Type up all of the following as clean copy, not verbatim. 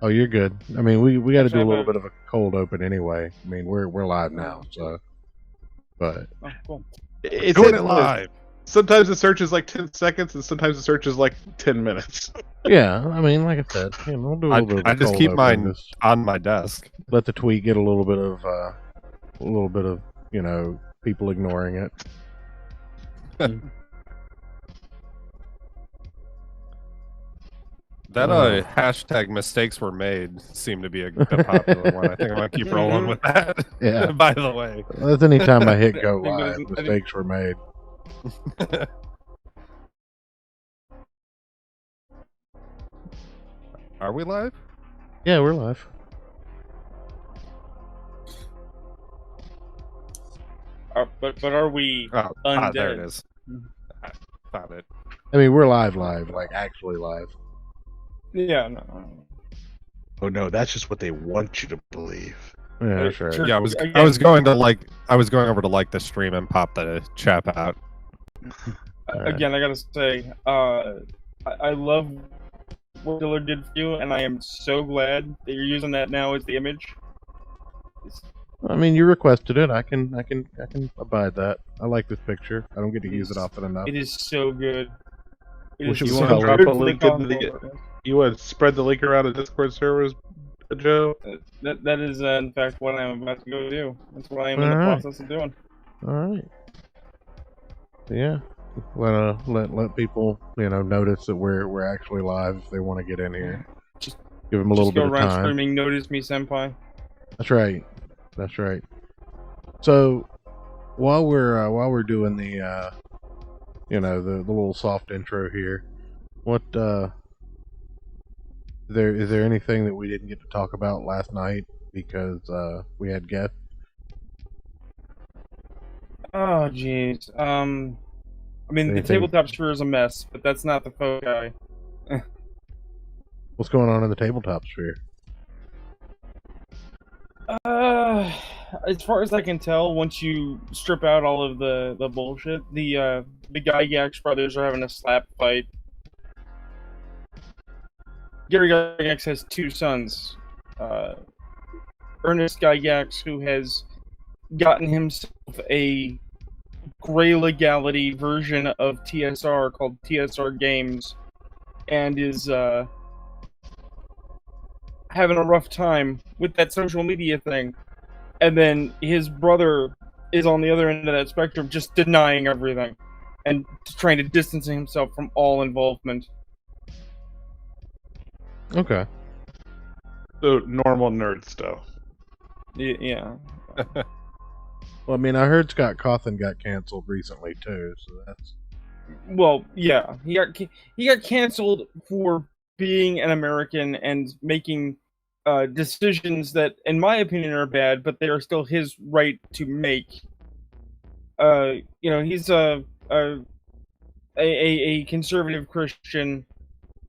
Oh, you're good. I mean, we got to do a Actually, I little have bit of a cold open anyway. I mean, we're live now, so. But Oh, cool. It's Doing it live. Sometimes the search is like 10 seconds, and sometimes the search is like 10 minutes. yeah, I mean, like I said, we'll do a little bit of a I just cold keep open. mine Just on my desk. let the tweet get a little bit of people ignoring it. That hashtag mistakes were made seemed to be a popular one. I think I'm gonna keep rolling with that. Yeah. By the way, That's anytime I hit go I think live, there's- mistakes were made. are we live? Yeah, we're live. But are we undead? There it is. I found it. I mean, we're live, like actually live. Yeah, no. Oh no, that's just what they want you to believe. Yeah, that's right. Sure. Yeah, I was Again- going over to like the stream and pop the chat out. Again, I gotta say, I love what Dillard did for you, and I am so glad that you're using that now as the image. I mean, you requested it. I can abide that. I like this picture. I don't get to use it often enough. It is so good. It Wish is it was so color. good. Drop a link into the- You want to spread the link around the Discord servers, Joe? That is, in fact, what I'm about to go do. That's what I am in the Alright. process of doing. All right. Yeah. Let people notice that we're actually live if they want to get in here. Just- Give them a little Just go bit of around time. screaming, "Notice me, senpai." That's right. That's right. So while we're doing the the little soft intro here, what is there anything that we didn't get to talk about last night because we had guests? Oh, jeez. I mean, the Anything? tabletop sphere is a mess, but that's not the foci. What's going on in the tabletop sphere? As far as I can tell, once you strip out all of the bullshit, the Gygax brothers are having a slap fight. Gary Gygax has two sons. Ernest Gygax, who has gotten himself a gray legality version of TSR called TSR Games, and is having a rough time with that social media thing. And then his brother is on the other end of that spectrum, just denying everything and trying to distance himself from all involvement. Okay. So normal nerd stuff. Yeah. Well, I mean, I heard Scott Cawthon got canceled recently too, so that's Well, yeah, he got canceled for being an American and making decisions that, in my opinion, are bad, but they are still his right to make. He's a conservative Christian,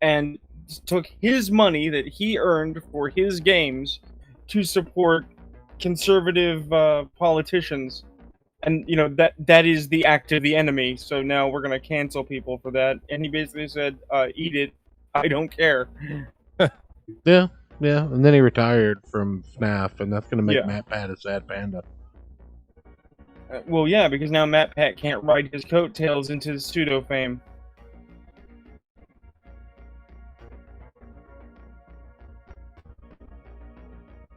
and took his money that he earned for his games to support conservative politicians. And that is the act of the enemy. So now we're gonna cancel people for that. And he basically said, "Eat it. I don't care." yeah. And then he retired from FNAF, and that's gonna make Yeah. Matt Pat a sad panda. Well, yeah, because now Matt Pat can't ride his coattails into pseudo fame.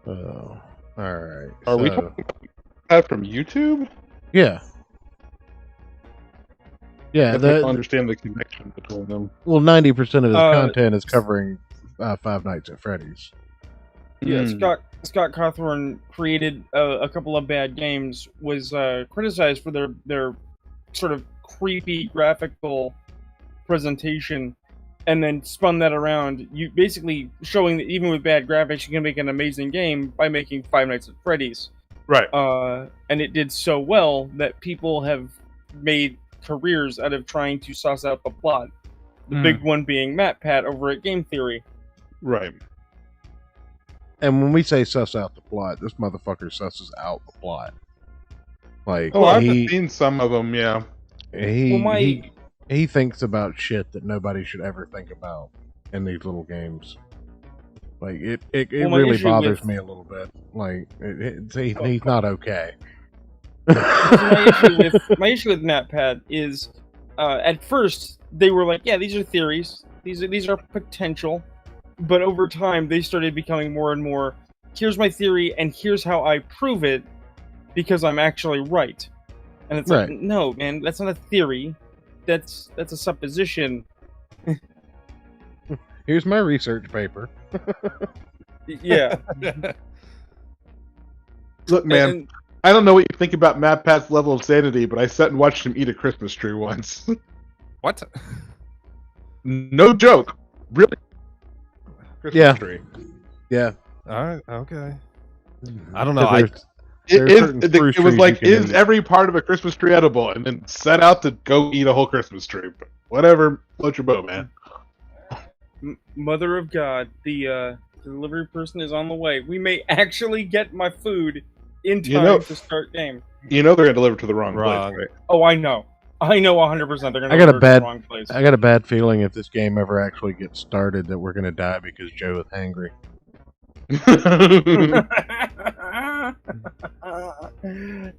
Oh, all right. Are we so- talking about that from YouTube? Yeah. Yeah. I don't understand the connection between them. Well, 90% of his Uh, content is covering Five Nights at Freddy's. Yeah, Hmm. Scott Cawthon created a couple of bad games, was criticized for their sort of creepy graphical presentation, and then spun that around. You basically showing that even with bad graphics, you can make an amazing game by making Five Nights at Freddy's. Right. And it did so well that people have made careers out of trying to suss out the plot. The big one being Matt Pat over at Game Theory. Right. And when we say suss out the plot, this motherfucker susses out the plot. Like, Oh, I've he seen some of them. Yeah. he thinks about shit that nobody should ever think about in these little games. Like it Well, my really issue bothers with- me a little bit. Like he's not okay. my issue with MatPat is, at first they were like, yeah, these are theories, these are potential, but over time they started becoming more and more. Here's my theory, and here's how I prove it, because I'm actually right. And it's like, Right. no, man, that's not a theory. That's a supposition. Here's my research paper. Yeah. Look, man, And- I don't know what you think about Matt Pat's level of sanity, but I sat and watched him eat a Christmas tree once. What? No joke. Really? Christmas Yeah. tree. Yeah. All right. Okay. I don't know. There are certain fruit It was trees like, you can is eat. every part of a Christmas tree edible? And then set out to go eat a whole Christmas tree. But whatever, float your boat, man. Mother of God, the delivery person is on the way. We may actually get my food in time You know- to start game. You know they're going to deliver to the wrong Wrong. place, right? Oh, I know 100%. They're gonna I got a deliver to bad- the wrong place. I got a bad feeling if this game ever actually gets started that we're gonna die because Joe is hangry.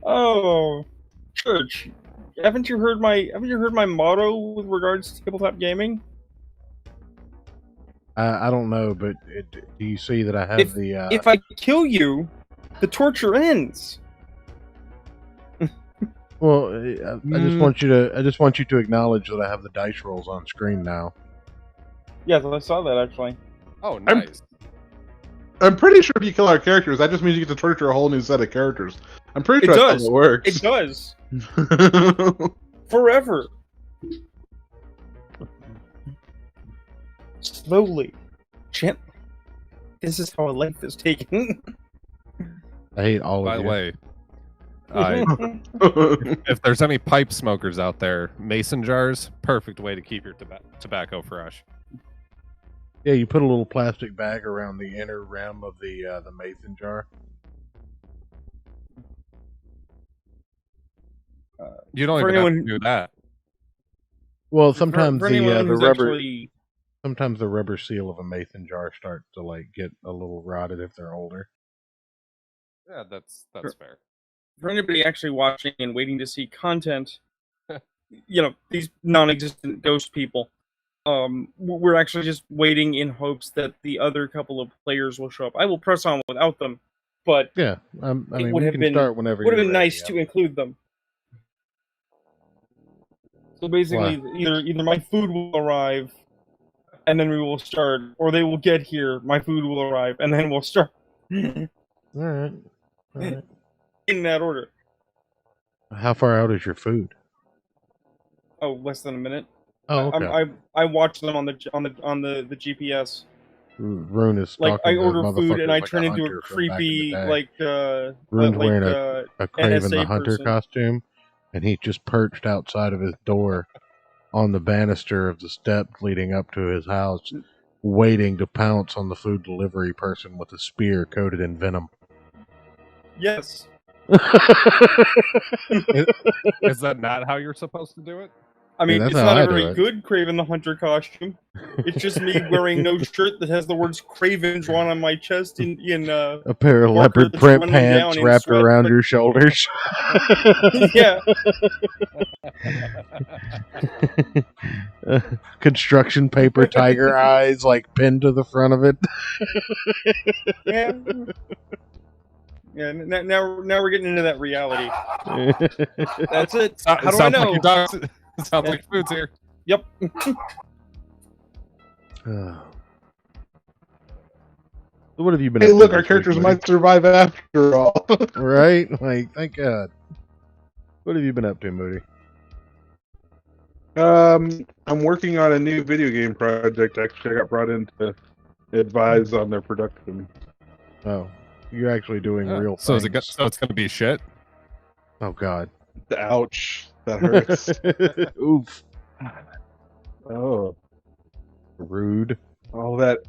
Oh, Church, haven't you heard my motto with regards to tabletop gaming? I don't know, but do you see that I have the? If I kill you, the torture ends. Well, I just want you to. I just want you to acknowledge that I have the dice rolls on screen now. Yes, I saw that actually. Oh, nice. I'm pretty sure if you kill our characters, that just means you get to torture a whole new set of characters. I'm pretty It sure that's does. how it works. It does forever. Slowly, gently. This is how a life is taken. I hate all By of the you. way, if there's any pipe smokers out there, mason jars, perfect way to keep your tobacco fresh. Yeah, you put a little plastic bag around the inner rim of the mason jar. You don't For even have anyone- to do that. Well, sometimes for anyone the who's rubber actually- sometimes the rubber seal of a mason jar starts to like get a little rotted if they're older. Yeah, that's fair. for anybody actually watching and waiting to see content, you know, these non-existent ghost people, we're actually just waiting in hopes that the other couple of players will show up. I will press on without them, but Yeah, I mean, would we have can been- start whenever. would have you're been ready, nice yeah. to include them. So basically, either my food will arrive, and then we will start, or they will get here, my food will arrive, and then we'll start. In All right. All right. that order. How far out is your food? Oh, less than a minute. Oh, okay. I watch them on the GPS. Rune is Like I stalking those order food and motherfuckers I like turn into a hunter from back in the creepy day. Rune's wearing a Craven the NSA Hunter person. costume, and he's just perched outside of his door on the banister of the steps leading up to his house, waiting to pounce on the food delivery person with a spear coated in venom. Yes. Is that not how you're supposed to do it? I mean, that's it's how not I a do very it. good Craven the Hunter costume. It's just me wearing no shirt that has the words Craven drawn on my chest in A pair of Walker leopard that's print running down pants in wrapped sweat, around but- your shoulders. yeah. Construction paper tiger eyes like pinned to the front of it. Yeah. Yeah, now we're getting into that reality. That's it. How do I Sounds know? like your dog's, sounds like food's here. Yep. So what have you been Hey, up to look, our this week, characters buddy? might survive after all. Right? Like, thank God. What have you been up to, Moody? I'm working on a new video game project. Actually, I got brought in to advise on their production. Oh, you're actually doing real So things. so it's gonna be shit. Oh God. Ouch, that hurts. Oof. Oh, Rude. all that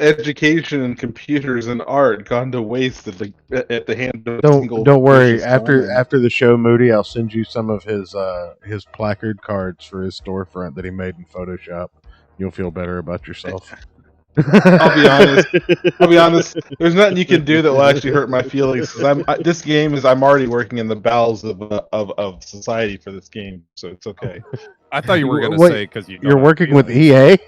education in computers and art gone to waste at the hand of a single. Don't worry. vicious After lion. the show, Moody, I'll send you some of his placard cards for his storefront that he made in Photoshop. You'll feel better about yourself. I'll be honest. I'll be honest. There's nothing you can do that will actually hurt my feelings. Cause this game is. I'm already working in the bowels of society for this game, so it's okay. I thought you were going to Wait, say because You're working with EA?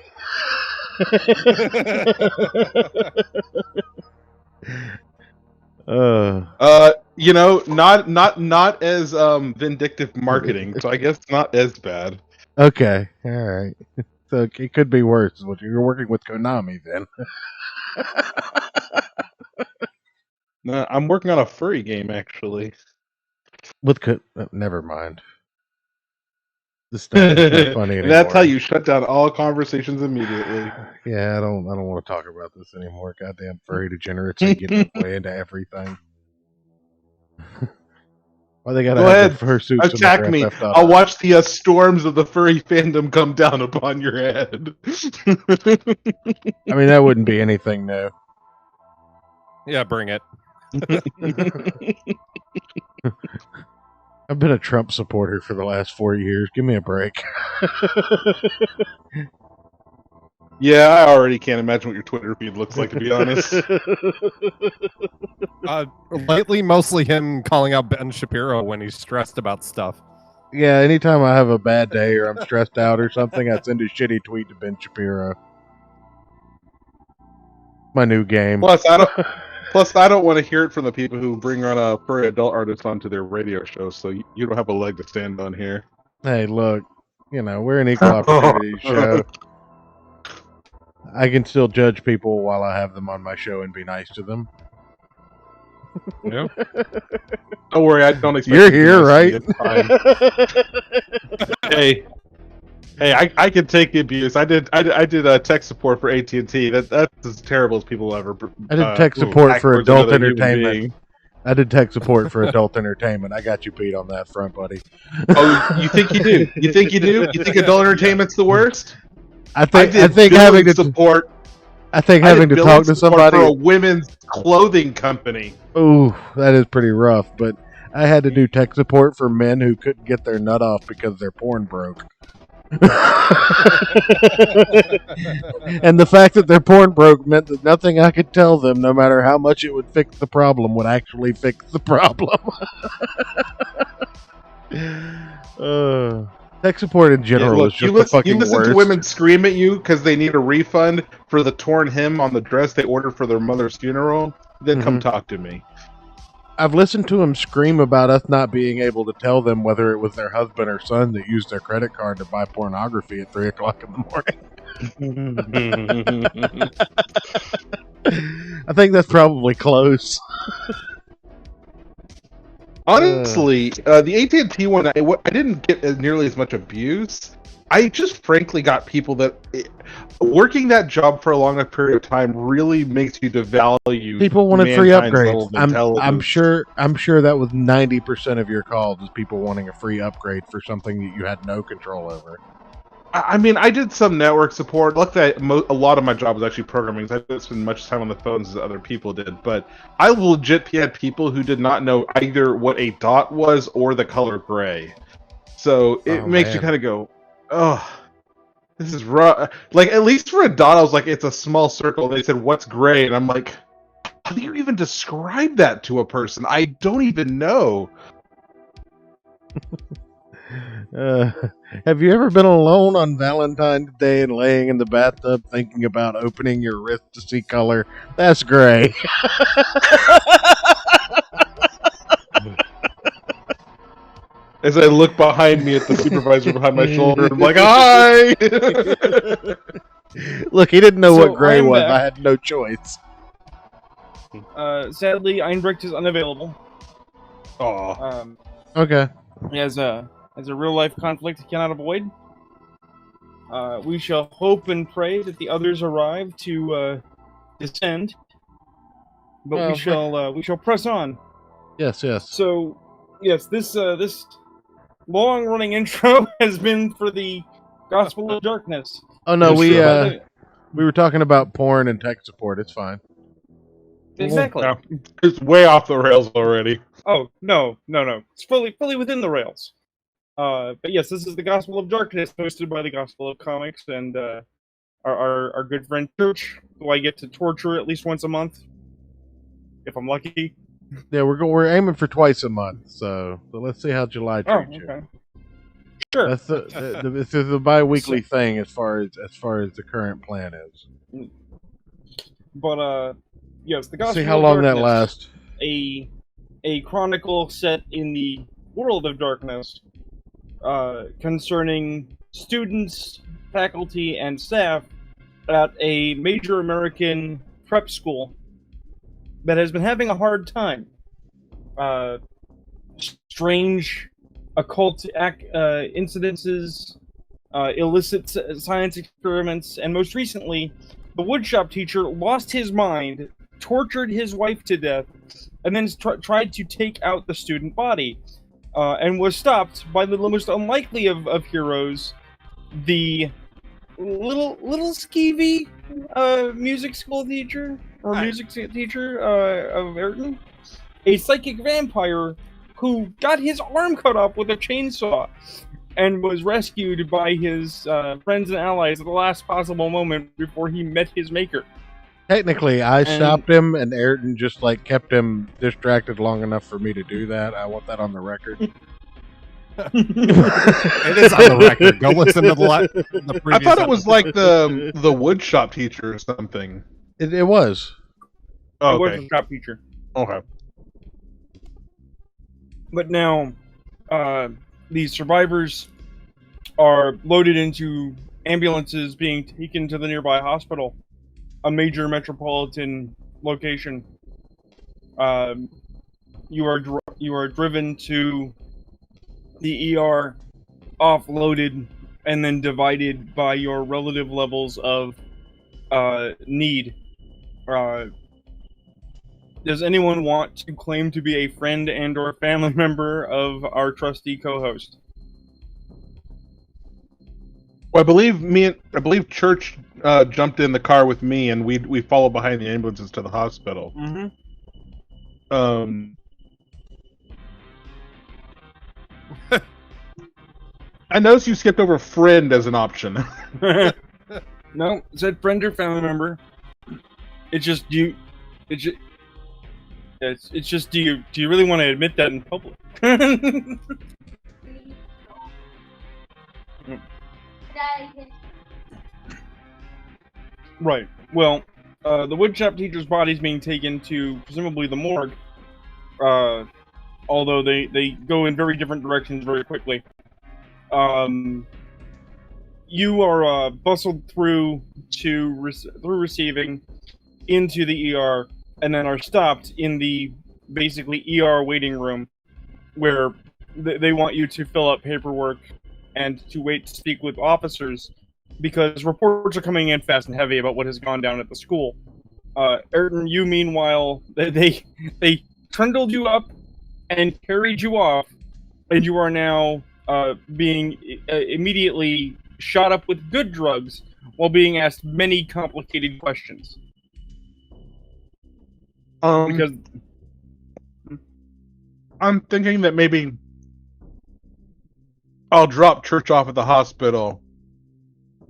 Not as vindictive marketing, so I guess not as bad. Okay, all right. So it could be worse. You're working with Konami then. No, I'm working on a furry game actually. Never mind. This stuff is not funny anymore. That's how you shut down all conversations immediately. Yeah, I don't want to talk about this anymore. Goddamn furry degenerates are getting way into everything. Why they gotta Go have ahead, the fursuits? attack me. I'll watch the storms of the furry fandom come down upon your head. I mean, that wouldn't be anything new. Yeah, bring it. I've been a Trump supporter for the last 4 years. Give me a break. Yeah, I already can't imagine what your Twitter feed looks like, to be honest. Lately, mostly him calling out Ben Shapiro when he's stressed about stuff. Yeah, anytime I have a bad day or I'm stressed out or something, I send a shitty tweet to Ben Shapiro. My new game. Plus, I don't want to hear it from the people who bring on a furry adult artist onto their radio show, so you don't have a leg to stand on here. Hey, look, we're an equal opportunity show. I can still judge people while I have them on my show and be nice to them. Yeah. Don't worry, I don't expect you're here, right? Hey, I can take the abuse. I did tech support for AT&T. That's as terrible as people ever. I did tech support for adult entertainment. I did tech support for adult entertainment. I got you beat on that front, buddy. Oh, you think you do? You think you do? You think adult entertainment's the worst? I think having to support. I think having to talk to somebody for a women's clothing company. Ooh, that is pretty rough. But I had to do tech support for men who couldn't get their nut off because their porn broke. And the fact that their porn broke meant that nothing I could tell them, no matter how much it would fix the problem, would actually fix the problem. Tech support in general is just the fucking worst. You listen to women scream at you because they need a refund for the torn hem on the dress they ordered for their mother's funeral, then come talk to me. I've listened to them scream about us not being able to tell them whether it was their husband or son that used their credit card to buy pornography at 3 o'clock in the morning. I think that's probably close. Honestly, the AT&T one, I didn't get nearly as much abuse. I just frankly got people that working that job for a long enough period of time really makes you devalue. People wanted free upgrades. I'm sure that was 90% of your calls is people wanting a free upgrade for something that you had no control over. I mean, I did some network support. Luckily, a lot of my job was actually programming, so I didn't spend much time on the phones as other people did. But I legit had people who did not know either what a dot was or the color gray. So it makes you kind of go, oh, this is rough. Like, at least for a dot, I was like, it's a small circle. They said, what's gray? And I'm like, how do you even describe that to a person? I don't even know. Have you ever been alone on Valentine's Day and laying in the bathtub thinking about opening your wrist to see color? That's gray. As I look behind me at the supervisor behind my shoulder, I'm like, hi! Look, he didn't know what gray was. I had no choice. Sadly, Einbrecht is unavailable. Aw. Okay. He has a real-life conflict he cannot avoid. We shall hope and pray that the others arrive to descend. But we shall press on. Yes. So, yes, this long-running intro has been for the Gospel of Darkness. Oh no, we were talking about porn and tech support. It's fine. Exactly. No, it's way off the rails already. Oh no! It's fully within the rails. But yes, this is the Gospel of Darkness, hosted by the Gospel of Comics, and our good friend Church, who I get to torture at least once a month, if I'm lucky. Yeah, we're aiming for twice a month, so let's see how July Oh, treats you. okay. Sure. That's it's a bi-weekly thing as far as the current plan is. But yes, the Gospel See how of long that Darkness, lasts. A chronicle set in the world of darkness, concerning students, faculty, and staff at a major American prep school that has been having a hard time. Strange occult incidences, illicit science experiments, and most recently, the woodshop teacher lost his mind, tortured his wife to death, and then tried to take out the student body, and was stopped by the most unlikely of heroes, the little skeevy music school teacher or music teacher of Ayrton, a psychic vampire who got his arm cut off with a chainsaw and was rescued by his friends and allies at the last possible moment before he met his maker. Technically, I stopped him, and Ayrton just kept him distracted long enough for me to do that. I want that on the record. It is on the record. Go listen to the previous I thought it was episode. like the woodshop teacher or something. It was. Oh, It was okay. a shop teacher. Okay. But now, these survivors are loaded into ambulances being taken to the nearby hospital, a major metropolitan location. You are driven to the ER, offloaded, and then divided by your relative levels of need. Does anyone want to claim to be a friend and or family member of our trusty co-host? Well, I believe Church jumped in the car with me, and we followed behind the ambulances to the hospital. Mm-hmm. I noticed you skipped over friend as an option. No, it said friend or family member. It's just do you. It's just do you really want to admit that in public? Right. Well, the woodshop teacher's body is being taken to presumably the morgue. Although they go in very different directions very quickly. You are bustled through through receiving into the ER, and then are stopped in the basically ER waiting room, where they want you to fill out paperwork and to wait to speak with officers, because reports are coming in fast and heavy about what has gone down at the school. Ayrton, you meanwhile, they trundled you up and carried you off, and you are now being immediately shot up with good drugs while being asked many complicated questions. Because I'm thinking that maybe I'll drop Church off at the hospital,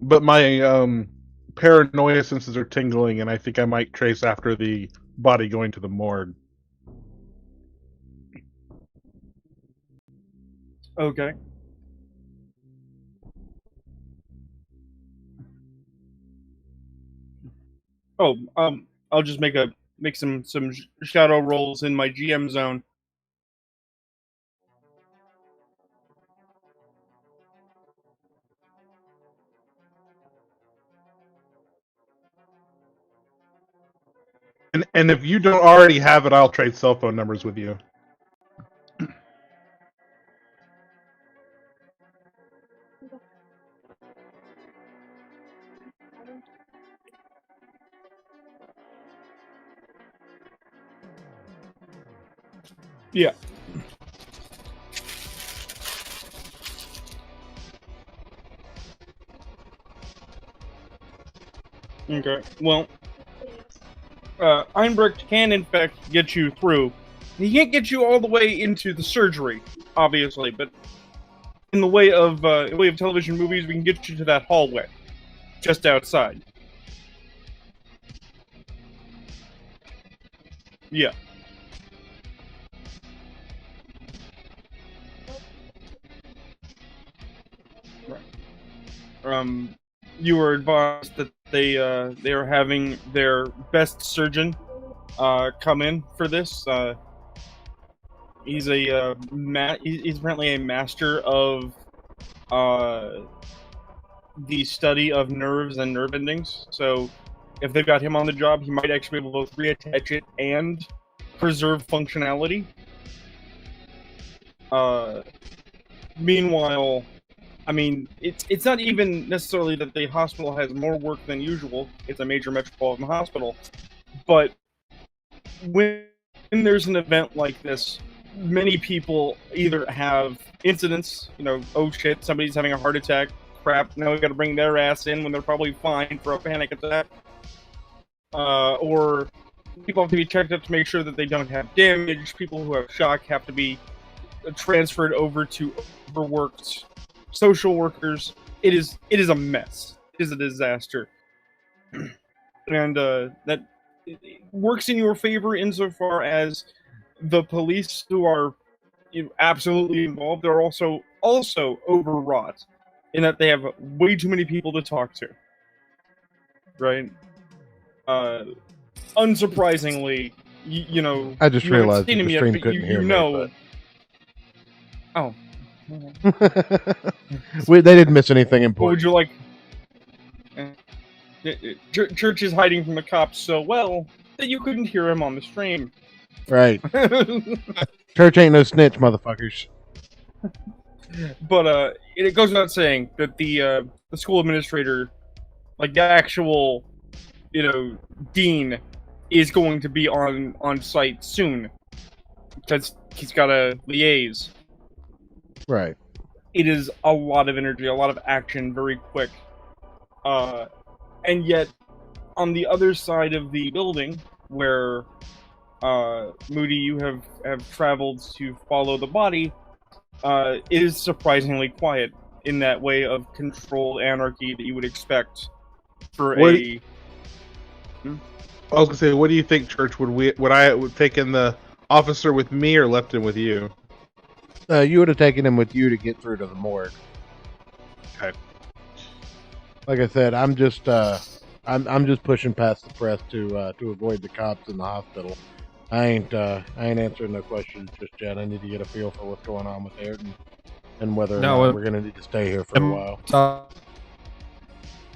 but my paranoia senses are tingling, and I think I might trace after the body going to the morgue. okay. Oh, I'll just make some shadow rolls in my GM zone. And if you don't already have it, I'll trade cell phone numbers with you. Yeah. Okay. Well, Einbrecht can in fact get you through. He can't get you all the way into the surgery, obviously, but in the way of television movies, we can get you to that hallway. just outside. Yeah. You were advised that they are having their best surgeon come in for this. He's he's apparently a master of the study of nerves and nerve endings. So if they've got him on the job, he might actually be able to both reattach it and preserve functionality. Meanwhile, I mean, it's not even necessarily that the hospital has more work than usual. It's a major metropolitan hospital. But when there's an event like this, many people either have incidents, oh shit, somebody's having a heart attack, crap, now we gotta bring their ass in when they're probably fine for a panic attack. Or people have to be checked up to make sure that they don't have damage. People who have shock have to be transferred over to overworked social workers. It is a mess. It is a disaster. And that works in your favor insofar as the police, who are absolutely involved, are also overwrought in that they have way too many people to talk to. Right? Unsurprisingly, I just you haven't realized seen that him the yet, stream but couldn't hear me. Oh. They didn't miss anything important. What would you like? Church is hiding from the cops so well that you couldn't hear him on the stream. Right. Church ain't no snitch, motherfuckers. But it goes without saying that the school administrator, like the actual, dean, is going to be on site soon because he's got to liaise. Right. It is a lot of energy, a lot of action, very quick. And yet, on the other side of the building, where Moody, you have traveled to follow the body, is surprisingly quiet in that way of controlled anarchy that you would expect for I was gonna say, what do you think, Church? Would I have taken the officer with me or left him with you? You would have taken him with you to get through to the morgue. Okay. Like I said, I'm just pushing past the press to avoid the cops in the hospital. I ain't answering no questions just yet. I need to get a feel for what's going on with Ayrton and whether or not we're gonna need to stay here for a while.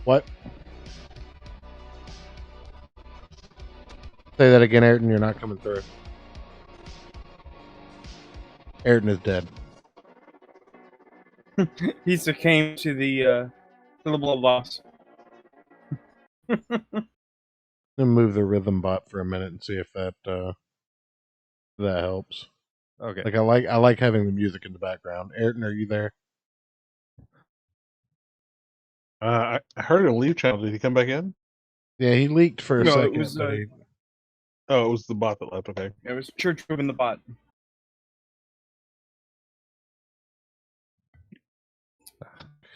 What? Say that again, Ayrton. You're not coming through. Ayrton is dead. He succumbed to the blood loss. Then move the rhythm bot for a minute and see if that helps. Okay. Like I like having the music in the background. Ayrton, are you there? I heard a leave channel. Did he come back in? Yeah, he leaked for a second. It was, but it was the bot that left. Okay. It was Church moving the bot.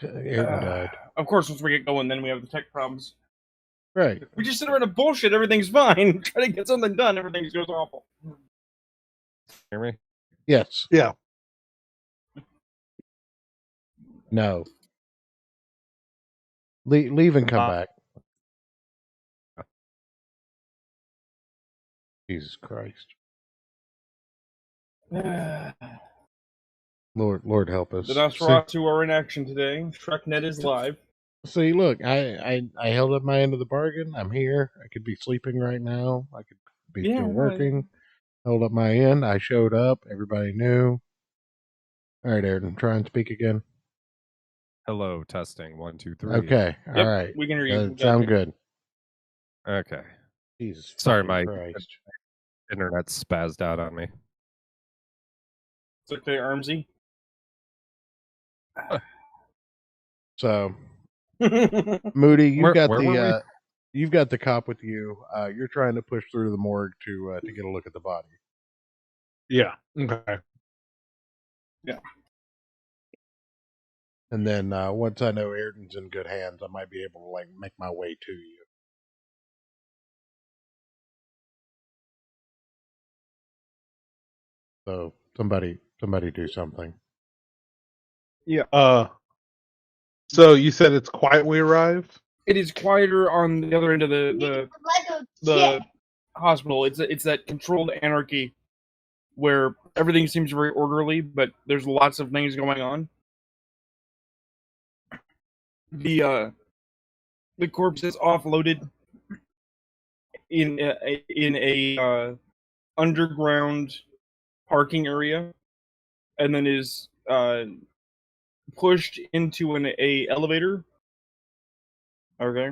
Ayrton died. Of course, once we get going, then we have the tech problems. Right. We just sit around and bullshit, everything's fine. Try to get something done, everything goes awful. Hear me? Yes. Yeah. No. Leave and come back. Jesus Christ. Lord help us. The Nosferatu are in action today. TrekNet is live. See, look, I held up my end of the bargain. I'm here. I could be sleeping right now. I could be still working. Held up my end. I showed up. Everybody knew. All right, Ayrton, try and speak again. Hello, testing. 1, 2, 3. Okay, all right. We can hear you. Sound good. Okay. Jesus. Sorry, my Christ. internet spazzed out on me. It's okay, Armsy. So, Moody, you've got where you've got the cop with you. You're trying to push through the morgue to get a look at the body. Yeah. Okay. Yeah. And then once I know Ayrton's in good hands, I might be able to like make my way to you. So somebody do something. So you said it's quiet when we arrive? It is quieter on the other end of the hospital. It's that controlled anarchy where everything seems very orderly, but there's lots of things going on. The corpse is offloaded in a underground parking area, and then is pushed into a elevator. Okay.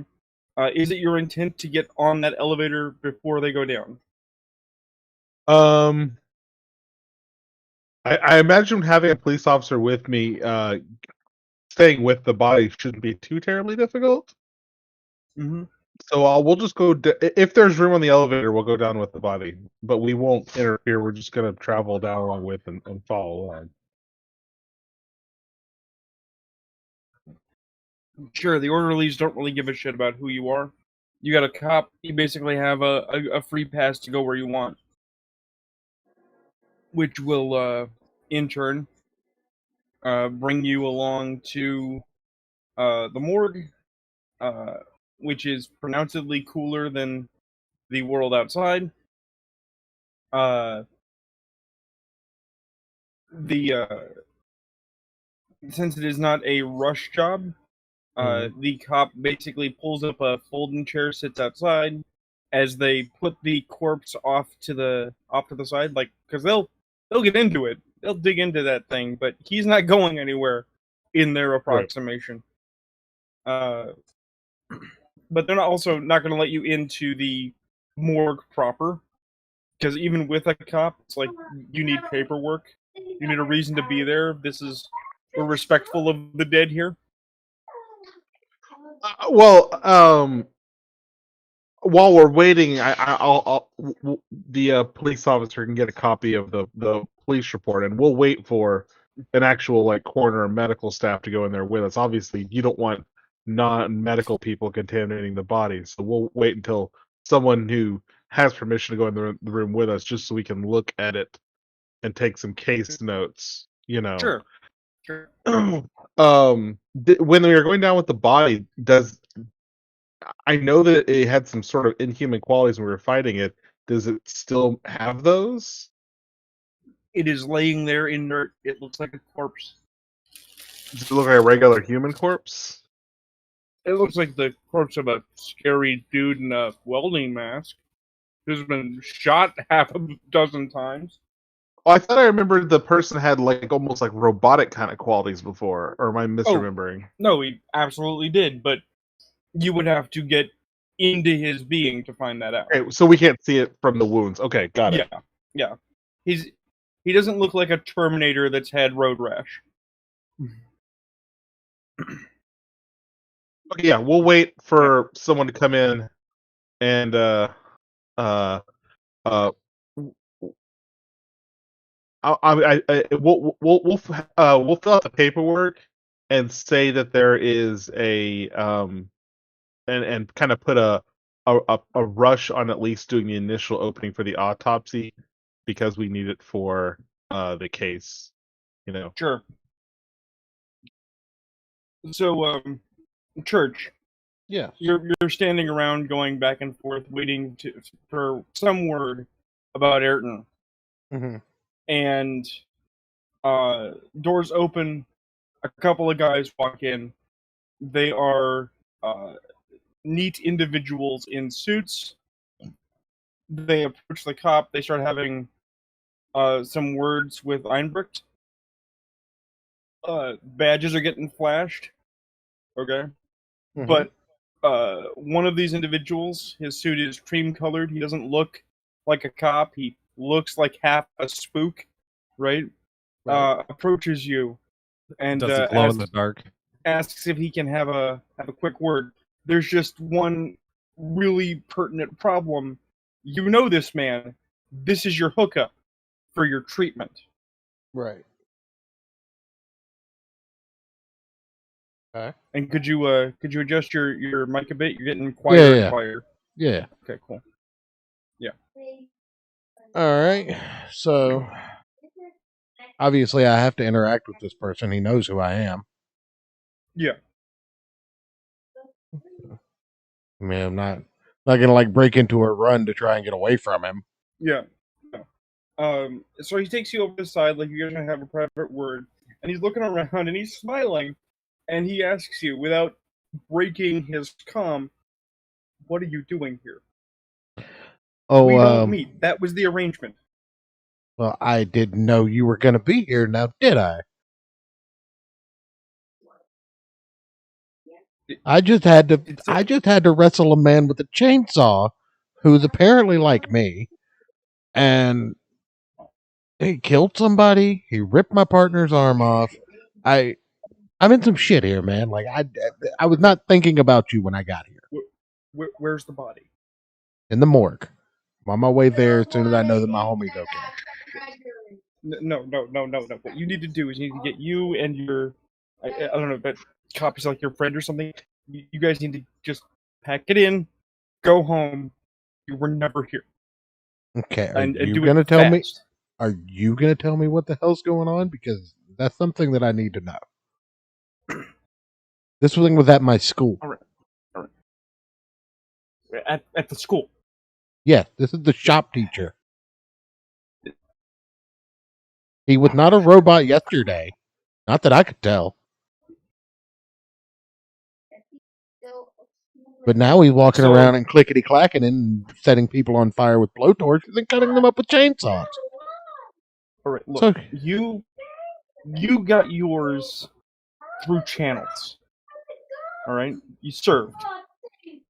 Is it your intent to get on that elevator before they go down? I imagine having a police officer with me, staying with the body shouldn't be too terribly difficult. Mm-hmm. So we'll just go. If there's room on the elevator, we'll go down with the body, but we won't interfere. We're just going to travel down along with and follow along. Sure, the orderlies don't really give a shit about who you are. You got a cop, you basically have a free pass to go where you want. Which will, in turn, bring you along to the morgue, which is pronouncedly cooler than the world outside. Since it is not a rush job, the cop basically pulls up a folding chair, sits outside, as they put the corpse off to the side, like, because they'll get into it, they'll dig into that thing, but he's not going anywhere in their approximation. Right. But they're also not going to let you into the morgue proper, because even with a cop, it's like you need paperwork, you need a reason to be there. We're respectful of the dead here. While we're waiting, the police officer can get a copy of the police report, and we'll wait for an actual like coroner and medical staff to go in there with us. Obviously, you don't want non-medical people contaminating the body, so we'll wait until someone who has permission to go in the room with us, just so we can look at it and take some case notes. You know. Sure. When we were going down with the body, I know that it had some sort of inhuman qualities when we were fighting it. Does it still have those? It is laying there inert. It looks like a corpse. Does it look like a regular human corpse? It looks like the corpse of a scary dude in a welding mask who's been shot half a dozen times. Oh, I thought I remembered the person had like almost like robotic kind of qualities before, or am I misremembering? No, he absolutely did, but you would have to get into his being to find that out. Okay, so we can't see it from the wounds. Okay, got it. Yeah. He doesn't look like a Terminator that's had road rash. Okay, yeah, we'll wait for someone to come in and we'll fill out the paperwork and say that there is a and kind of put a rush on at least doing the initial opening for the autopsy because we need it for the case, you know. Sure. So, Church. Yeah. You're standing around, going back and forth, waiting for some word about Ayrton. Mm-hmm. And doors open. A couple of guys walk in. They are neat individuals in suits. They approach the cop. They start having some words with Einbricht. Badges are getting flashed. Okay. Mm-hmm. But one of these individuals, his suit is cream-colored. He doesn't look like a cop. He looks like half a spook, right? Approaches you and does he glow in the dark? Asks if he can have a quick word. There's just one really pertinent problem. You know this man. This is your hookup for your treatment. Right. Okay. And could you adjust your mic a bit? You're getting quieter and quieter. Yeah. Okay, cool. All right. So obviously, I have to interact with this person. He knows who I am. Yeah. I mean, I'm not gonna like break into a run to try and get away from him. Yeah. So he takes you over the side like you're gonna have a private word, and he's looking around and he's smiling, and he asks you without breaking his calm, "What are you doing here? Oh, We don't meet. That was the arrangement." well, I didn't know you were gonna be here. Now, did I? I just had to wrestle a man with a chainsaw, who's apparently like me, and he killed somebody. He ripped my partner's arm off. I'm in some shit here, man. Like I was not thinking about you when I got here. Where's the body? In the morgue. I'm on my way there as soon as I know that my homie's okay. No. What you need to do is you need to get you and your, I don't know, but copies like your friend or something. You guys need to just pack it in, go home. You were never here. Okay, And you do gonna it tell me? fast. Are you gonna tell me what the hell's going on? Because that's something that I need to know. This thing was at my school. All right. At the school. Yes, this is the shop teacher. He was not a robot yesterday. Not that I could tell. But now he's walking around and clickety clacking and setting people on fire with blowtorches and cutting them up with chainsaws. All right, look, you got yours through channels. All right, you served.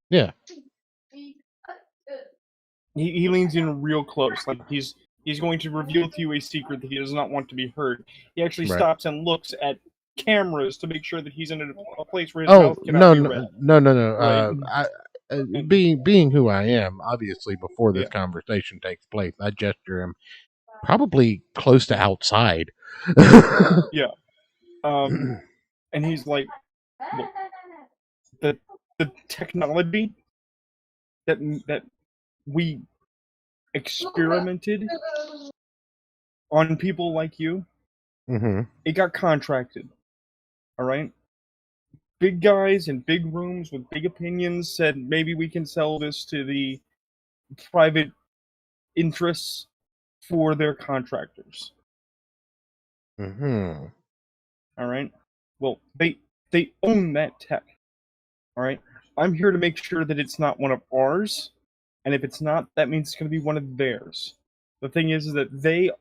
Yeah. He leans in real close, like he's going to reveal to you a secret that he does not want to be heard. He actually stops and looks at cameras to make sure that he's in a place where his mouth cannot be read. No. Right? Being who I am, obviously, before this conversation takes place, I gesture him probably close to outside. Yeah. And he's like, look, the technology that we experimented on people like you, it got contracted. All right? Big guys in big rooms with big opinions said maybe we can sell this to the private interests for their contractors. All right? Well, they own that tech. All right? I'm here to make sure that it's not one of ours, and if it's not, that means it's going to be one of theirs. The thing is that they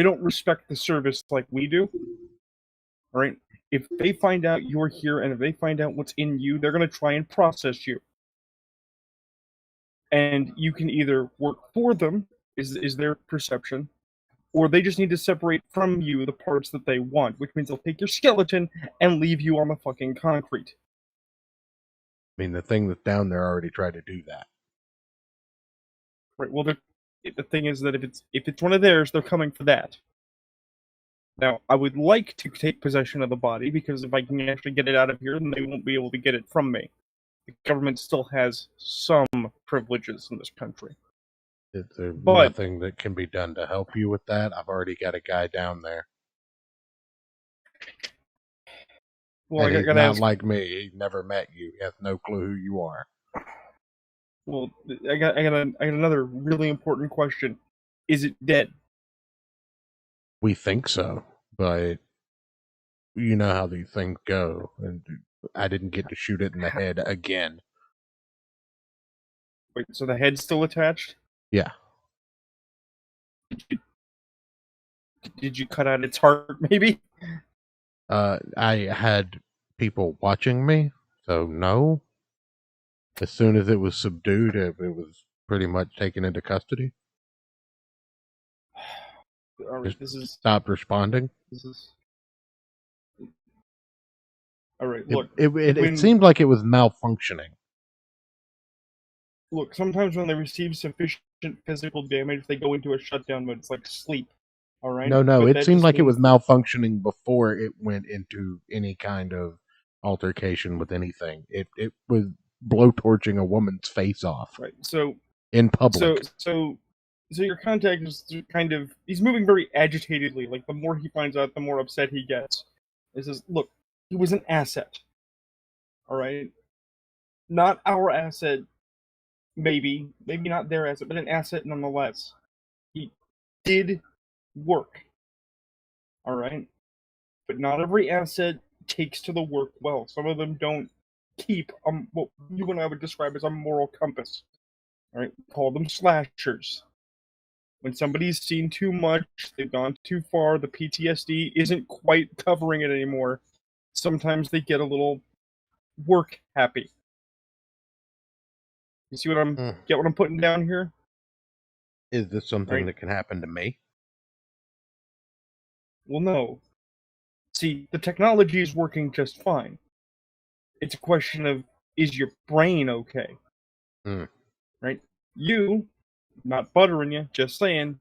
don't respect the service like we do. All right? If they find out you're here and if they find out what's in you, they're going to try and process you. And you can either work for them, is their perception, or they just need to separate from you the parts that they want, which means they'll take your skeleton and leave you on the fucking concrete. I mean, the thing that's down there already tried to do that. Right. Well, the thing is that if it's one of theirs, they're coming for that. Now, I would like to take possession of the body, because if I can actually get it out of here, then they won't be able to get it from me. The government still has some privileges in this country. There's nothing that can be done to help you with that. I've already got a guy down there. Well, and he's not like me. He's never met you. He has no clue who you are. Well, I got another really important question. Is it dead? We think so, but you know how these things go. And I didn't get to shoot it in the head again. Wait, so the head's still attached? Yeah. Did you cut out its heart, maybe? I had people watching me, so no. As soon as it was subdued, it was pretty much taken into custody. All right, this is stopped responding. All right, look. It seemed like it was malfunctioning. Look, sometimes when they receive sufficient physical damage, they go into a shutdown mode. It's like sleep. All right. No, But it that seemed just like it was means malfunctioning before it went into any kind of altercation with anything. It was blowtorching a woman's face off right. So in so public. so so your contact is kind of he's moving very agitatedly. Like the more he finds out, the more upset he gets. He says, "Look, he was an asset. All right, not our asset. Maybe not their asset, but an asset nonetheless. He did work. All right, but not every asset takes to the work well. Some of them don't keep what you and I would describe as a moral compass. All right, call them slashers. When somebody's seen too much, they've gone too far, the PTSD isn't quite covering it anymore. Sometimes they get a little work happy. You see Hmm. get what I'm putting down here? Is this something Right? that can happen to me? Well, no. See, the technology is working just fine. It's a question of, is your brain okay? Hmm. Right? You, not buttering you, just saying,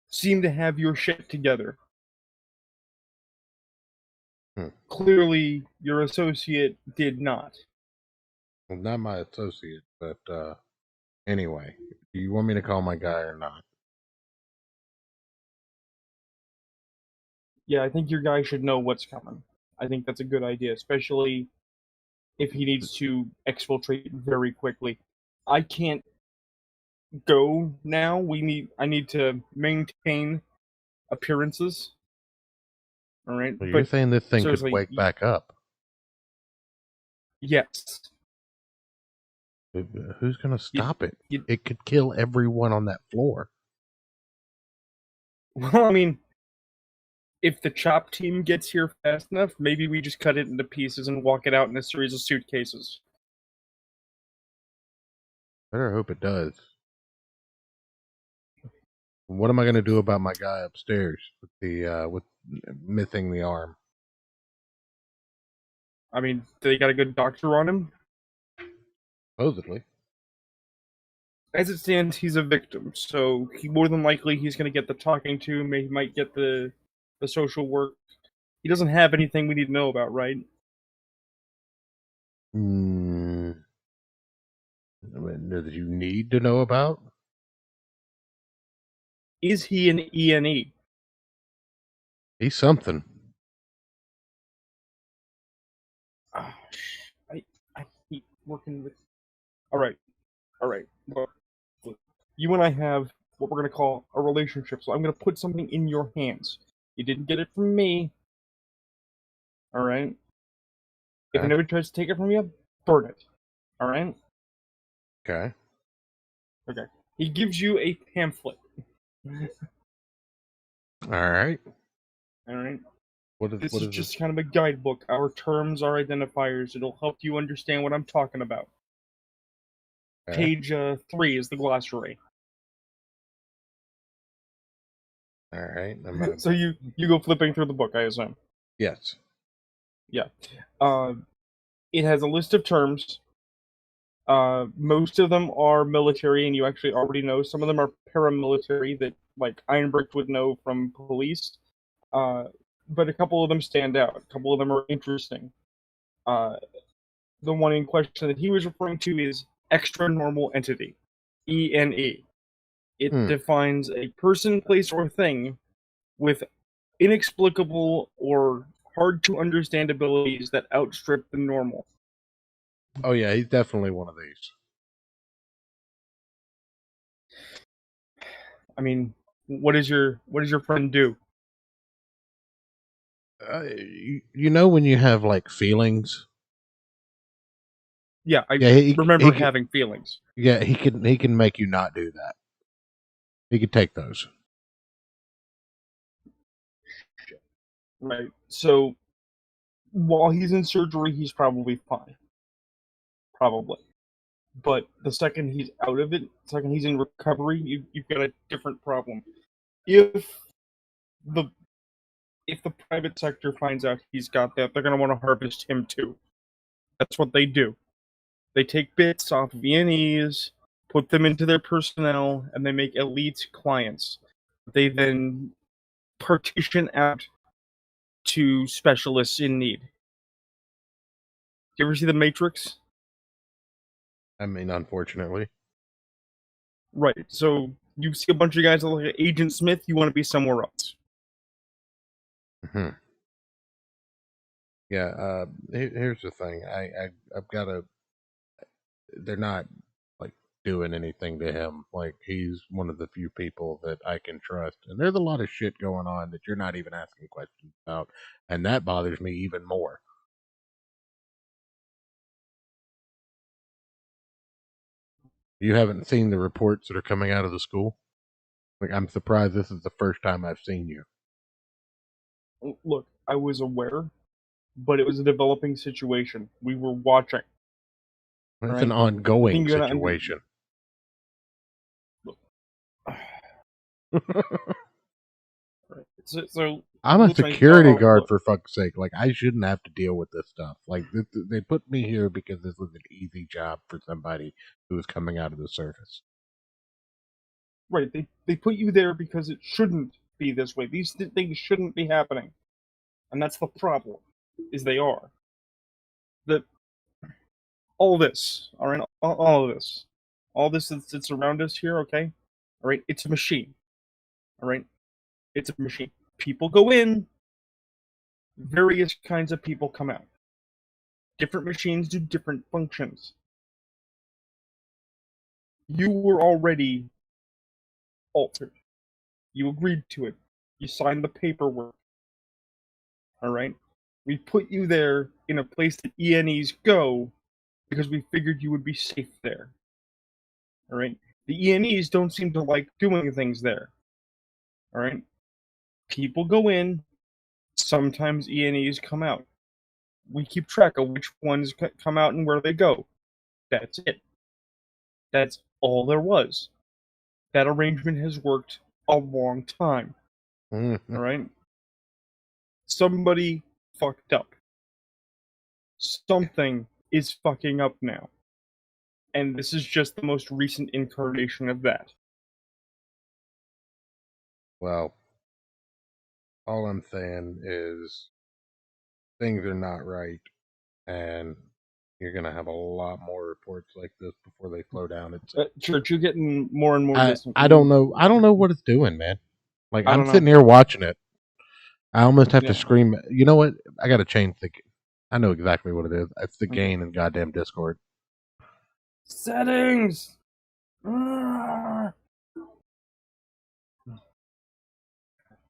seem to have your shit together. Hmm. Clearly, your associate did not. Well, not my associate, but anyway, do you want me to call my guy or not? Yeah, I think your guy should know what's coming. I think that's a good idea, especially if he needs to exfiltrate very quickly. I can't go now. I need to maintain appearances. All right, Well, you're but saying this thing could seriously, wake back up. yes. Who's going to You, stop it? you, It could kill everyone on that floor. well, I mean, if the chop team gets here fast enough, maybe we just cut it into pieces and walk it out in a series of suitcases. Better hope it does. What am I going to do about my guy upstairs with the with missing the arm? I mean, they got a good doctor on him. Supposedly. As it stands, he's a victim, so more than likely he's going to get the talking to. He might get the social work. He doesn't have anything we need to know about, right? Hmm. That you need to know about? Is he an ENE? He's something. Ah, I hate working with. All right, all right. Look, you and I have what we're going to call a relationship, so I'm going to put something in your hands. You didn't get it from me, all right? If Okay. anybody tries to take it from you, burn it, all right? Okay. Okay. He gives you a pamphlet, All right. all right? This What is is this? just kind of a guidebook. Our terms are identifiers. It'll help you understand what I'm talking about. Okay. Page 3 is the glossary. All right. So you go flipping through the book, I assume. Yes. Yeah. Uh, it has a list of terms. Most of them are military, and you actually already know. Some of them are paramilitary that, like, Ironbrick would know from police. Uh, but a couple of them stand out. A couple of them are interesting. Uh, the one in question that he was referring to is extra normal entity, ENE. It Hmm. defines a person, place, or thing with inexplicable or hard to understand abilities that outstrip the normal. Oh yeah, he's definitely one of these. I mean, what does your friend do? You know when you have like feelings? Yeah, I Yeah, remember having feelings. yeah, he can make you not do that. He could take those. Right. So while he's in surgery, he's probably fine. Probably. But the second he's out of it, the second he's in recovery, you've got a different problem. If the if the private sector finds out he's got that, they're gonna want to harvest him too. That's what they do. They take bits off of ENEs, put them into their personnel, and they make elite clients. They then partition out to specialists in need. You ever see The Matrix? I mean, unfortunately. Right. So you see a bunch of guys that look like Agent Smith, you want to be somewhere else. Hmm. Yeah. Here's the thing. I've got to. They're not like doing anything to him. Like he's one of the few people that I can trust, and there's a lot of shit going on that you're not even asking questions about, and that bothers me even more. You haven't seen the reports that are coming out of the school? Like, I'm surprised this is the first time I've seen you. Look, I was aware, but it was a developing situation. We were watching. It's Right. an ongoing You're gonna situation. So I'm a we'll try- security guard, look, for fuck's sake. Like, I shouldn't have to deal with this stuff. Like, they put me here because this was an easy job for somebody who was coming out of the service. right. They put you there because it shouldn't be this way. These things shouldn't be happening, and that's the problem. Is they are. That all this, all right, all this that's around us here. Okay, all right. It's a machine. All right, it's a machine. People go in. Various kinds of people come out. Different machines do different functions. You were already altered. You agreed to it. You signed the paperwork. All right? We put you there in a place that ENEs go because we figured you would be safe there. All right? The ENEs don't seem to like doing things there. All right? People go in, sometimes ENEs come out. We keep track of which ones come out and where they go. That's it. That's all there was. That arrangement has worked a long time. Mm-hmm. All right? Somebody fucked up. Something is fucking up now. And this is just the most recent incarnation of that. Well, all I'm saying is things are not right, and you're going to have a lot more reports like this before they slow down. Church, you're getting more and more distant. I don't know. I don't know what it's doing, man. Like, I I'm don't sitting know. here watching it. I almost have to Yeah. scream. You know what? I got to change the. I know exactly what it is. It's the Okay. gain in goddamn Discord. Settings!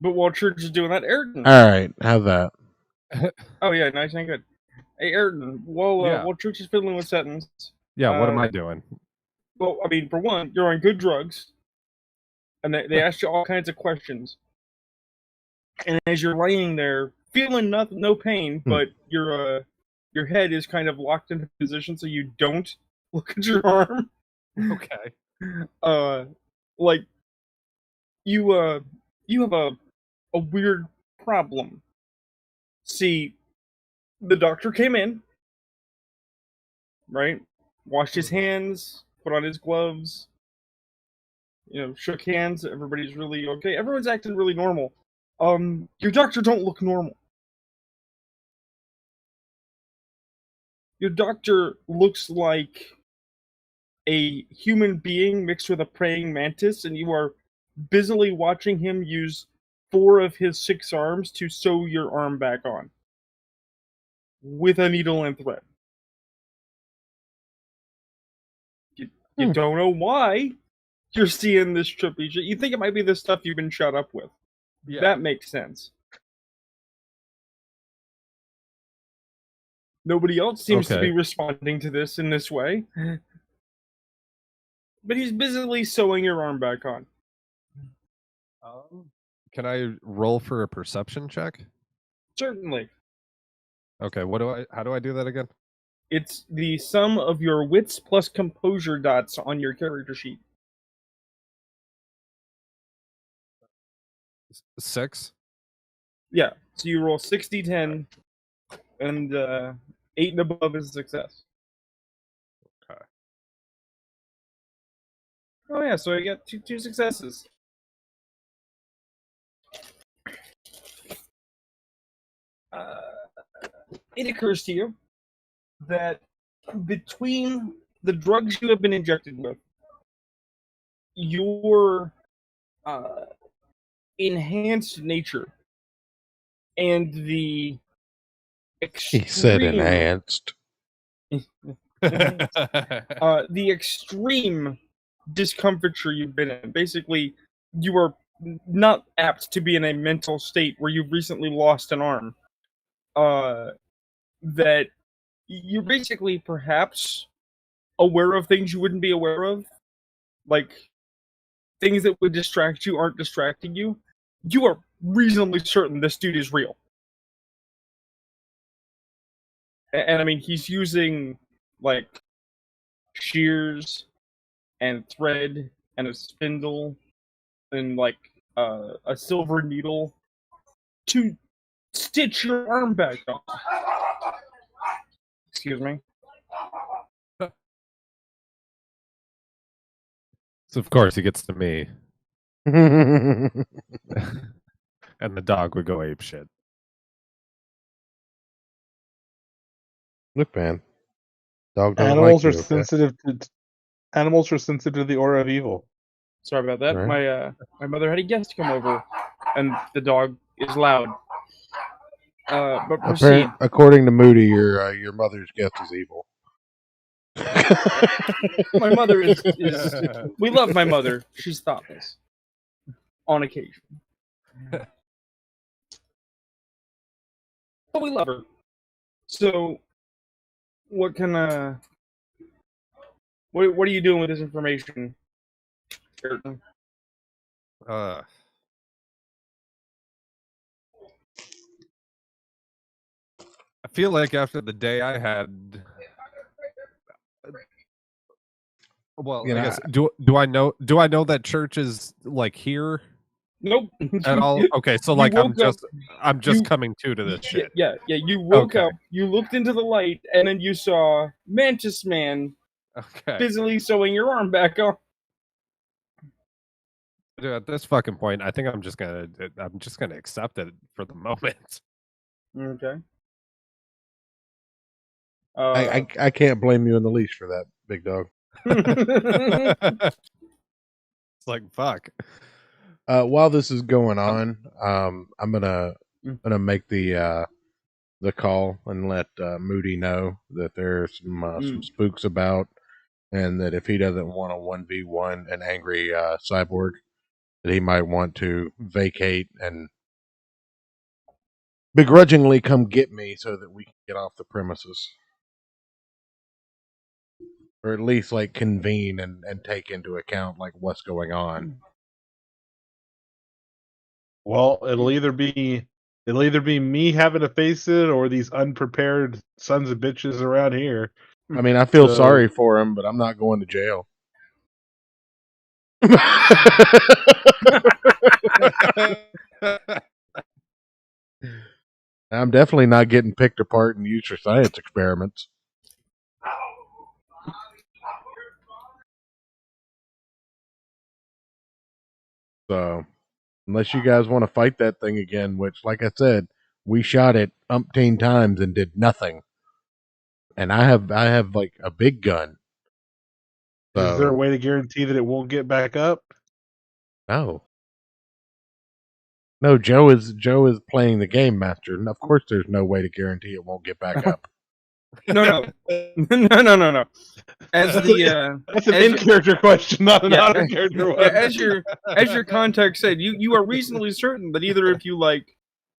But while Church is doing that, Ayrton. All right, how's that? Oh, yeah, nice and good. Hey, Ayrton, while Church is fiddling with settings. Yeah, what am I doing? Well, I mean, for one, you're on good drugs. And they asked you all kinds of questions. And as you're laying there, feeling no pain, but your head is kind of locked into position so you don't look at your arm. Okay. Like you have a weird problem. See, the doctor came in, right? Washed his hands, put on his gloves, shook hands. Everybody's really okay. Everyone's acting really normal. Your doctor don't look normal. Your doctor looks like a human being mixed with a praying mantis, and you are busily watching him use 4 of his 6 arms to sew your arm back on with a needle and thread. You don't know why you're seeing this trippy shit. You think it might be the stuff you've been shut up with. Yeah. That makes sense. Nobody else seems to be responding to this in this way. But he's busily sewing your arm back on. Can I roll for a perception check? Certainly. Okay, how do I do that again? It's the sum of your wits plus composure dots on your character sheet. 6? Yeah, so you roll 60-10, and 8 and above is a success. Okay. Oh yeah, so you got two successes. it occurs to you that between the drugs you have been injected with, your enhanced nature, and the He said extreme, enhanced. the extreme discomfiture you've been in. Basically, you are not apt to be in a mental state where you've recently lost an arm. That you're basically perhaps aware of things you wouldn't be aware of, like things that would distract you aren't distracting you. You are reasonably certain this dude is real. And I mean, he's using like shears and thread and a spindle and like a silver needle to stitch your arm back on. Excuse me. So of course he gets to me, Look, and the dog would go ape shit. man. Dog don't Animals like are you, okay? sensitive to animals are sensitive to the aura of evil. Sorry about that. Right. My mother had a guest come over, and the dog is loud. But proceed. According to Moody, your mother's guest is evil. My mother is. We love my mother. She's thoughtless. On occasion. But we love her. So, what can what are you doing with this information, Ayrton? I feel like after the day I had, well, You I know, guess do I know that church is like here Nope. at all? Okay, so You like woke up- I'm just you- coming to this shit. Yeah. You woke Okay. up, you looked into the light, and then you saw Mantis Man Okay. busily sewing your arm back on. Dude, at this fucking point, I think I'm just gonna accept it for the moment. Okay. I can't blame you in the least for that, big dog. It's like fuck. While this is going on, I'm gonna make the call and let Moody know that there's some spooks about, and that if he doesn't want a 1v1 an angry cyborg, that he might want to vacate and begrudgingly come get me so that we can get off the premises. Or at least like convene and take into account like what's going on. Well, it'll either be me having to face it or these unprepared sons of bitches around here. I mean, I feel So- sorry for him, but I'm not going to jail. I'm definitely not getting picked apart and used for science experiments. So, unless you guys want to fight that thing again, which, like I said, we shot it umpteen times and did nothing. And I have like a big gun. Is there a way to guarantee that it won't get back up? No. No, Joe is playing the game master, and of course there's no way to guarantee it won't get back up. No. As the That's an as you- in-character question, not an Yeah. out-of-character one. as your contact said, you are reasonably certain that either if you like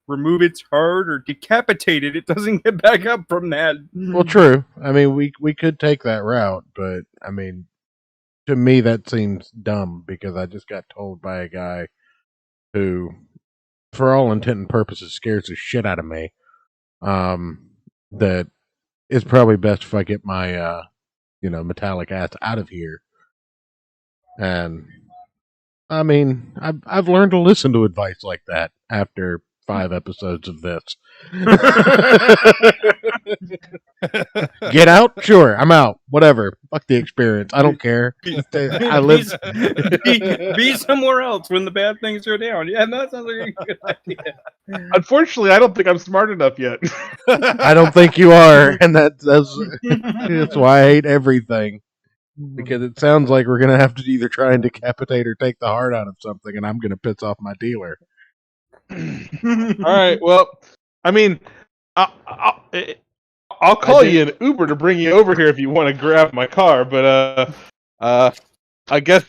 remove its heart or decapitate it, it doesn't get back up from that. Well, true. I mean, we could take that route, but I mean, to me that seems dumb because I just got told by a guy who, for all intent and purposes, scares the shit out of me. That it's probably best if I get my metallic ass out of here. And I mean, I've learned to listen to advice like that after 5 episodes of this. Get out? Sure, I'm out. Whatever. Fuck the experience. I don't care. I live. Be somewhere else when the bad things go down. Yeah, no, that sounds like a good idea. Unfortunately, I don't think I'm smart enough yet. I don't think you are, and that's why I hate everything. Because it sounds like we're gonna have to either try and decapitate or take the heart out of something, and I'm gonna piss off my dealer. All right. Well, I mean, I'll call you an Uber to bring you over here if you want to grab my car. But I guess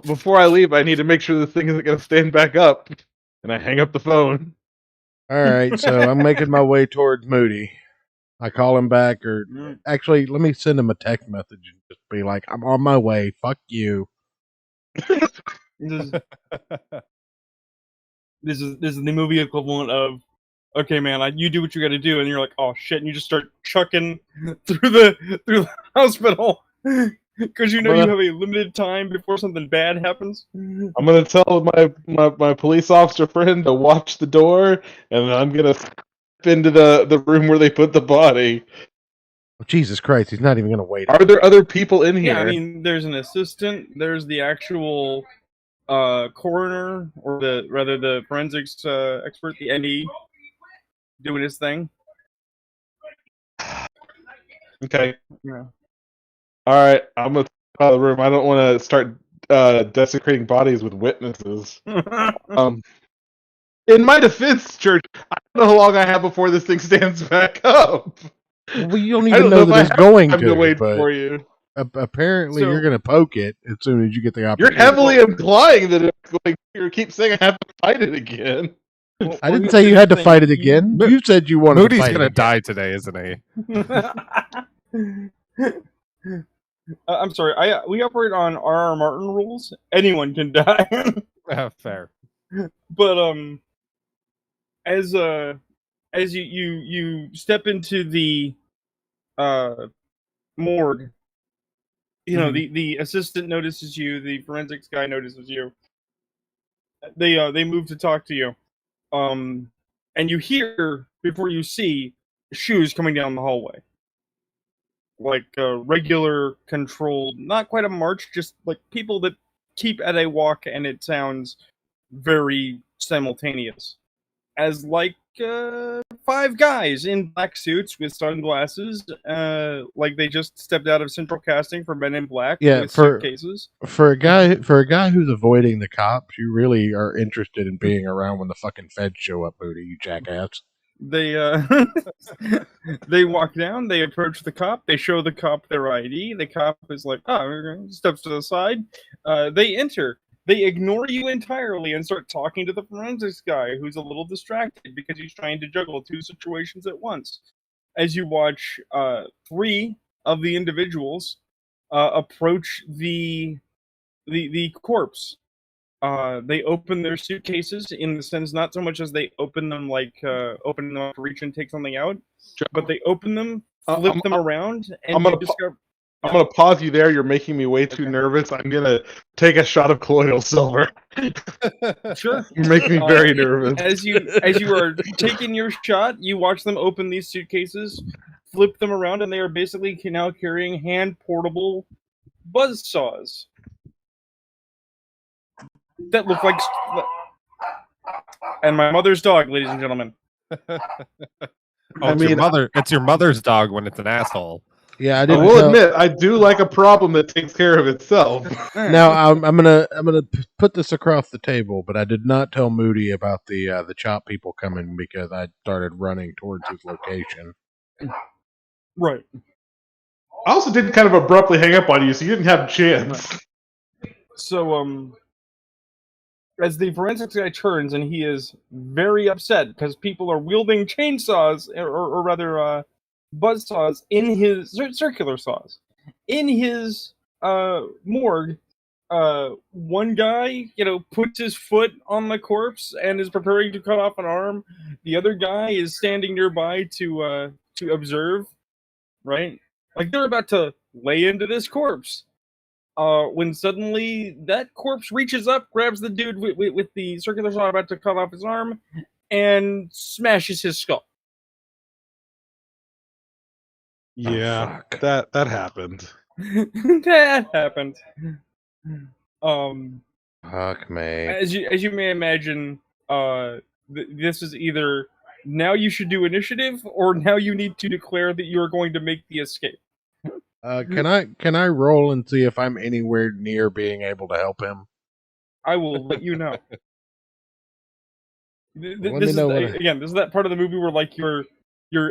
before I leave, I need to make sure this thing isn't going to stand back up. And I hang up the phone. All right, so I'm making my way towards Moody. I call him back, or actually, let me send him a text message and just be like, "I'm on my way. Fuck you." This is the movie equivalent of, okay, man, you do what you got to do, and you're like, oh shit, and you just start chucking through the hospital because you know you have a limited time before something bad happens. I'm gonna tell my police officer friend to watch the door, and I'm gonna step into the room where they put the body. Oh, Jesus Christ, he's not even gonna wait. Are there other people in here? Yeah, I mean, there's an assistant. There's the actual coroner, or the forensics expert, the NE, doing his thing. Okay. Yeah. All right. I'm gonna out of the room. I don't want to start desecrating bodies with witnesses. In my defense, Church, I don't know how long I have before this thing stands back up. Well, you don't even know that it's going to wait but for you. Apparently, you're going to poke it as soon as you get the opportunity. You're heavily implying that it's going. You keep saying I have to fight it again. Well, I didn't say you had to fight it again. You said you wanted Moody's to fight gonna it die today, isn't he? I'm sorry. We operate on R.R. Martin rules. Anyone can die. Fair. But as you step into the morgue, you know, the assistant notices you, the forensics guy notices you. They move to talk to you. And you hear before you see shoes coming down the hallway. Like regular controlled, not quite a march, just like people that keep at a walk, and it sounds very simultaneous. As like 5 guys in black suits with sunglasses, like they just stepped out of central casting for Men in Black with suitcases. For a guy who's avoiding the cops, you really are interested in being around when the fucking feds show up, Booty, you jackass. They they walk down, they approach the cop, they show the cop their ID, the cop is like, steps to the side, they enter. They ignore you entirely and start talking to the forensics guy, who's a little distracted because he's trying to juggle 2 situations at once. As you watch 3 of the individuals approach the corpse. They open their suitcases, in the sense not so much as they open them open them up to reach and take something out, but they open them, flip them around, and you discover... I'm going to pause you there. You're making me way too nervous. I'm going to take a shot of colloidal silver. Sure. You're making me very nervous. As you are taking your shot, you watch them open these suitcases, flip them around, and they are basically now carrying hand-portable buzzsaws that look like... And my mother's dog, ladies and gentlemen. It's your mother's dog when it's an asshole. Yeah, I will admit, I do like a problem that takes care of itself. Now I'm gonna put this across the table, but I did not tell Moody about the chop people coming because I started running towards his location. Right. I also did kind of abruptly hang up on you, so you didn't have a chance. So as the forensics guy turns, and he is very upset because people are wielding chainsaws, or rather buzzsaws, in his circular saws in his morgue. One guy, puts his foot on the corpse and is preparing to cut off an arm. The other guy is standing nearby to observe, right? Like they're about to lay into this corpse. When suddenly that corpse reaches up, grabs the dude with the circular saw about to cut off his arm, and smashes his skull. Yeah, fuck. that happened. That happened. Fuck me. As you may imagine, this is either now you should do initiative, or now you need to declare that you are going to make the escape. Can I roll and see if I'm anywhere near being able to help him? I will let you know. Let This me is know again. This is that part of the movie where like you're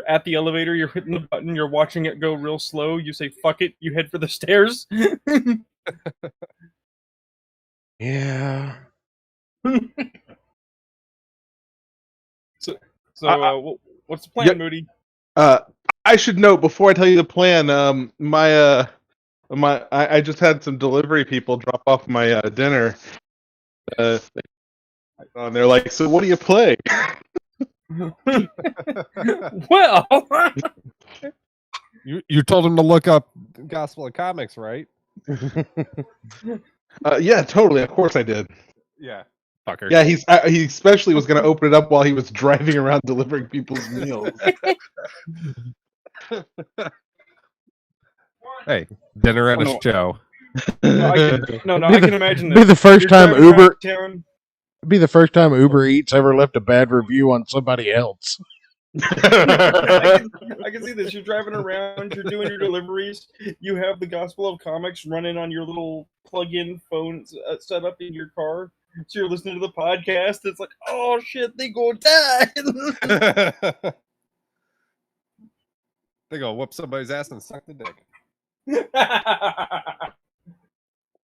at the elevator, you're hitting the button, you're watching it go real slow. You say "fuck it," you head for the stairs. Yeah. So, I- what's the plan, Yep. Moody? I should note before I tell you the plan. I just had some delivery people drop off my dinner. And they're like, "So what do you play?" Well, You told him to look up Gospel of Comics, right? Yeah, totally. Of course I did. Yeah. Fucker. Yeah, he especially was going to open it up while he was driving around delivering people's meals. Hey, dinner and No. a show. I can imagine this. Be the first You're time driving around Uber. town. Be the first time Uber Eats ever left a bad review on somebody else. I can see this. You're driving around, you're doing your deliveries, you have the Gospel of Comics running on your little plug-in phone set up in your car. So you're listening to the podcast. It's like, oh shit, they go die. They go whoop somebody's ass and suck the dick.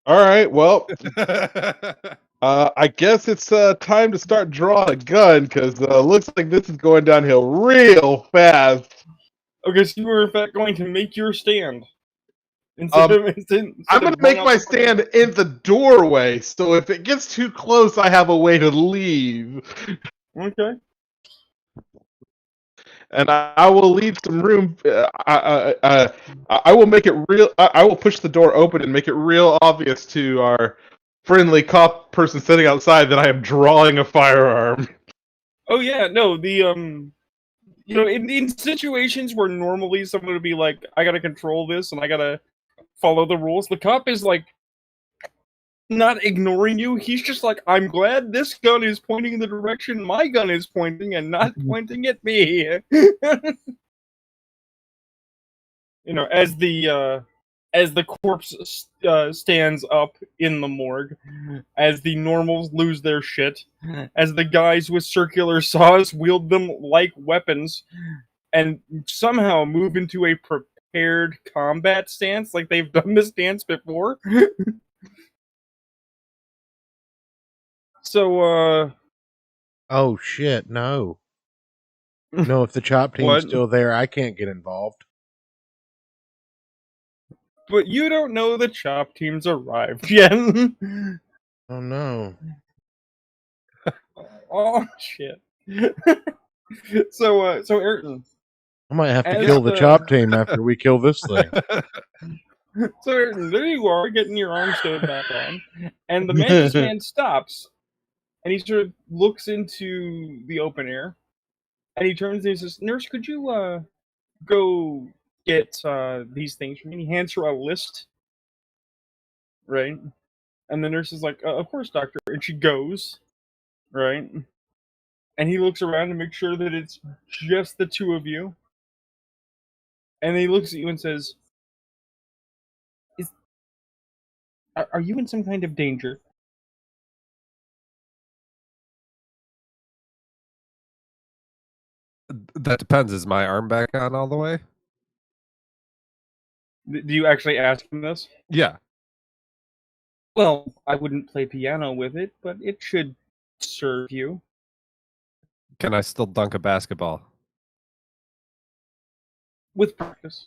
All right, well, I guess it's time to start drawing a gun because looks like this is going downhill real fast. Okay, so you were in fact going to make your stand. I'm going to make my stand in the doorway, so if it gets too close, I have a way to leave. Okay. And I will leave some room. I will make it real. I will push the door open and make it real obvious to our friendly cop person sitting outside that I am drawing a firearm. Oh yeah, no, in situations where normally someone would be like, I gotta control this and I gotta follow the rules, the cop is like not ignoring you. He's just like, I'm glad this gun is pointing in the direction my gun is pointing and not pointing at me. As the corpse stands up in the morgue, as the normals lose their shit, as the guys with circular saws wield them like weapons, and somehow move into a prepared combat stance, like they've done this dance before. So, Oh shit, no. No, if the chop team's What? still there, I can't get involved. but you don't know the chop team's arrived yet. Oh no. Oh shit. So Ayrton. I might have to As kill the the- chop team after we kill this thing. So Ayrton, there you are, getting your arm sewed back on, and the mantis man stops, and he sort of looks into the open air, and he turns and he says, "Nurse, could you go get these things for me?" And he hands her a list, right? And the nurse is like, "Of course, doctor," and she goes, right? And he looks around to make sure that it's just the two of you, and he looks at you and says, Are you in some kind of danger?" That depends. Is my arm back on all the way? Do you actually ask him this? Yeah. Well, I wouldn't play piano with it, but it should serve you. Can I still dunk a basketball? With practice.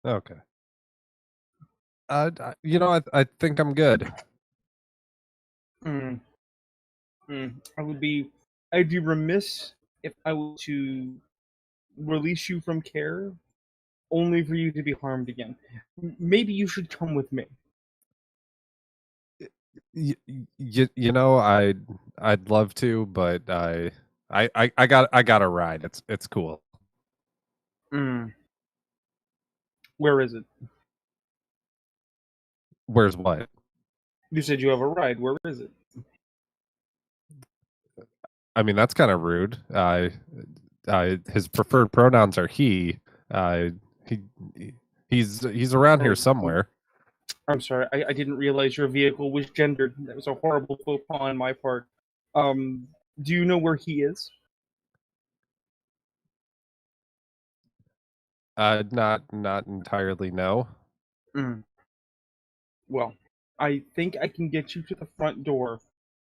Okay. I I think I'm good. I'd be remiss if I were to release you from care, only for you to be harmed again. Maybe you should come with me. I'd love to, but I I got a ride. It's cool. Where is it? Where's what? You said you have a ride. Where is it? I mean, that's kind of rude. His preferred pronouns are he. He he's around here somewhere. I'm sorry. I didn't realize your vehicle was gendered. That was a horrible faux pas on my part. Do you know where he is? Not entirely. No. Well, I think I can get you to the front door.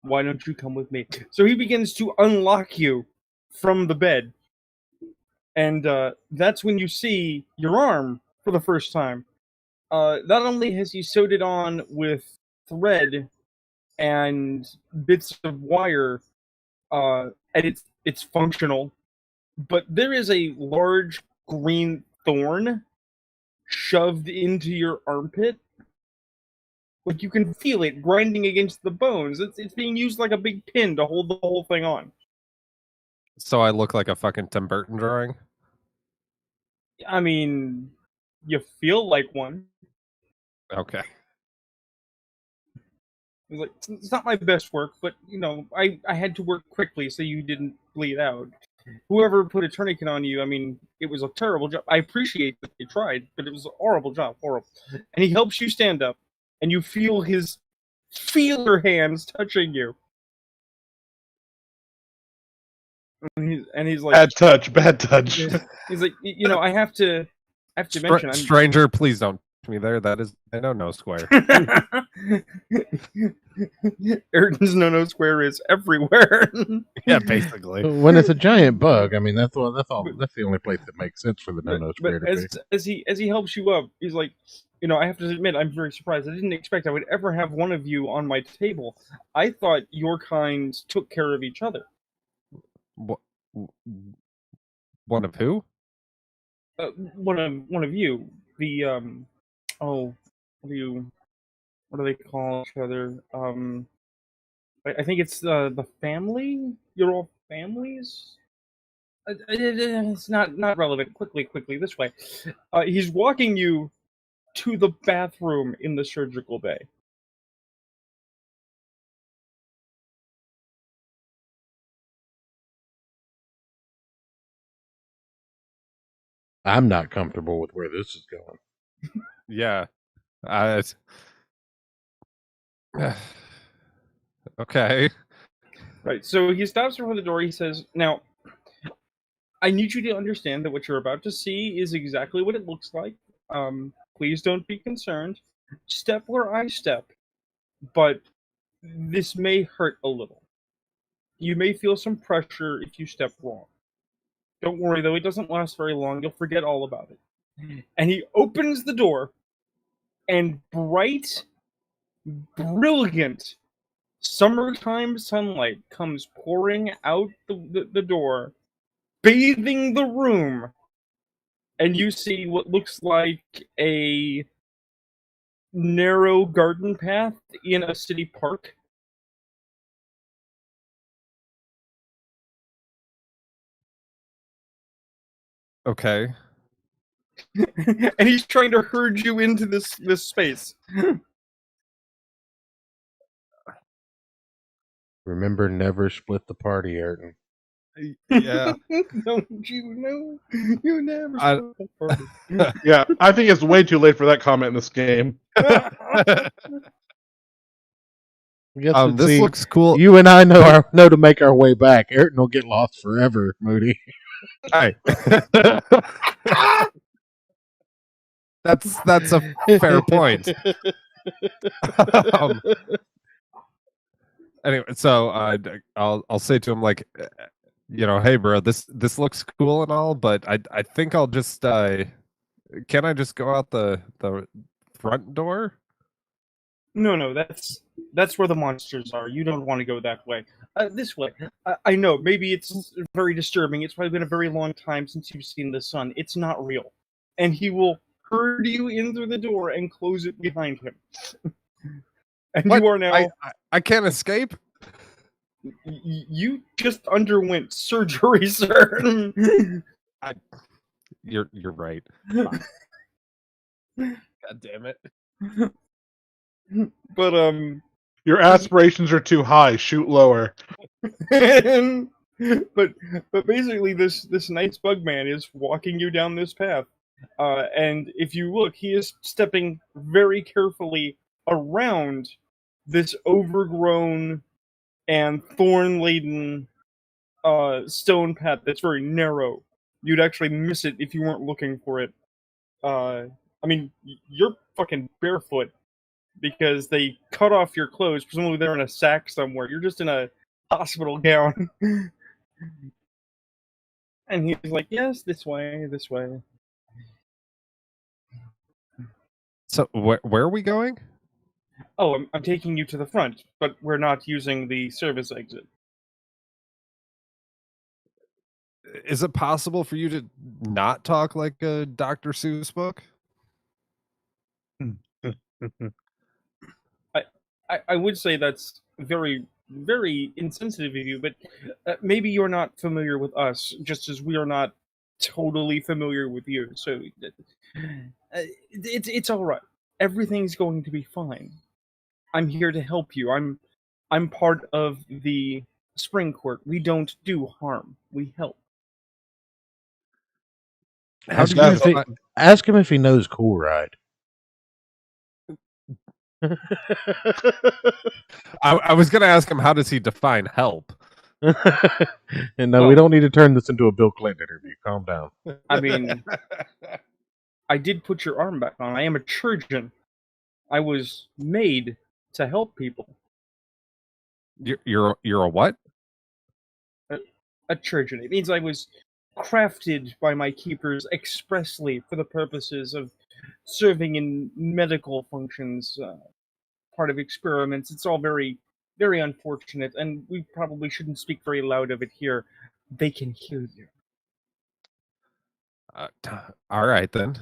Why don't you come with me? So he begins to unlock you from the bed. And that's when you see your arm for the first time. Not only has he sewed it on with thread and bits of wire, and it's functional, but there is a large green thorn shoved into your armpit. Like you can feel it grinding against the bones. It's being used like a big pin to hold the whole thing on. So I look like a fucking Tim Burton drawing. I mean, you feel like one. Okay. Like, it's not my best work, but I had to work quickly so you didn't bleed out. Whoever put a tourniquet on you, I mean, it was a terrible job. I appreciate that they tried, but it was a horrible job, horrible. And he helps you stand up, and you feel his feeler hands touching you. And he's like, bad touch. He's like, I have to mention, stranger, please don't touch me there. That is, I know no square. Ayrton's no square is everywhere. Yeah, basically. When it's a giant bug, I mean that's the only place that makes sense for the no square to be. As he helps you up, he's like, I have to admit, I'm very surprised. I didn't expect I would ever have one of you on my table. I thought your kind took care of each other. One of who? One of you. The what do they call each other? I think it's the family. You're all families. It's not relevant. Quickly, this way. He's walking you to the bathroom in the surgical bay. I'm not comfortable with where this is going. Yeah. Okay. Right. So he stops before the door. He says, "Now, I need you to understand that what you're about to see is exactly what it looks like. Please don't be concerned. Step where I step, but this may hurt a little. You may feel some pressure if you step wrong. Don't worry, though, it doesn't last very long. You'll forget all about it." And he opens the door, and bright, brilliant summertime sunlight comes pouring out the door, bathing the room. And you see what looks like a narrow garden path in a city park. Okay. And he's trying to herd you into this space. Remember, never split the party, Ayrton. Yeah. Don't you know? You never split the party. Yeah, I think it's way too late for that comment in this game. This looks cool. You and I know to make our way back. Ayrton will get lost forever, Moody. Hey. That's a fair point. Anyway, so I'll say to him like, hey bro, this looks cool and all, but I think I'll just can I just go out the front door? No, that's where the monsters are. You don't want to go that way. This way. I know, maybe it's very disturbing. It's probably been a very long time since you've seen the sun. It's not real. And he will herd you in through the door and close it behind him. And What? you are now... I can't escape? You just underwent surgery, sir. You're right. God damn it. But Your aspirations are too high. Shoot lower. but basically, this nice bug man is walking you down this path, and if you look, he is stepping very carefully around this overgrown and thorn-laden stone path that's very narrow. You'd actually miss it if you weren't looking for it. I mean, you're fucking barefoot because they cut off your clothes. Presumably, they're in a sack somewhere. You're just in a hospital gown. And he's like, yes, this way, this way. So where are we going? Oh, I'm taking you to the front, but we're not using the service exit. Is it possible for you to not talk like a Dr. Seuss book? I would say that's very, very insensitive of you, but maybe you're not familiar with us, just as we are not totally familiar with you. So it's all right. Everything's going to be fine. I'm here to help you. I'm part of the Spring Court. We don't do harm. We help. Ask him if he knows Cool Ride. I was going to ask him, how does he define help? And no, we don't need to turn this into a Bill Clinton interview. Calm down. I mean, I did put your arm back on. I am a surgeon. I was made to help people. You're a what? A surgeon. It means I was crafted by my keepers expressly for the purposes of serving in medical functions, part of experiments. It's all very, very unfortunate, and we probably shouldn't speak very loud of it here. They can hear you. All right then.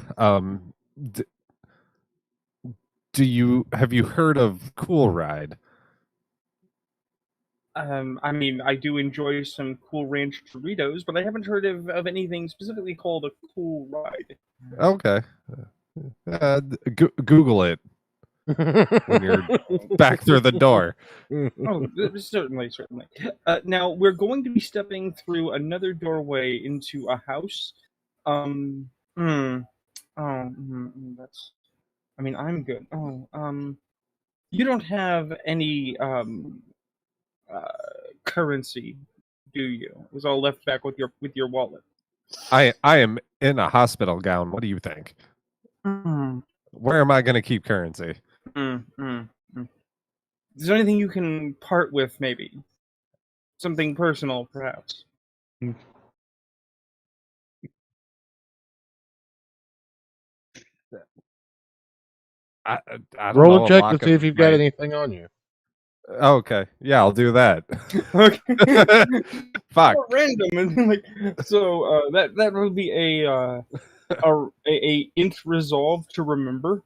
Have you heard of Cool Ride? I mean, I do enjoy some Cool Ranch Doritos, but I haven't heard of anything specifically called a Cool Ride. Okay. Google it when you're back through the door. Oh, certainly. Now, we're going to be stepping through another doorway into a house. That's... I mean, I'm good. You don't have any, currency, do you? It was all left back with your wallet. I am in a hospital gown. What do you think? Where am I going to keep currency? Is there anything you can part with, maybe? Something personal, perhaps? I don't Roll know, a check to see if you've got anything on you. Okay, yeah, I'll do that. Okay. Fuck. Random, and like so. That would be a int resolve to remember.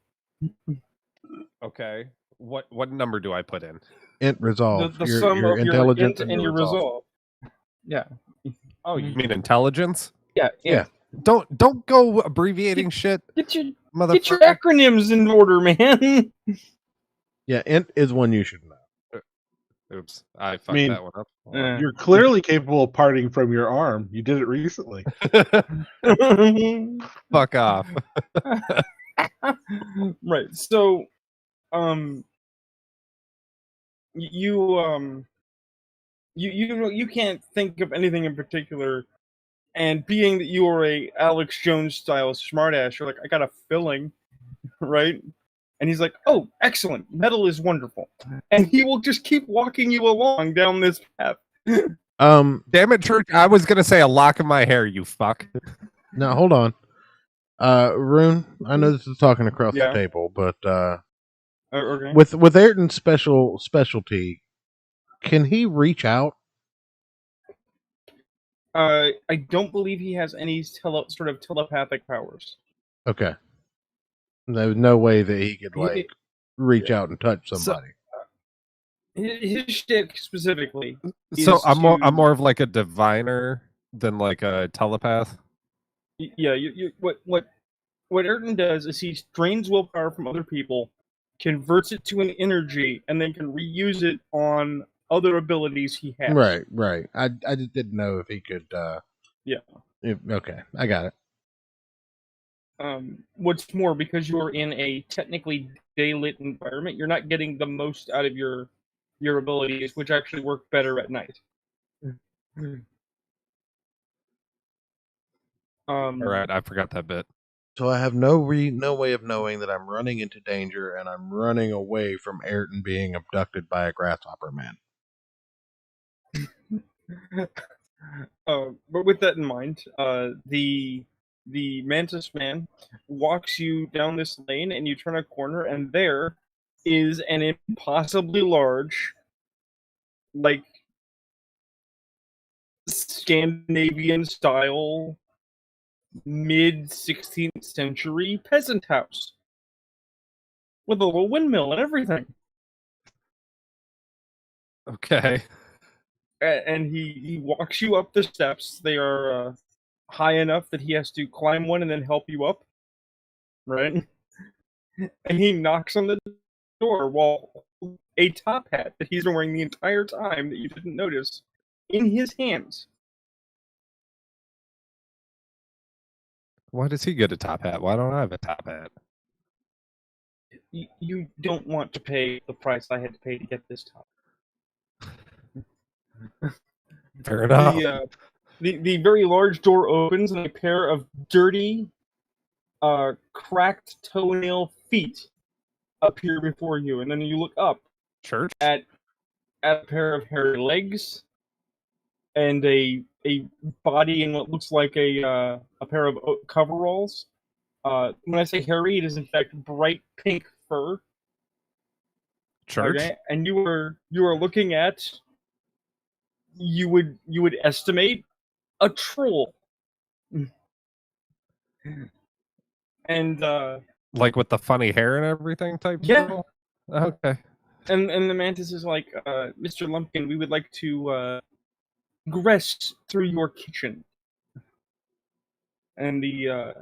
Okay. What number do I put in? Int resolve. The your sum of intelligence your int and your resolve. Yeah. Oh, you mean intelligence? Yeah. Yeah. Don't go abbreviating shit. Get your Motherfucker. acronyms in order, man. Yeah, int is one you should know. Oops, I fucked that one up. You're clearly capable of parting from your arm. You did it recently. Fuck off. Right. So, you can't think of anything in particular, and being that you are a Alex Jones style smartass, you're like, I got a filling, right? And he's like, oh, excellent. Metal is wonderful. And he will just keep walking you along down this path. Damn it, Church. I was going to say a lock of my hair, you fuck. Now, hold on. Rune, I know this is talking across the table, but okay. with Ayrton's specialty, can he reach out? I don't believe he has any sort of telepathic powers. Okay. There's no way that he could reach out and touch somebody. his shtick specifically So is I'm to more of like a diviner than like a telepath. yeah. What Ayrton does is he drains willpower from other people, converts it to an energy, and then can reuse it on other abilities he has. Right, right. I just didn't know if he could. Yeah. Okay, I got it. What's more, because you're in a technically daylit environment, you're not getting the most out of your abilities, which actually work better at night. All right, I forgot that bit. So I have no way of knowing that I'm running into danger and I'm running away from Ayrton being abducted by a grasshopper man. But with that in mind, the mantis man walks you down this lane, and you turn a corner, and there is an impossibly large, like Scandinavian style, mid 16th century peasant house with a little windmill and everything. Okay. And he walks you up the steps. They are high enough that he has to climb one and then help you up, right? And he knocks on the door while a top hat that he's been wearing the entire time that you didn't notice in his hands. Why does he get a top hat? Why don't I have a top hat? You don't want to pay the price I had to pay to get this top. Fair enough. The very large door opens, and a pair of dirty, cracked toenail feet appear before you, and then you look up Church? at a pair of hairy legs and a body in what looks like a pair of coveralls. When I say hairy, it is in fact bright pink fur. Church? Okay, and you are looking at, you would estimate, a troll. And Like with the funny hair and everything type yeah. troll? Okay. And the mantis is like, Mr. Lumpkin, we would like to gress through your kitchen. And the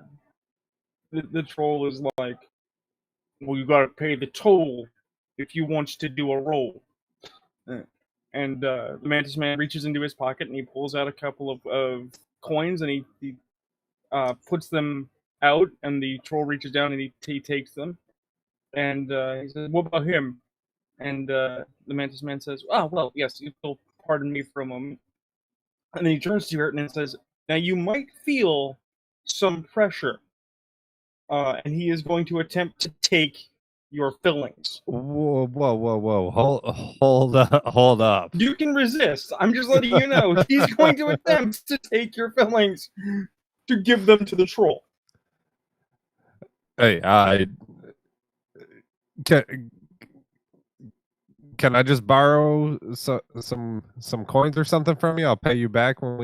troll is like, well, you gotta pay the toll if you want to do a roll. And the mantis man reaches into his pocket and he pulls out a couple of coins, and he puts them out, and the troll reaches down and he takes them. And he says, what about him? And the mantis man says, oh, well, yes, you will pardon me for a moment. And then he turns to Ayrton and says, now you might feel some pressure. And he is going to attempt to take your fillings. Whoa, whoa, whoa, whoa. Hold up. You can resist. I'm just letting you know. He's going to attempt to take your fillings to give them to the troll. Hey, can I just borrow some coins or something from you? I'll pay you back when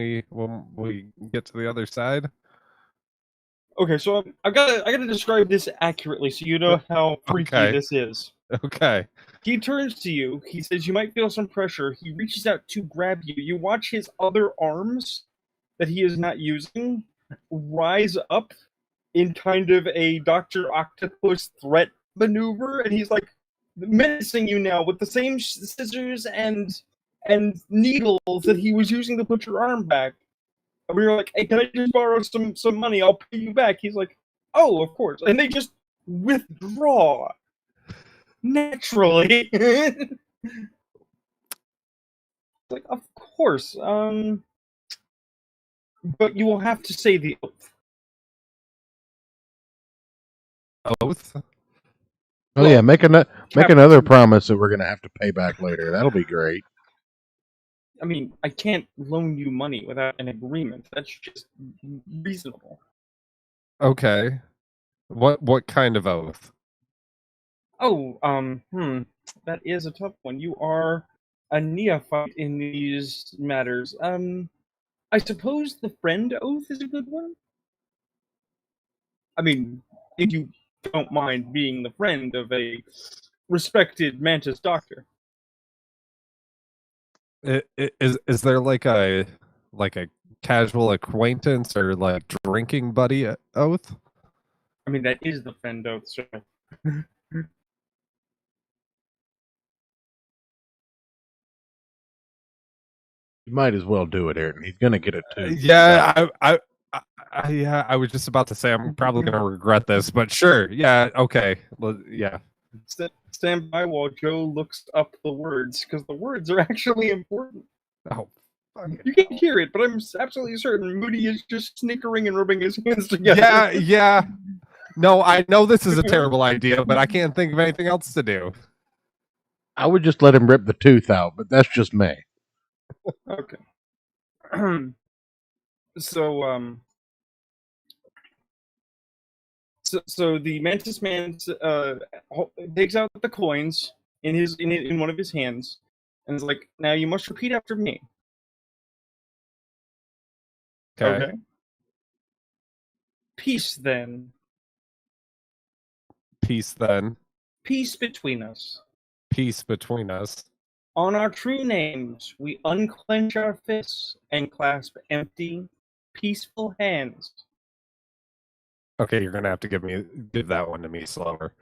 we get to the other side. Okay, so I gotta describe this accurately so you know how freaky this is. Okay. He turns to you. He says, you might feel some pressure. He reaches out to grab you. You watch his other arms that he is not using rise up in kind of a Dr. Octopus threat maneuver, and he's like menacing you now with the same scissors and needles that he was using to put your arm back. And we were like, hey, can I just borrow some money? I'll pay you back. He's like, oh, of course. And they just withdraw naturally. Like, of course. But you will have to say the oath. Oath? Oh yeah, make another promise that we're gonna have to pay back later. That'll be great. I mean, I can't loan you money without an agreement. That's just reasonable. Okay. What kind of oath? Oh, that is a tough one. You are a neophyte in these matters. I suppose the friend oath is a good one? I mean, if you don't mind being the friend of a respected mantis doctor. Is there like a casual acquaintance or like drinking buddy oath? I mean, that is the friend oath, so You might as well do it, Ayrton. He's going to get it too. Yeah, yeah, I was just about to say I'm probably gonna regret this, but sure, yeah, okay, yeah. stand by while Joe looks up the words, because the words are actually important. Oh, fucking You can't hell. hear it, but I'm absolutely certain Moody is just snickering and rubbing his hands together. Yeah, yeah. No, I know this is a terrible idea, but I can't think of anything else to do. I would just let him rip the tooth out, but that's just me. Okay. So, so the Mantis Man takes out the coins in one of his hands, and is like, "Now you must repeat after me." Okay. Peace, then. Peace then. Peace between us. Peace between us. On our true names, we unclench our fists and clasp empty, peaceful hands. Okay, you're gonna have to give that one to me slower.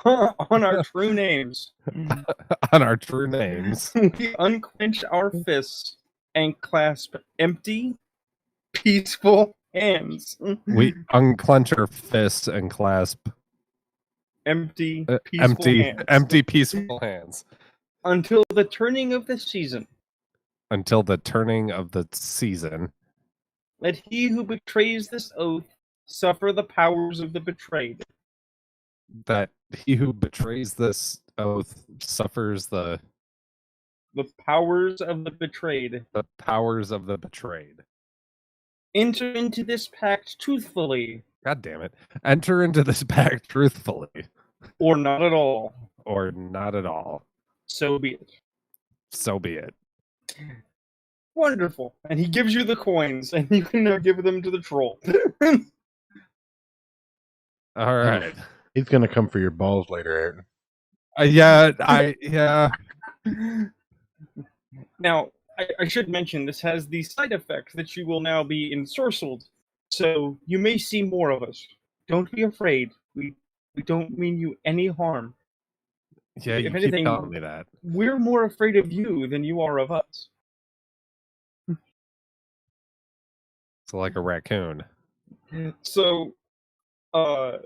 On our true names, On our true names. we unclench our fists and clasp empty, peaceful hands. We unclench our fists and clasp Empty, peaceful hands. empty, peaceful hands. Until the turning of the season. Until the turning of the season. Let he who betrays this oath suffer the powers of the betrayed. That he who betrays this oath suffers the powers of the betrayed. The powers of the betrayed. Enter into this pact truthfully. God damn it. Enter into this pact truthfully. Or not at all. Or not at all. So be it. So be it. Wonderful. And he gives you the coins, and you can now give them to the troll. All right. He's going to come for your balls later, Ayrton. Yeah. Now, I should mention, this has the side effect that you will now be ensorcelled, so you may see more of us. Don't be afraid. We don't mean you any harm. Yeah, you If keep anything, telling me that. we're more afraid of you than you are of us. So like a raccoon. So, A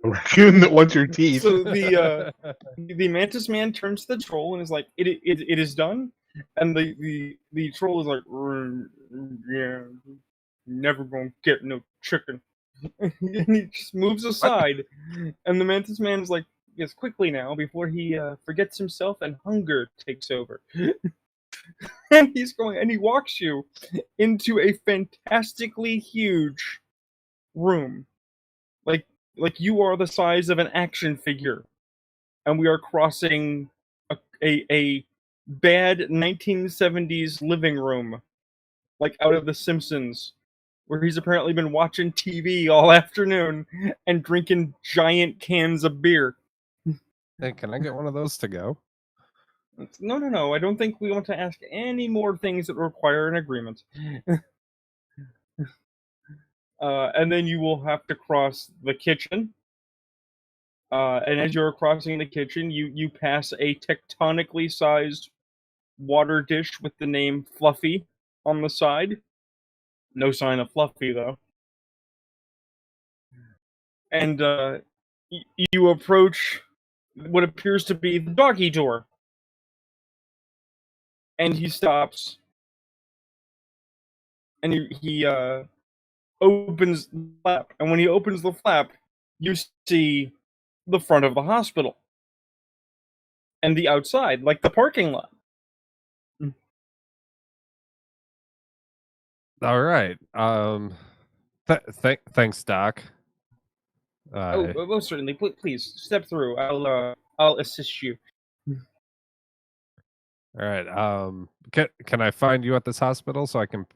raccoon that wants your teeth. so the Mantis Man turns to the troll and is like, "It is done," and the troll is like, "Yeah, never gonna get no chicken," and he just moves aside, and the Mantis Man is like, "Yes, quickly now before he forgets himself and hunger takes over." And he's going, and he walks you into a fantastically huge room, like you are the size of an action figure, and we are crossing a bad 1970s living room, like out of The Simpsons, where he's apparently been watching TV all afternoon and drinking giant cans of beer. Hey, can I get one of those to go? No. I don't think we want to ask any more things that require an agreement. And then you will have to cross the kitchen. And as you're crossing the kitchen, you pass a tectonically sized water dish with the name Fluffy on the side. No sign of Fluffy, though. And you approach what appears to be the doggy door. And he stops. And he opens the flap. And when he opens the flap, you see the front of the hospital. And the outside, like the parking lot. All right. Thanks, Doc. Most certainly. Please step through. I'll assist you. All right. Can I find you at this hospital so I can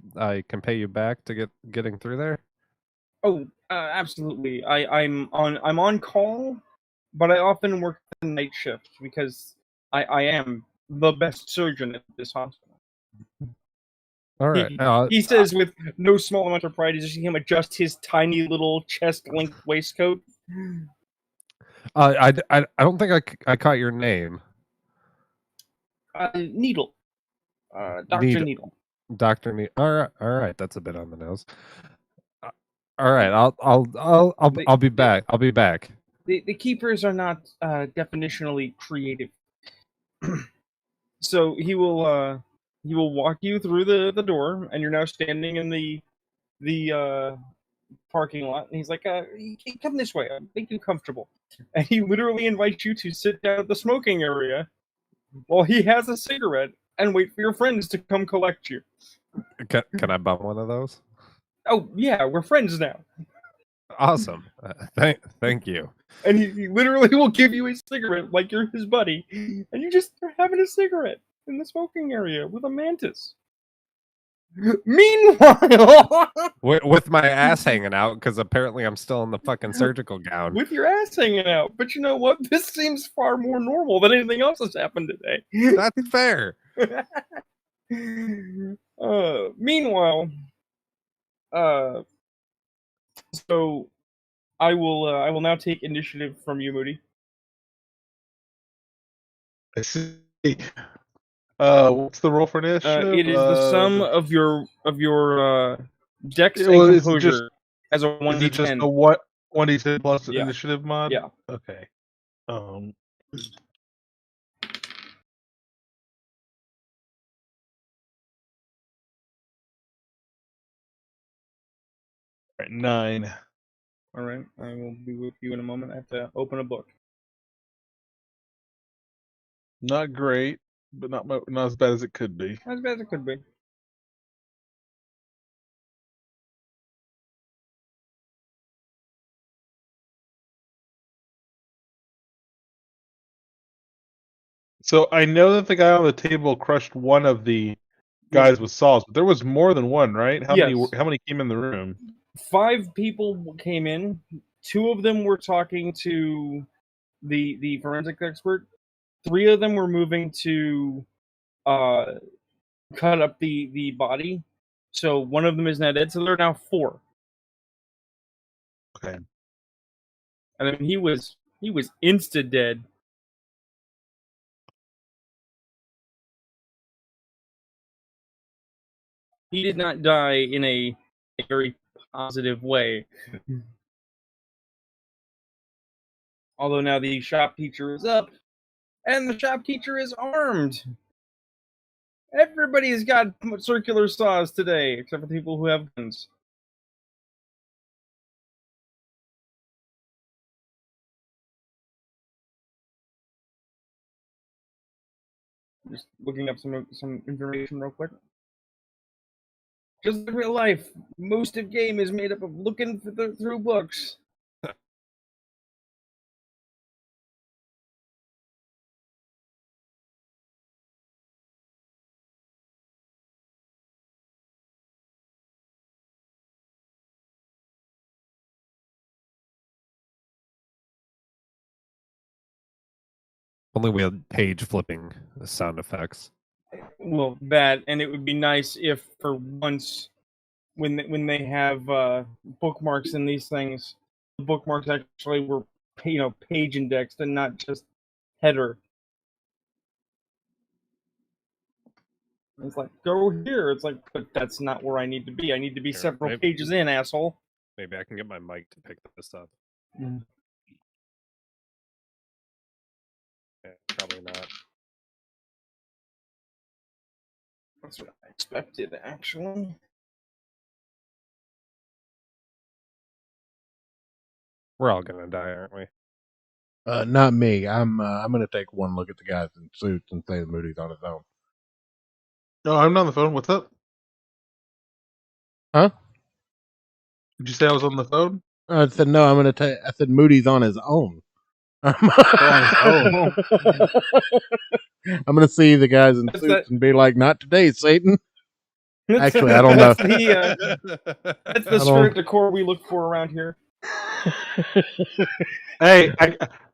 pay you back to getting through there? Oh, absolutely. I'm on call, but I often work the night shift because I am the best surgeon at this hospital. All right. He says with no small amount of pride, you see him adjust his tiny little chest-length waistcoat. I don't think I caught your name. Needle. Dr. Needle. Dr. Needle. All right. That's a bit on the nose. All right. I'll be back. I'll be back. The keepers are not definitionally creative. So he will walk you through the door, and you're now standing in the parking lot, and he's like, come this way, I'll make you comfortable. And he literally invites you to sit down at the smoking area while he has a cigarette and wait for your friends to come collect you. Can I bum one of those? Oh, yeah, we're friends now. Awesome. Thank you. And he literally will give you a cigarette like you're his buddy, and you just are having a cigarette in the smoking area with a mantis. Meanwhile, with my ass hanging out, because apparently I'm still in the fucking surgical gown. With your ass hanging out. But you know what? This seems far more normal than anything else that's happened today. That's fair. Meanwhile, so I will now take initiative from you, Moody. I see. What's the roll for initiative? It is the sum of your dex and composure as a 1d10. Is it just a 1d10 plus Yeah. initiative mod? Yeah. Okay. Right, 9. All right, I will be with you in a moment. I have to open a book. Not great, but not as bad as it could be. As bad as it could be. So I know that the guy on the table crushed one of the guys with saws, but there was more than one, right? How many came in the room? 5 people came in. 2 of them were talking to the forensic expert. 3 of them were moving to cut up the body. So one of them is now dead. So there are now 4. Okay. And then he was insta dead. He did not die in a very positive way. Although now the shop teacher is up, and the shop teacher is armed. Everybody's got circular saws today, except for the people who have guns. Just looking up some information real quick. Just like real life, most of game is made up of looking through books. Only we had page flipping sound effects. Well, that, and it would be nice if for once, when they have bookmarks in these things, the bookmarks actually were page indexed and not just header. It's like, go here. It's like, but that's not where I need to be. I need to be several pages in, asshole. Maybe I can get my mic to pick this up. Mm. Yeah, probably not. That's what I expected, actually. We're all gonna die, aren't we? Not me. I'm gonna take one look at the guys in suits and say Moody's on his own. No, I'm not on the phone. What's up? Huh? Did you say I was on the phone? I said no. I'm gonna take. I said Moody's on his own. I'm gonna see the guys in suits and be like, "Not today, Satan." Actually, I don't know. That's the spirit decor we look for around here. Hey,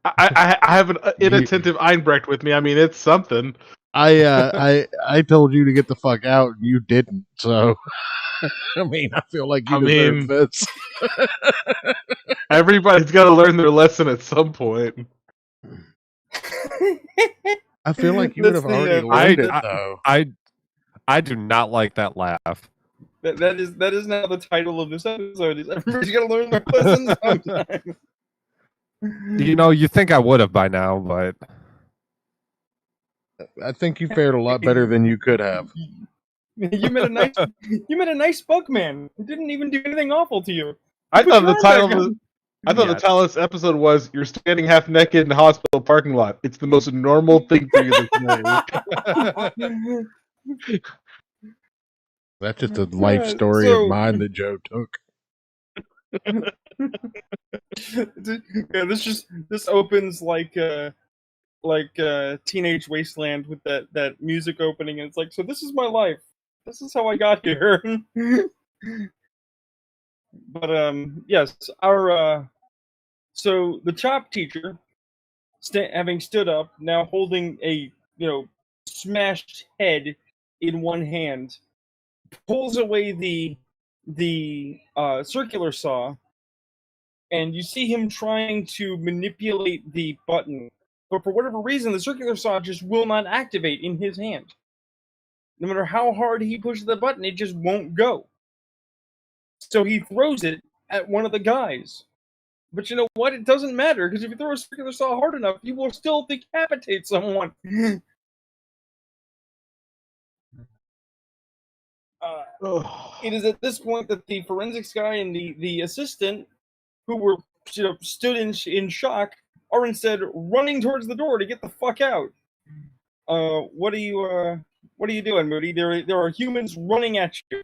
I have an inattentive Einbrecht with me. I mean, it's something. I told you to get the fuck out, and you didn't. So, I mean, I feel like you I deserve mean- this. Everybody's got to learn their lesson at some point. I feel like you would have That's already the, learned it, I- though. I do not like that laugh. that is now the title of this episode. Is everybody's got to learn their lessons sometime. You know, you think I would have by now, but I think you fared a lot better than you could have. You met a nice bug man who didn't even do anything awful to you. I Put thought your the arm title back of up. the, I thought Yeah. the title of this episode was "You're standing half naked in a hospital parking lot. It's the most normal thing for you to say." That's just a life Yeah, story so- of mine that Joe took. Yeah, this opens like Teenage Wasteland with that music opening, and it's like, so this is my life. This is how I got here. But yes, our so the chop teacher, having stood up, now holding a smashed head in one hand, pulls away the circular saw, and you see him trying to manipulate the button, but for whatever reason, the circular saw just will not activate in his hand. No matter how hard he pushes the button, it just won't go. So he throws it at one of the guys. But you know what? It doesn't matter, because if you throw a circular saw hard enough, you will still decapitate someone. It is at this point that the forensics guy and the assistant, who were stood in shock, are instead running towards the door to get the fuck out. What are you doing, Moody? There are humans running at you.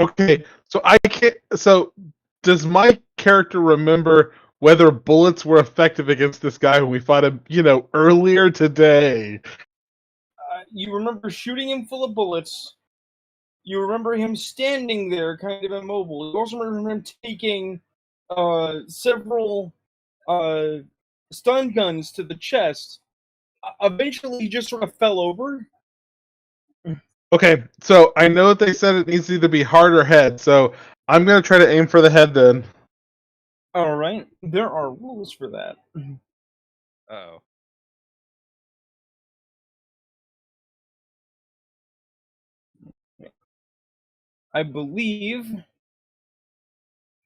Okay, so I can't. So, does my character remember whether bullets were effective against this guy who we fought him, earlier today? You remember shooting him full of bullets. You remember him standing there, kind of immobile. You also remember him taking several stun guns to the chest. Eventually, he just sort of fell over. Okay, so I know that they said it needs to either be heart or head, so I'm gonna try to aim for the head then. All right, there are rules for that. oh, I believe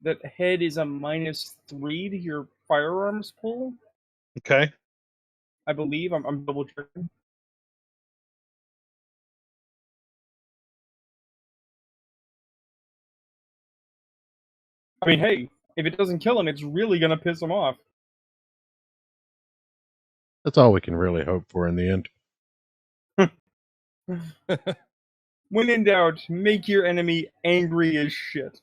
that head is a -3 to your firearms pull. Okay. I believe. I'm double checking. I mean, hey, if it doesn't kill him, it's really gonna piss him off. That's all we can really hope for in the end. When in doubt, make your enemy angry as shit.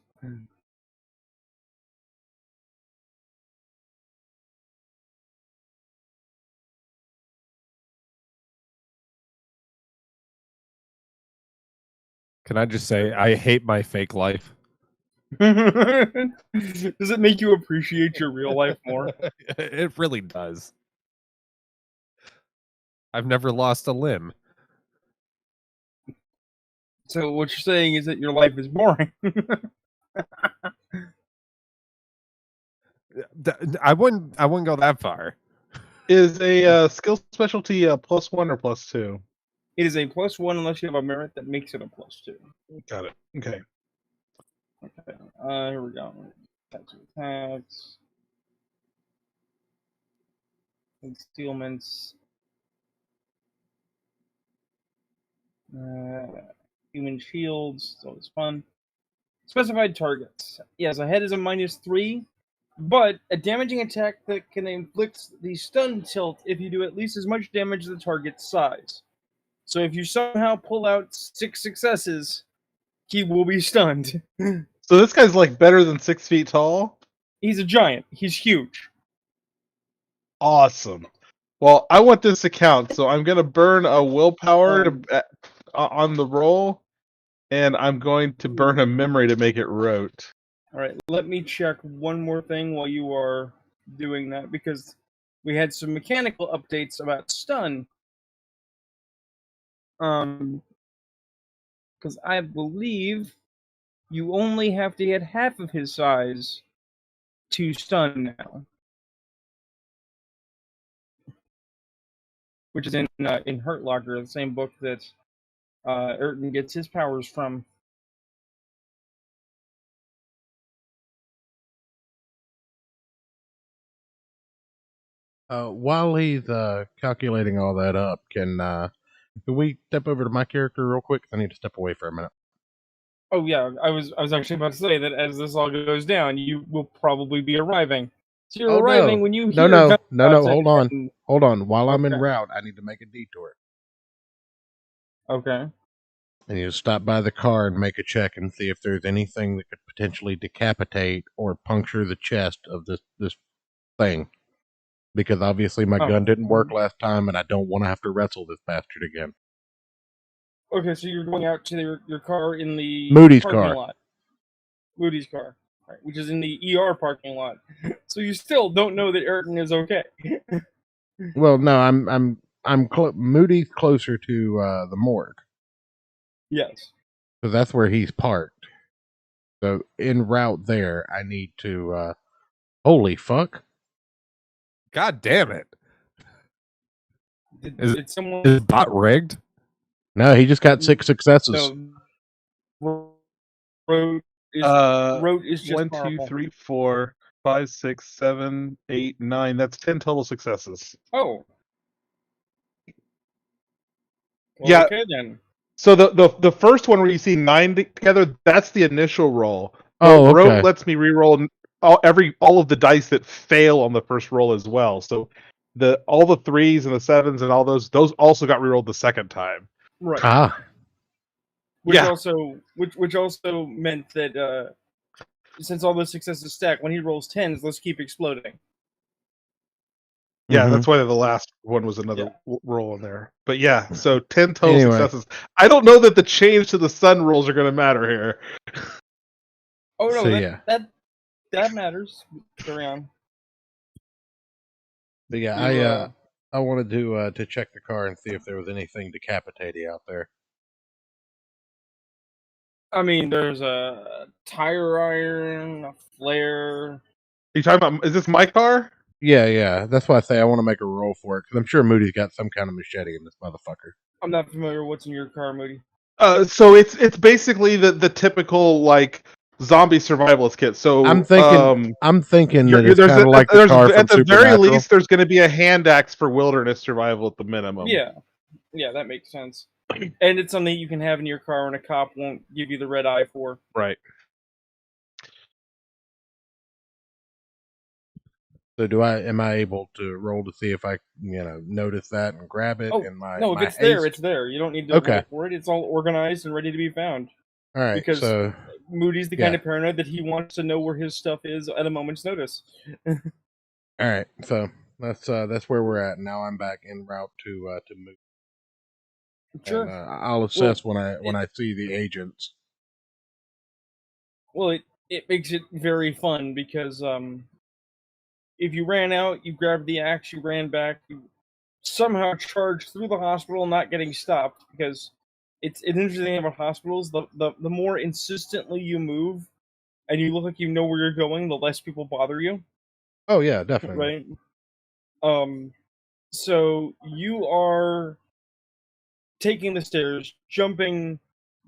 can I just say I hate my fake life? Does it make you appreciate your real life more? It really does. I've never lost a limb. So what you're saying is that your life is boring. I wouldn't go that far. Is a skill specialty +1 or +2? It is a +1 unless you have a merit that makes it a +2. Got it. Okay. Okay. Here we go. Attacks. Concealments. Human shields. It's always fun. Specified targets. Yes, a head is a -3, but a damaging attack that can inflict the stun tilt if you do at least as much damage as the target's size. So if you somehow pull out 6 successes, he will be stunned. So this guy's like better than 6 feet tall? He's a giant. He's huge. Awesome. Well, I want this to count, so I'm going to burn a willpower on the roll, and I'm going to burn a memory to make it rote. All right, let me check one more thing while you are doing that, because we had some mechanical updates about stun. Because I believe you only have to hit half of his size to stun now, which is in Hurt Locker, the same book that Ayrton gets his powers from. While he's calculating all that up, can we step over to my character real quick? I need to step away for a minute. Oh yeah, I was actually about to say that as this all goes down, you will probably be arriving. So you're arriving when you hear no. gunshots Hold on. While I'm en Okay. route, I need to make a detour. Okay. And you stop by the car and make a check and see if there's anything that could potentially decapitate or puncture the chest of this thing. Because obviously my gun didn't work last time, and I don't want to have to wrestle this bastard again. Okay, so you're going out to your car in the Moody's parking car. lot. Moody's car, right, which is in the ER parking lot. So you still don't know that Ayrton is okay. Well, no, Moody's closer to the morgue. Yes. So that's where he's parked. So en route there, I need to. Holy fuck! God damn it! Did someone? Is bot rigged? No, he just got 6 successes. No. Road is just 1, 2, powerful. 3, 4, 5, 6, 7, 8, 9. That's 10 total successes. Oh. Well, Yeah. Okay then. So the first one where you see 9 together, that's the initial roll. Oh, okay. Rogue lets me reroll all of the dice that fail on the first roll as well. So all the 3s and the 7s and all those also got rerolled the second time. Right. Ah. Which also meant that since all those successes stack, when he rolls 10s, let's keep exploding. Yeah, that's why the last one was another roll in there. But yeah, so 10 total Anyway. successes. I don't know that the change to the sun rules are going to matter here. Oh no, So, that matters. Carry on. But yeah, I wanted to check the car and see if there was anything decapitating out there. I mean, there's a tire iron, a flare. Are you talking about? Is this my car? Yeah. That's why I say I want to make a roll for it, because I'm sure Moody's got some kind of machete in this motherfucker. I'm not familiar with what's in your car, Moody. So it's basically the typical like zombie survivalist kit. So I'm thinking that it's kind of like the car from at the very Supernatural. least there's going to be a hand axe for wilderness survival at the minimum. Yeah, that makes sense. And it's something you can have in your car and a cop won't give you the red eye for. Right. So am I able to roll to see if I notice that and grab it in my No, if it's there, it's there. You don't need to roll for it. It's all organized and ready to be found. All right, because so Moody's the kind of paranoid that he wants to know where his stuff is at a moment's notice. All right, so that's where we're at now. I'm back en route to move. Sure. And, I'll assess when I see the agents. Well, it makes it very fun because if you ran out, you grabbed the axe, you ran back, you somehow charged through the hospital, not getting stopped, because it's an interesting thing about hospitals. The more insistently you move, and you look like you know where you're going, the less people bother you. Oh yeah, definitely. Right. So you are taking the stairs, jumping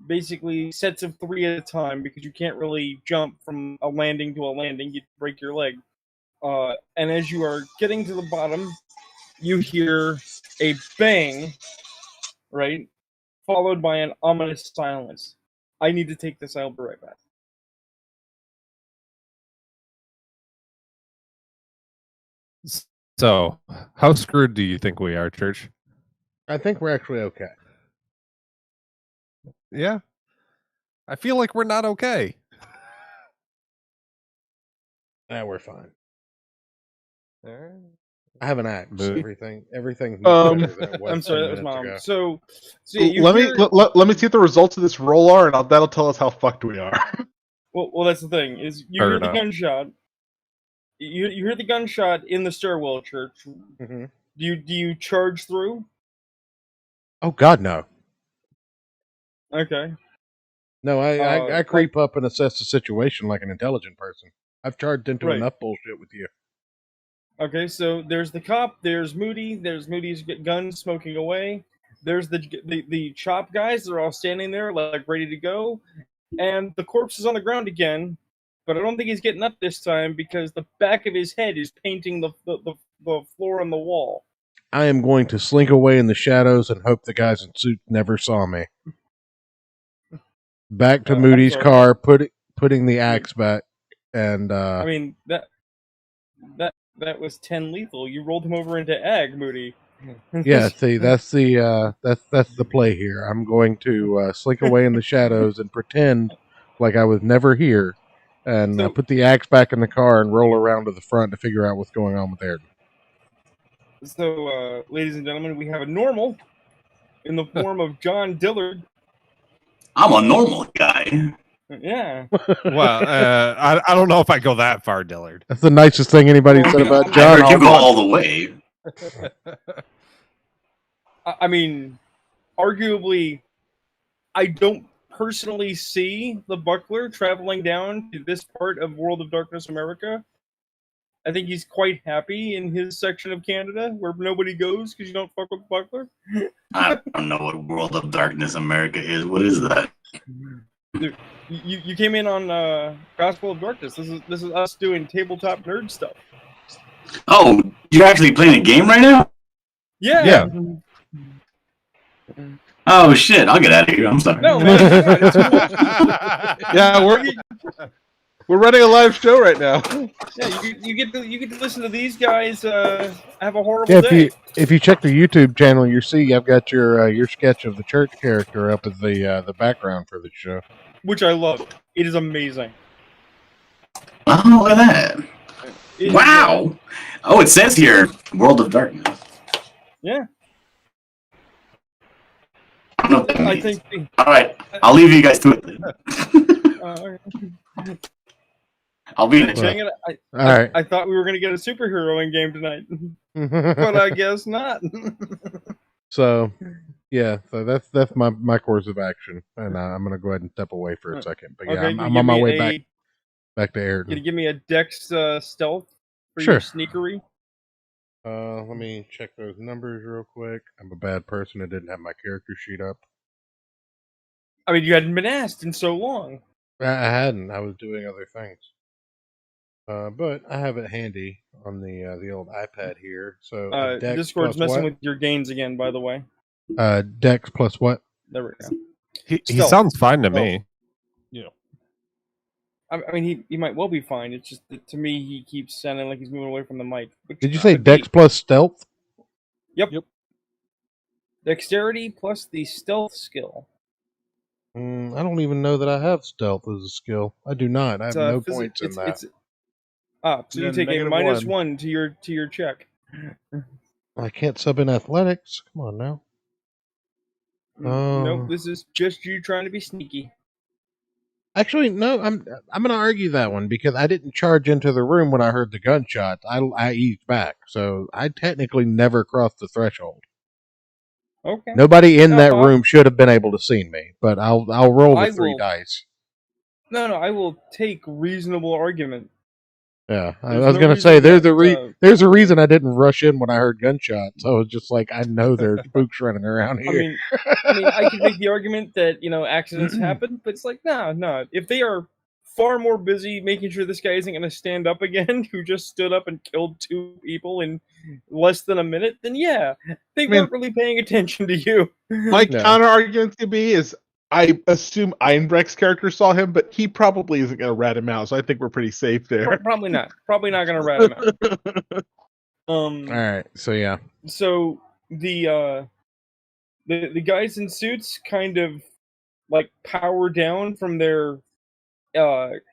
basically sets of 3 at a time, because you can't really jump from a landing to a landing. You'd break your leg. And as you are getting to the bottom, you hear a bang, right? Followed by an ominous silence. I need to take this. I'll be right back. So, how screwed do you think we are, Church? I think we're actually okay. Yeah. I feel like we're not okay. Nah, we're fine. All right. I have an axe. Everything. I'm sorry, that was Mom. So yeah, let me see what the results of this roll are, and that'll tell us how fucked we are. Well, that's the thing is you hear the gunshot. You hear the gunshot in the stairwell, Church. Mm-hmm. Do you charge through? Oh God, no. Okay. No, I Like, creep up and assess the situation like an intelligent person. I've charged into Right. enough bullshit with you. okay, so there's the cop, there's Moody's gun smoking away. There's the chop guys, they're all standing there like ready to go. And the corpse is on the ground again, but I don't think he's getting up this time because the back of his head is painting the floor on the wall. I am going to slink away in the shadows and hope the guys in suits never saw me. Back to I'm Moody's sorry. car, putting the axe back, and I mean that was 10 lethal. You rolled him over into ag, Moody. yeah, see, that's the play here. I'm going to slink away in the shadows and pretend like I was never here, and So- put the axe back in the car and roll around to the front to figure out what's going on with Ayrton. So, ladies and gentlemen, we have a normal in the form of John Dillard. I'm a normal guy. Yeah. Well, I don't know if I go that far, Dillard. That's the nicest thing anybody said about I John. heard you go all all the way. I mean, arguably, I don't personally see the Buckler traveling down to this part of World of Darkness America. I think he's quite happy in his section of Canada where nobody goes because you don't fuck with Buckler. I don't know what World of Darkness America is. What is that? Dude, you came in on Gospel of Darkness. This is us doing tabletop nerd stuff. Oh, you're actually playing a game right now? Yeah. Oh shit! I'll get out of here. I'm sorry. No, man. It's cool. Yeah, we're running a live show right now. Yeah, you get to listen to these guys have a horrible Yeah, day, if you check the YouTube channel, you see I've got your sketch of the church character up as the background for the show. which I love. It is amazing. Oh, look at that! It is, Wow. Oh, it says here, World of Darkness. yeah, I don't know what that I means. think. All right, I'll leave you guys to it. Then. I'll be in the Dang chat. it! All right. I thought we were gonna get a superhero in game tonight, but I guess not. So, yeah, so that's my course of action, and I'm gonna go ahead and step away for a second. But yeah, Okay, I'm on my way back to Can you Ayrton. give me a Dex stealth for Sure. your sneakery? Let me check those numbers real quick. I'm a bad person. I didn't have my character sheet up. I mean, you hadn't been asked in so long. I hadn't. I was doing other things. But I have it handy on the old iPad here. So Dex Discord's plus messing what? with your gains again, by the way. Dex plus what? There we go. He Stealth. sounds fine to me. I mean, he might well be fine. It's just that to me, he keeps sounding like he's moving away from the mic. which Did you say could be. Dex plus stealth? Yep. Dexterity plus the stealth skill. I don't even know that I have stealth as a skill. I do not. I have no points in that. So Yeah, you take a -1. -1 to your check. I can't sub in athletics. Come on now. Nope, this is just you trying to be sneaky. Actually, no. I'm going to argue that one because I didn't charge into the room when I heard the gunshots. I eased back, so I technically never crossed the threshold. Okay. Nobody in No, that room should have been able to see me, but I'll roll the I three will- dice. No, I will take reasonable argument. Yeah, I There's was no gonna say reason there's that, there's a reason I didn't rush in when I heard gunshots. I was just like, I know there's spooks running around here. I mean, I could make the argument that accidents happen, but it's like, no. If they are far more busy making sure this guy isn't going to stand up again, who just stood up and killed 2 people in less than a minute, then yeah, they weren't really paying attention to you. My No. counter argument to be is I assume Einbrecht's character saw him, but he probably isn't going to rat him out, so I think we're pretty safe there. Probably not. Probably not going to rat him out. All right, so yeah, So the guys in suits kind of like power down from their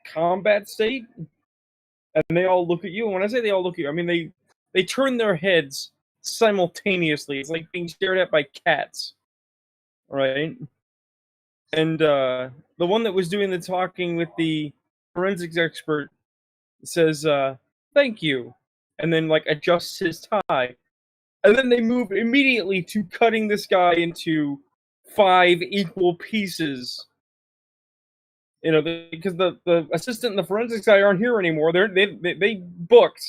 combat state, and they all look at you. And when I say they all look at you, I mean they turn their heads simultaneously. It's like being stared at by cats, right? And the one that was doing the talking with the forensics expert says, "Thank you," and then like adjusts his tie. And then they move immediately to cutting this guy into 5 equal pieces. You know, because the assistant and the forensics guy aren't here anymore. They booked,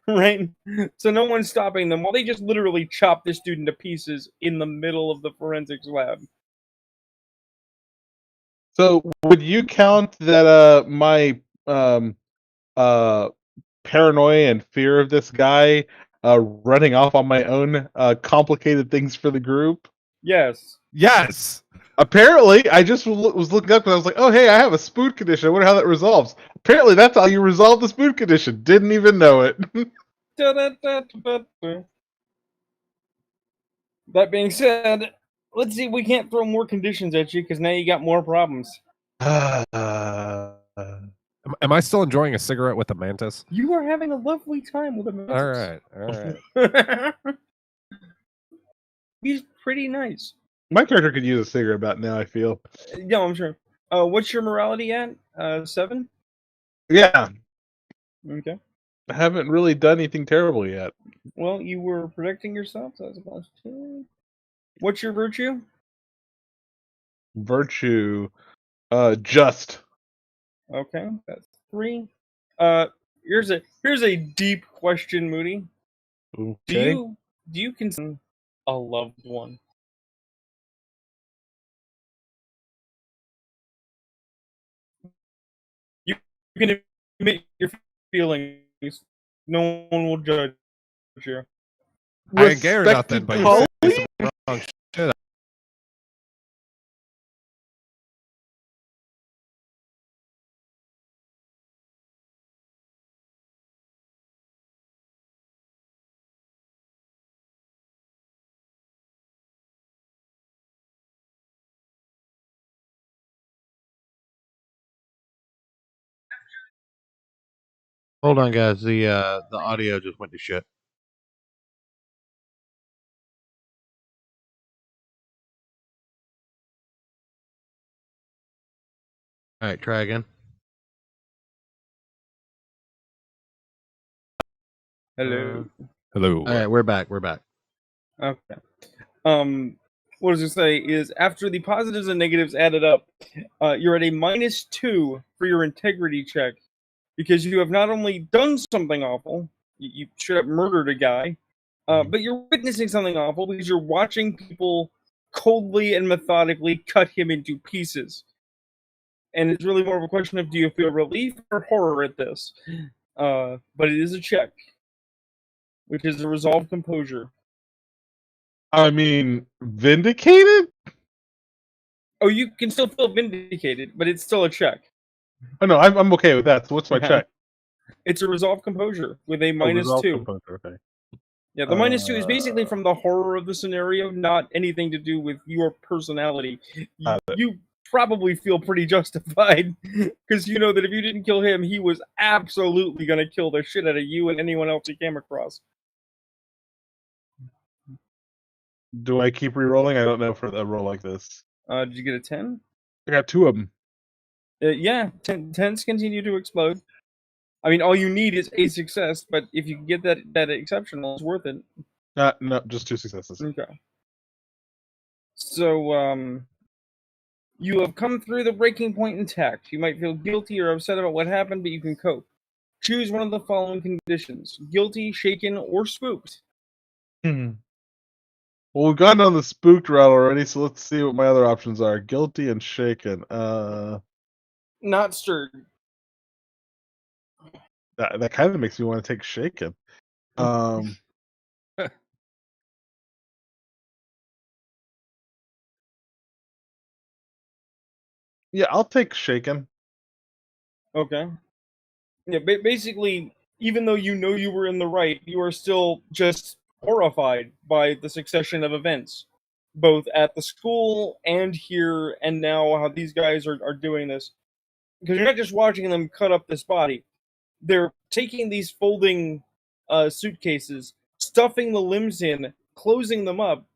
right? So no one's stopping them. Well, they just literally chop this dude into pieces in the middle of the forensics lab. So would you count that my paranoia and fear of this guy running off on my own complicated things for the group? Yes. Yes. Apparently, I just was looking up because I was like, oh, hey, I have a spook condition. I wonder how that resolves. Apparently, that's how you resolve the spook condition. Didn't even know it. That being said, let's see if we can't throw more conditions at you, because now you got more problems. Am I still enjoying a cigarette with a mantis? You are having a lovely time with a mantis. All right. He's pretty nice. My character could use a cigarette about now, I feel. Yeah, I'm sure. What's your morality at? 7? Yeah. Okay. I haven't really done anything terrible yet. Well, you were protecting yourself, so that's a +2. What's your virtue? Virtue. Just. Okay, that's 3. Here's a deep question, Moody. Okay. Do you consider a loved one? You can admit your feelings. No one will judge you. I ain't gay or nothing, but you say some wrong shit. Hold on, guys. The audio just went to shit. All right, try again. Hello. Hello. All right, we're back. We're back. Okay. What does it say? Is after the positives and negatives added up, you're at a -2 for your integrity check, because you have not only done something awful, you should have murdered a guy, but you're witnessing something awful because you're watching people coldly and methodically cut him into pieces. And it's really more of a question of, do you feel relief or horror at this? But it is a check, which is a resolved composure. I mean, vindicated? Oh, you can still feel vindicated, but it's still a check. Oh, no, I'm okay with that. So what's my check? It's a resolved composure with a Resolve -2. composure, okay. Yeah, the -2 is basically from the horror of the scenario, not anything to do with your personality. You probably feel pretty justified, because you know that if you didn't kill him, he was absolutely going to kill the shit out of you and anyone else he came across. Do I keep re-rolling? I don't know for a roll like this. Did you get a 10? I got 2 of them. Yeah, 10s continue to explode. I mean, all you need is a success, but if you can get that exceptional, it's worth it. No, just 2 successes. Okay. So, you have come through the breaking point intact. You might feel guilty or upset about what happened, but you can cope. Choose one of the following conditions: guilty, shaken, or spooked. Well, we've gone down the spooked route already, so let's see what my other options are. Guilty and shaken. Not stirred. That kind of makes me want to take shaken. Yeah, I'll take shaken. Okay. Yeah, basically, even though you know you were in the right, you are still just horrified by the succession of events, both at the school and here, and now how these guys are doing this. Because you're not just watching them cut up this body, they're taking these folding suitcases, stuffing the limbs in, closing them up.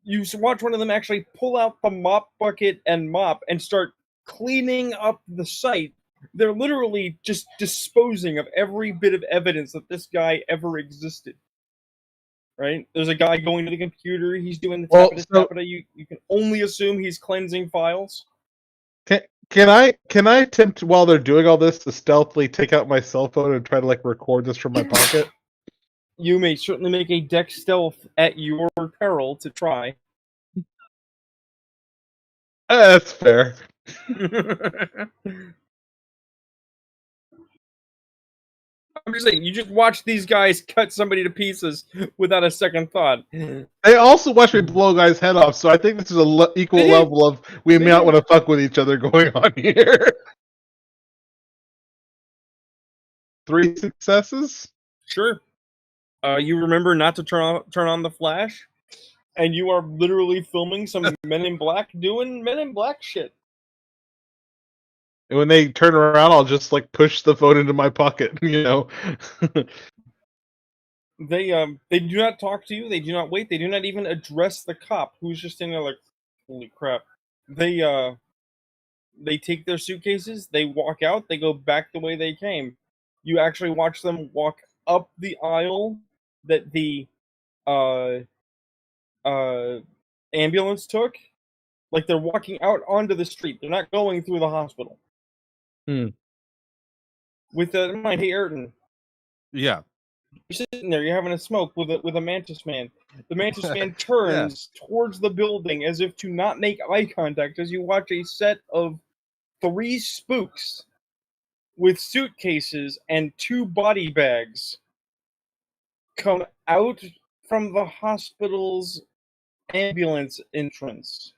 You watch one of them actually pull out the mop bucket and mop and start cleaning up the site. They're literally just disposing of every bit of evidence that this guy ever existed. right? There's a guy going to the computer. He's doing the Well, tapita. You can only assume he's cleansing files. Can I attempt while they're doing all this to stealthily take out my cell phone and try to like record this from my pocket? You may certainly make a dex stealth at your peril to try. That's fair. I'm just saying, you just watch these guys cut somebody to pieces without a second thought. They also watch me blow a guy's head off, so I think this is a equal They level of we may not want to fuck with each other going on here. 3 successes? Sure. You remember not to turn on the flash, and you are literally filming some Men in Black doing Men in Black shit. And when they turn around, I'll just like push the phone into my pocket, you know. They do not talk to you. They do not wait. They do not even address the cop who's just in there like, holy crap. They take their suitcases. They walk out. They go back the way they came. You actually watch them walk up the aisle that the ambulance took. Like they're walking out onto the street. They're not going through the hospital. With that in mind, hey Ayrton, Yeah. you're sitting there, you're having a smoke with a mantis man. The mantis man turns towards the building as if to not make eye contact as you watch a set of 3 spooks with suitcases and 2 body bags come out from the hospital's ambulance entrance.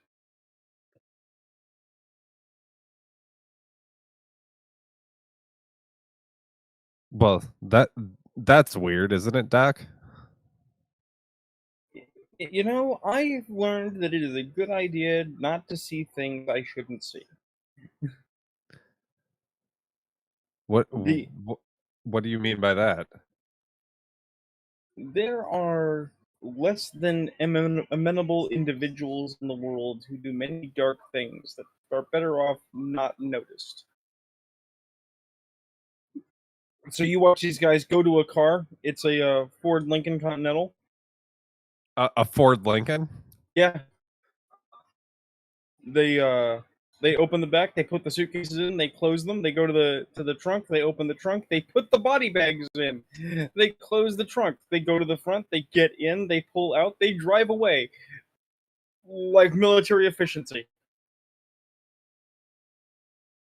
Well, that's weird, isn't it, Doc? You know, I've learned that it is a good idea not to see things I shouldn't see. What do you mean by that? There are less than amenable individuals in the world who do many dark things that are better off not noticed. So you watch these guys go to a car. It's a Ford Lincoln Continental. A Ford Lincoln? Yeah. They open the back. They put the suitcases in. They close them. They go to the trunk. They open the trunk. They put the body bags in. They close the trunk. They go to the front. They get in. They pull out. They drive away. Like military efficiency.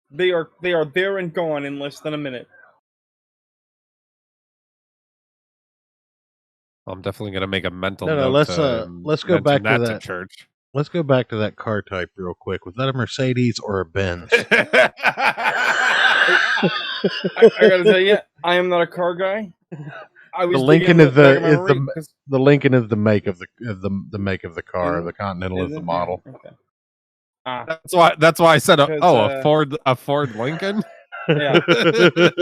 They are there and gone in less than a minute. I'm definitely gonna make a mental No, note. let's go back to to that. church. Let's go back to that car type real quick. Was that a Mercedes or a Benz? I gotta tell you, I am not a car guy. I was The Lincoln digging is in back of my the memory, 'cause- the Lincoln is the make of the make of the car. Is it? The Continental is is the it? model. Okay. That's why I said Because, a Ford Lincoln. Yeah.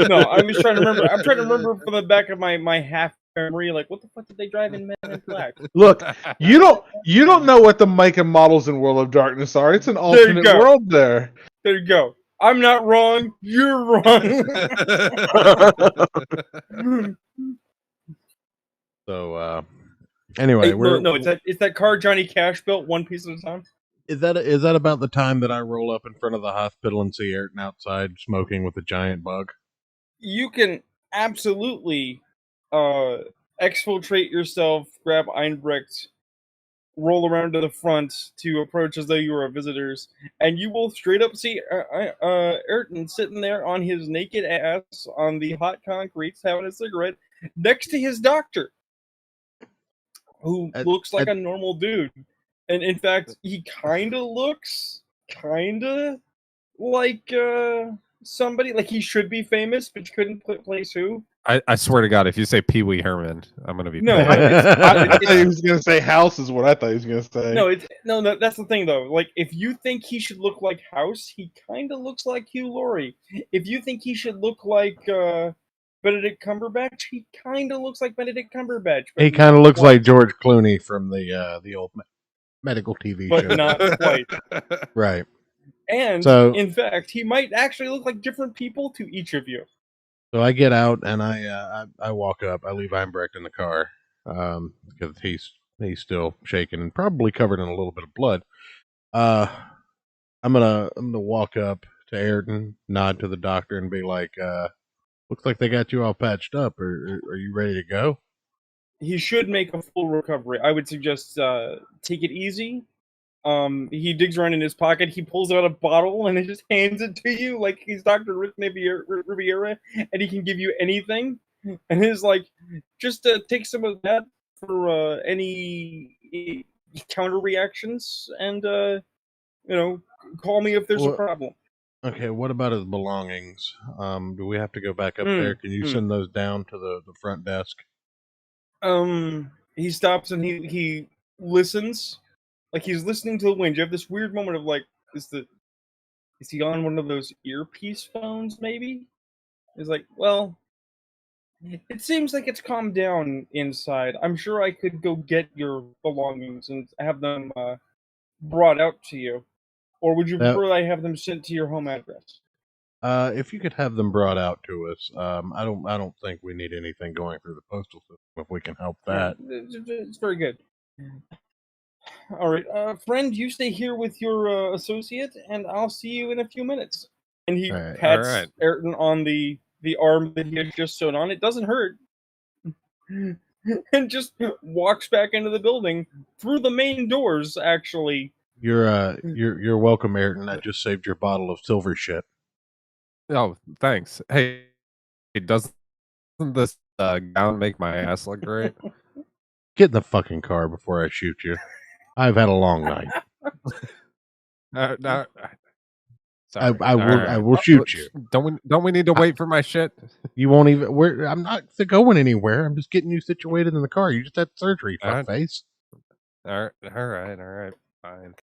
No, I was trying to remember. I'm trying to remember from the back of my half memory, like what the fuck did they drive in Men in Black? Look, you don't know what the Micah models in World of Darkness are. It's an you alternate go. world there. There you go. I'm not wrong. You're wrong. So anyway, Hey, no, it's that car Johnny Cash built one piece at a time. Is that about the time that I roll up in front of the hospital and see Ayrton outside smoking with a giant bug? You can absolutely exfiltrate yourself, grab Einbrecht, roll around to the front to approach as though you were visitors, and you will straight up see Ayrton sitting there on his naked ass on the hot concrete, having a cigarette, next to his doctor, who looks like a normal dude. And in fact, he kind of looks like somebody, like he should be famous, but you couldn't place who. I swear to God, if you say Pee Wee Herman, I'm gonna be No, I thought he was gonna say House is what I thought he was gonna say. No, that's the thing though. Like, if you think he should look like House, he kind of looks like Hugh Laurie. If you think he should look like Benedict Cumberbatch, he kind of looks like Benedict Cumberbatch. He kind of looks like George Clooney from the old medical TV but show. not quite. Right. And So, in fact, he might actually look like different people to each of you. So I get out and I walk up. I leave Einbrecht in the car, because he's still shaking and probably covered in a little bit of blood. I'm gonna walk up to Ayrton, nod to the doctor, and be like, "Looks like they got you all patched up. Are you ready to go?" He should make a full recovery. I would suggest take it easy. He digs around in his pocket. He pulls out a bottle and he just hands it to you like he's Dr. Riviera, and he can give you anything. And he's like, just take some of that for any counter reactions, and call me if there's a Well, problem. okay, what about his belongings? Do we have to go back up there? Can you send those down to the front desk? He stops and he listens, like he's listening to the wind. You have this weird moment of like, is he on one of those earpiece phones? Maybe. He's like, well, it seems like it's calmed down inside. I'm sure I could go get your belongings and have them brought out to you, or would you prefer I have them sent to your home address? If you could have them brought out to us, I don't think we need anything going through the postal system if we can help that. It's very good. All right, friend, you stay here with your associate, and I'll see you in a few minutes. And he pats Ayrton on the arm that he has just sewn on. It doesn't hurt. And just walks back into the building through the main doors, actually. You're welcome, Ayrton. I just saved your bottle of silver shit. Oh, thanks. Hey, doesn't this gown make my ass look great? Get in the fucking car before I shoot you. I've had a long night. No, sorry. I will shoot you. Don't we need to wait for my shit? You won't even. I'm not going anywhere. I'm just getting you situated in the car. You just had surgery, fuckface. All right, fine.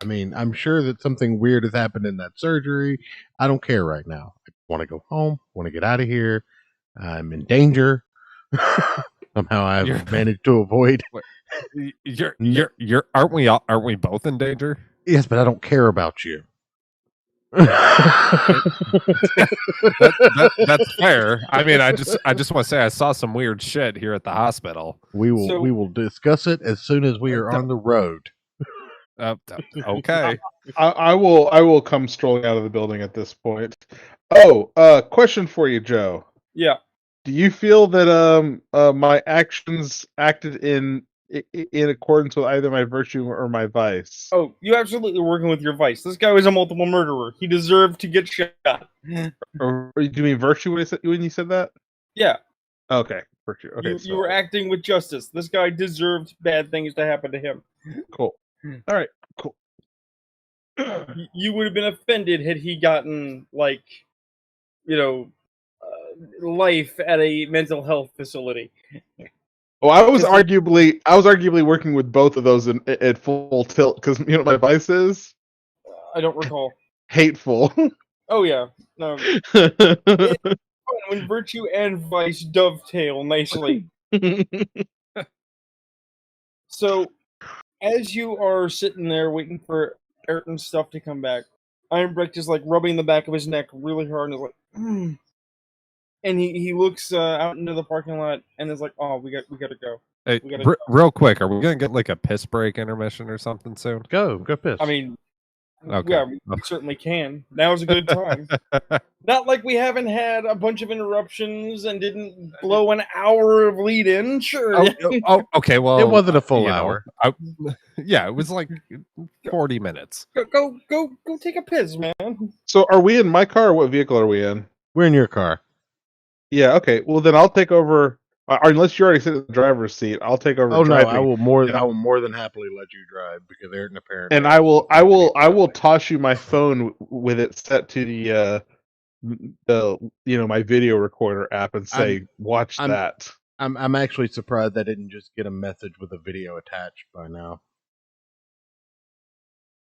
I mean, I'm sure that something weird has happened in that surgery. I don't care right now. I want to go home. Want to get out of here. I'm in danger. Somehow I've managed to avoid. Aren't we both in danger? Yes, but I don't care about you. That's fair. I mean, I just want to say I saw some weird shit here at the hospital. We will discuss it as soon as we are on the road. Okay. I will come strolling out of the building at this point. Oh, question for you, Joe. Yeah. Do you feel that my actions acted in accordance with either my virtue or my vice? Oh, you absolutely were working with your vice. This guy was a multiple murderer. He deserved to get shot. Or do you mean virtue when you said that? Yeah. Okay, virtue. Okay, you were acting with justice. This guy deserved bad things to happen to him. Cool. All right, cool. You would have been offended had he gotten, like, life at a mental health facility. Well, I was arguably working with both of those at full tilt because you know what my vice is? I don't recall. Hateful. Oh yeah, no. When virtue and vice dovetail nicely. So, as you are sitting there waiting for Ayrton's stuff to come back, Ironbrecht is like rubbing the back of his neck really hard and is like, and he looks out into the parking lot and is like, "Oh, we got to go." Hey, real quick, are we gonna get like a piss break intermission or something soon? Go piss. I mean, okay. Yeah, we certainly can. Now's a good time. Not like we haven't had a bunch of interruptions and didn't blow an hour of lead in. Sure. Okay. Well, it wasn't a full hour. Yeah, it was like 40 minutes. Go take a piss, man. So, are we in my car? Or what vehicle are we in? We're in your car. Yeah. Okay. Well, then I'll take over. Or unless you already sit in the driver's seat, I'll take over. Oh driving. No, I will more than happily let you drive because Ayrton apparently. And I will toss you my phone with it set to the my video recorder app and say watch that. I'm actually surprised I didn't just get a message with a video attached by now.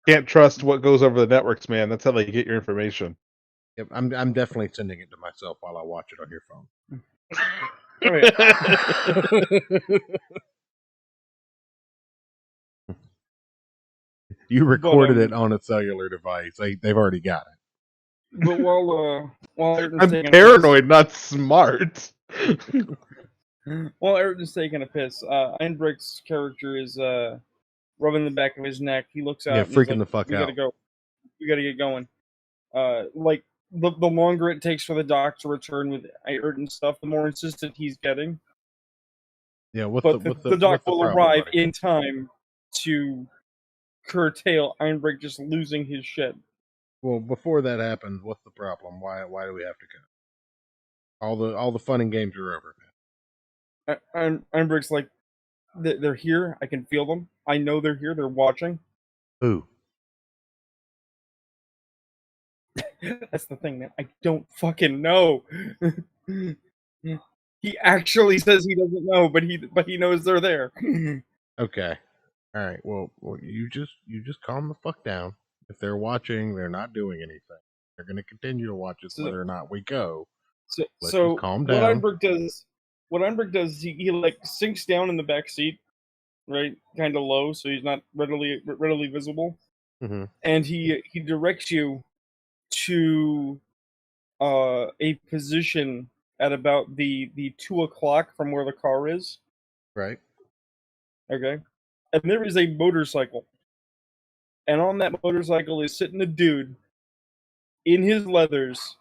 Can't trust what goes over the networks, man. That's how they get your information. Yep, I'm definitely sending it to myself while I watch it on your phone. You recorded it on a cellular device. They've already got it. But while I'm paranoid, not smart. Well, Ayrton's taking a piss. Einbrick's character is rubbing the back of his neck. He looks out Yeah, and he's freaking like, the fuck "We gotta out. go. We gotta get going." Like the longer it takes for the doc to return with Ayrton stuff, the more insistent he's getting. Yeah, what's But the doc will problem, arrive buddy? in time to curtail Einbrick just losing his shit. Well, before that happens, what's the problem? Why do we have to go? All the fun and games are over. Einbrick's like, they're here. I can feel them. I know they're here. They're watching. Who? That's the thing, man. I don't fucking know. He actually says he doesn't know, but he knows they're there. Okay. All right. Well, you just calm the fuck down. If they're watching, they're not doing anything. They're going to continue to watch us So- whether or not we go. So, Let's so just calm what down. Einbrick does is he like sinks down in the back seat, right, kind of low, so he's not readily visible, Mm-hmm. and he directs you to a position at about the 2 o'clock from where the car is. Right. Okay, and there is a motorcycle, and on that motorcycle is sitting a dude in his leathers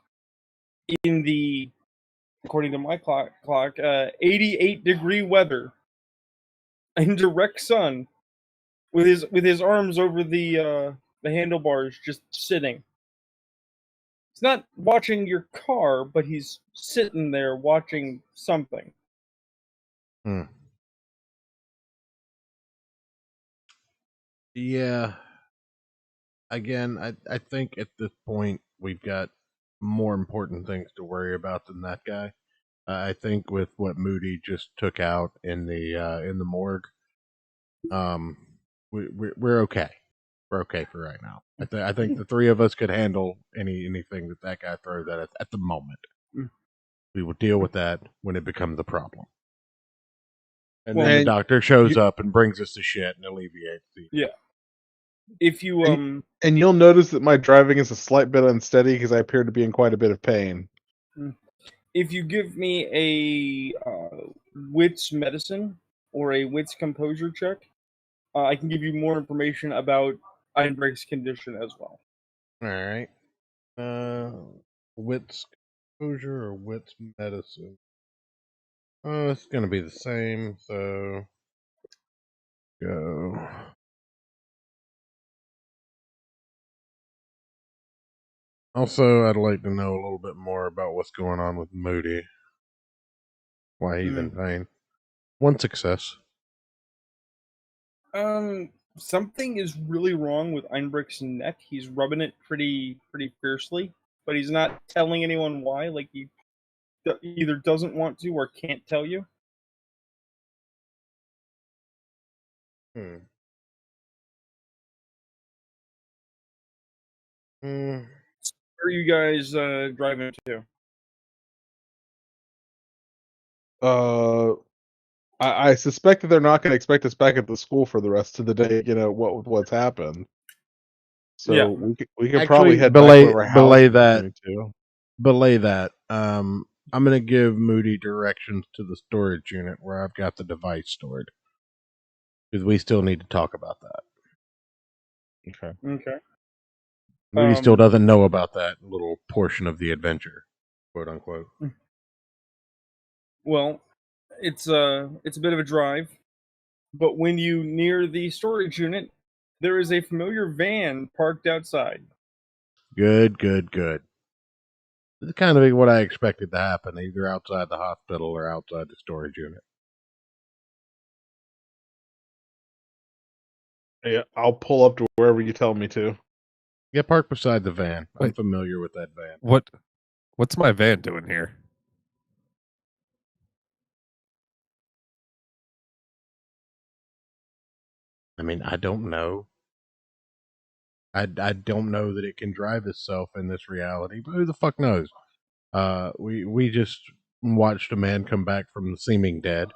in the, according to my clock, 88-degree weather in direct sun, with his arms over the handlebars, just sitting. He's not watching your car, but he's sitting there watching something. Hmm. Yeah. Again, I think at this point we've got more important things to worry about than that guy. I think with what Moody just took out in the morgue, we're okay. We're okay for right now. I think the three of us could handle anything that guy throws at us at the moment. Mm. We will deal with that when it becomes a problem. And Well, then the and doctor shows you- up and brings us the shit and alleviates the. Yeah. If you And you'll notice that my driving is a slight bit unsteady because I appear to be in quite a bit of pain. if you give me a wits medicine or a wits composure check, I can give you more information about Einbrick's condition as well. All right. Wits exposure or wits medicine? It's gonna be the same. So go. Also, I'd like to know a little bit more about what's going on with Moody. Why he's in pain. One success. Something is really wrong with Einbrick's neck. He's rubbing it pretty fiercely, but he's not telling anyone why. Like he either doesn't want to or can't tell you. Hmm. Where are you guys driving to? I suspect that they're not going to expect us back at the school for the rest of the day. You know what's happened. So Yeah. we could Actually, probably head belay- back to our house. belay if we that. need to. Belay that. I'm gonna give Moody directions to the storage unit where I've got the device stored. Because we still need to talk about that. Okay. Okay. Moody still doesn't know about that little portion of the adventure, quote unquote. Well, it's a bit of a drive, but when you near the storage unit, there is a familiar van parked outside. Good. This is kind of what I expected to happen, either outside the hospital or outside the storage unit. Yeah, I'll pull up to wherever you tell me to. Get parked beside the van. I'm Wait. familiar with that van. What's my van doing here? I mean, I don't know. I don't know that it can drive itself in this reality, but who the fuck knows? We just watched a man come back from the seeming dead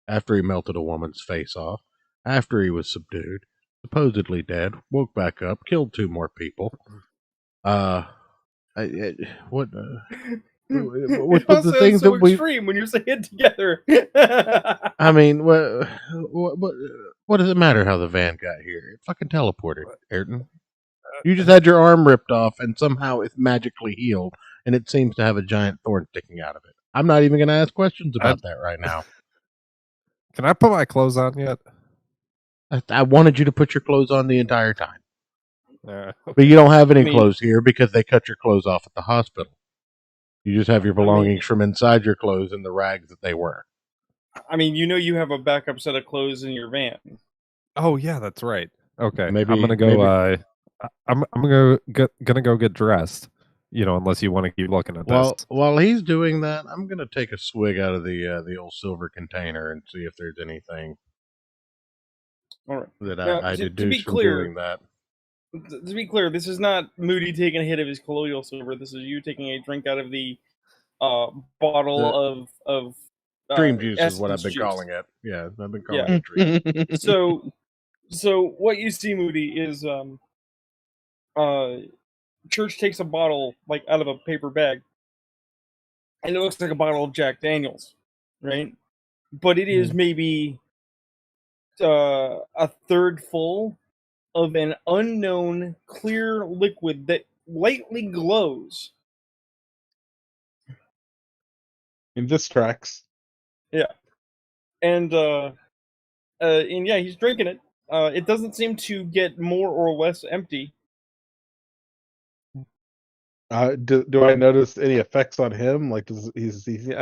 after he melted a woman's face off, after he was subdued, supposedly dead, woke back up, killed 2 more people. What? with It the all sounds things so that we. extreme when you say it together. I mean, what does it matter how the van got here? It fucking teleported, Ayrton. You just had your arm ripped off, and somehow it's magically healed, and it seems to have a giant thorn sticking out of it. I'm not even going to ask questions about that right now. Can I put my clothes on yet? I wanted you to put your clothes on the entire time. Yeah. But you don't have any I mean- clothes here because they cut your clothes off at the hospital. You just have your belongings from inside your clothes and the rags that they were. I mean, you have a backup set of clothes in your van. Oh yeah, that's right. Okay, Maybe- I'm gonna go. maybe- I'm gonna go get dressed. Unless you want to keep looking at this. While he's doing that, I'm going to take a swig out of the old silver container and see if there's anything All right. that Now, I to be deduce from clear- doing that. To be clear, this is not Moody taking a hit of his colloidal silver. This is you taking a drink out of the bottle of Dream juice is what essence I've been juice. calling it. Yeah, I've been calling Yeah. it dream. So what you see, Moody, is Church takes a bottle like out of a paper bag, and it looks like a bottle of Jack Daniels, right? But it is maybe a third full of an unknown clear liquid that lightly glows. In this tracks. And yeah, he's drinking it. It doesn't seem to get more or less empty. Do I notice any effects on him? Like, does he seem to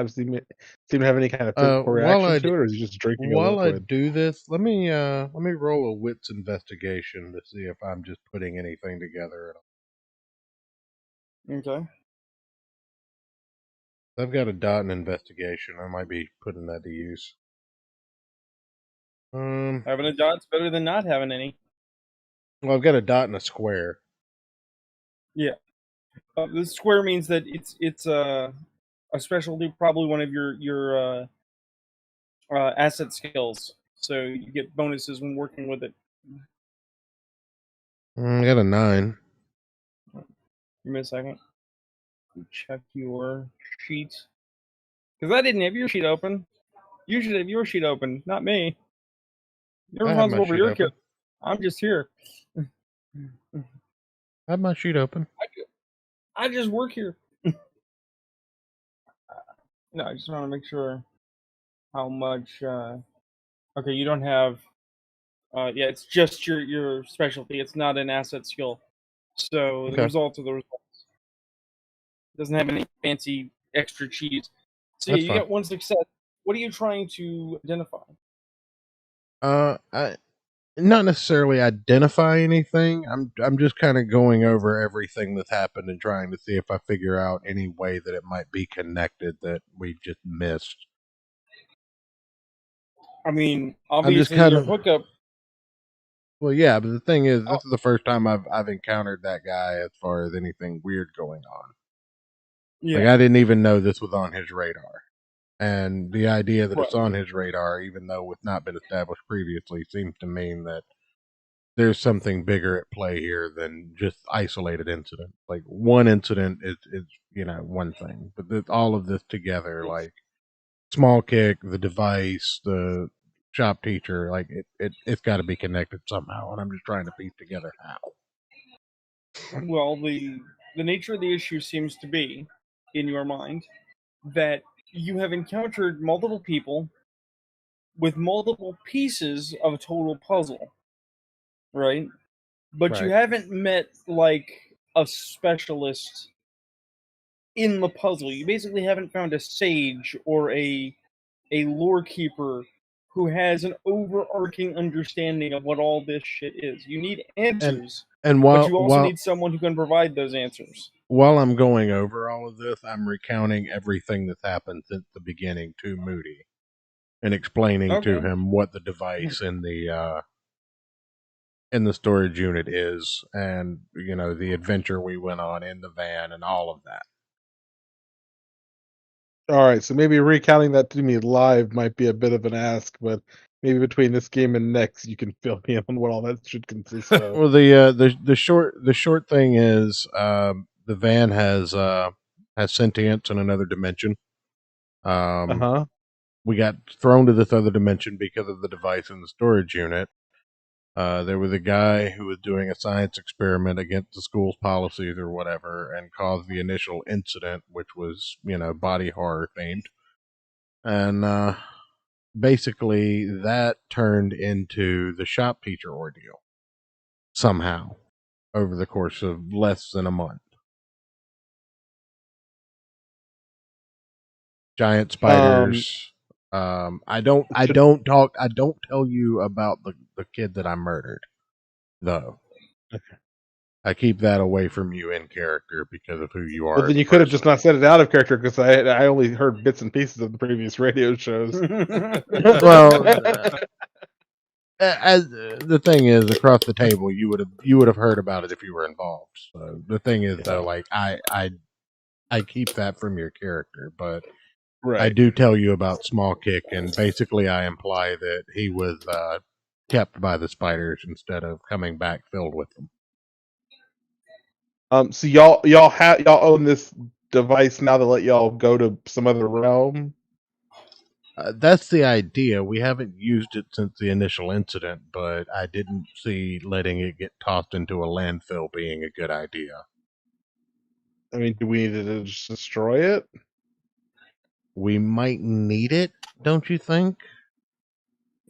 have any kind of physical reaction to it, or is he just drinking a While I liquid? do this, let me roll a wits investigation to see if I'm just putting anything together at all. Okay. I've got a dot in investigation. I might be putting that to use. Having a dot's better than not having any. Well, I've got a dot and a square. The square means that it's a specialty, probably one of your asset skills. So you get bonuses when working with it. I got a 9. Give me a second. Check your sheet. Because I didn't have your sheet open. You should have your sheet open, not me. You're I have my responsible for sheet your open. character. I'm just here. I have my sheet open. I just work here. No, I just want to make sure how much. Okay, you don't have. Yeah, it's just your specialty. It's not an asset skill. So the Okay. result of the results doesn't have any fancy extra cheese. So That's you fine. get one success. What are you trying to identify? I not necessarily identify anything. I'm just kind of going over everything that's happened and trying to see if I figure out any way that it might be connected that we just missed. I mean, just obviously kind your of- hookup. Well, yeah, but the thing is, Oh. this is the first time I've encountered that guy as far as anything weird going on. Yeah. Like I didn't even know this was on his radar. And the idea that it's Right. on his radar, even though it's not been established previously, seems to mean that there's something bigger at play here than just isolated incident. Like one incident is one thing, but all of this together, like small kick, the device, the shop teacher, like it's got to be connected somehow, and I'm just trying to piece together how. Well, the nature of the issue seems to be, in your mind, that you have encountered multiple people with multiple pieces of a total puzzle, right? But you Right. haven't met like a specialist in the puzzle. You basically haven't found a sage or a lore keeper who has an overarching understanding of what all this shit is. You need answers, And but you also need someone who can provide those answers. while I'm going over all of this, I'm recounting everything that's happened since the beginning to Moody and explaining to Okay. him what the device in the storage unit is, and the adventure we went on in the van and all of that. All right, so maybe recounting that to me live might be a bit of an ask, but maybe between this game and next, you can fill me in on what all that should consist of. Well, the short thing is the van has has sentience in another dimension. Uh-huh. We got thrown to this other dimension because of the device in the storage unit. There was a guy who was doing a science experiment against the school's policies or whatever and caused the initial incident, which was, body horror themed. And basically, that turned into the shop teacher ordeal somehow over the course of less than a month. Giant spiders. I don't tell you about the kid that I murdered, though. Okay. I keep that away from you in character because of who you are. Well, then as a you could have just person. not said it out of character because I only heard bits and pieces of the previous radio shows. Well, as the thing is, across the table, you would have heard about it if you were involved. So the thing is, though, like I keep that from your character, but Right. I do tell you about Small Kick, and basically I imply that he was kept by the spiders instead of coming back filled with them. So y'all own this device now to let y'all go to some other realm. That's the idea. We haven't used it since the initial incident, but I didn't see letting it get tossed into a landfill being a good idea. I mean, do we need to just destroy it? We might need it, don't you think?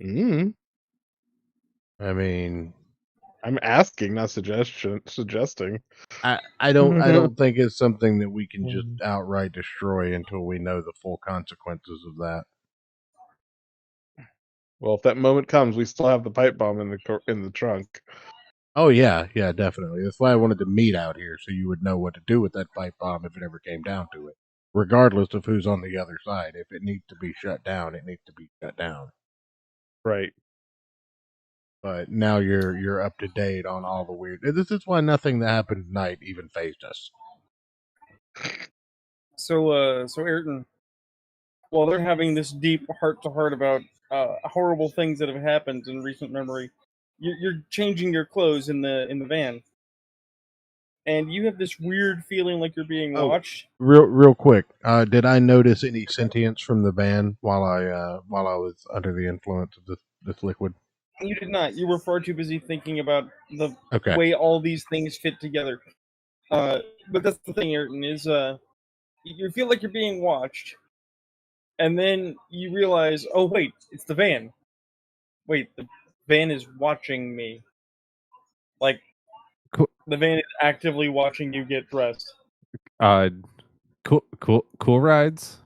Mm. I mean, I'm asking, not suggesting. I don't think it's something that we can just outright destroy until we know the full consequences of that. Well, if that moment comes, we still have the pipe bomb in the trunk. Oh yeah, definitely. That's why I wanted to meet out here so you would know what to do with that pipe bomb if it ever came down to it. Regardless of who's on the other side. If it needs to be shut down, it needs to be shut down. Right. But now you're up to date on all the weird. This is why nothing that happened tonight even fazed us. So Ayrton, while they're having this deep heart-to-heart about horrible things that have happened in recent memory, you're changing your clothes in the van, and you have this weird feeling like you're being watched. Real quick, did I notice any sentience from the van while I was under the influence of this liquid? You did not. You were far too busy thinking about the Okay. way all these things fit together. But that's the thing, Ayrton, is you feel like you're being watched, and then you realize, oh wait, it's the van. Wait, the van is watching me. Like, Cool. the van is actively watching you get dressed. Cool rides.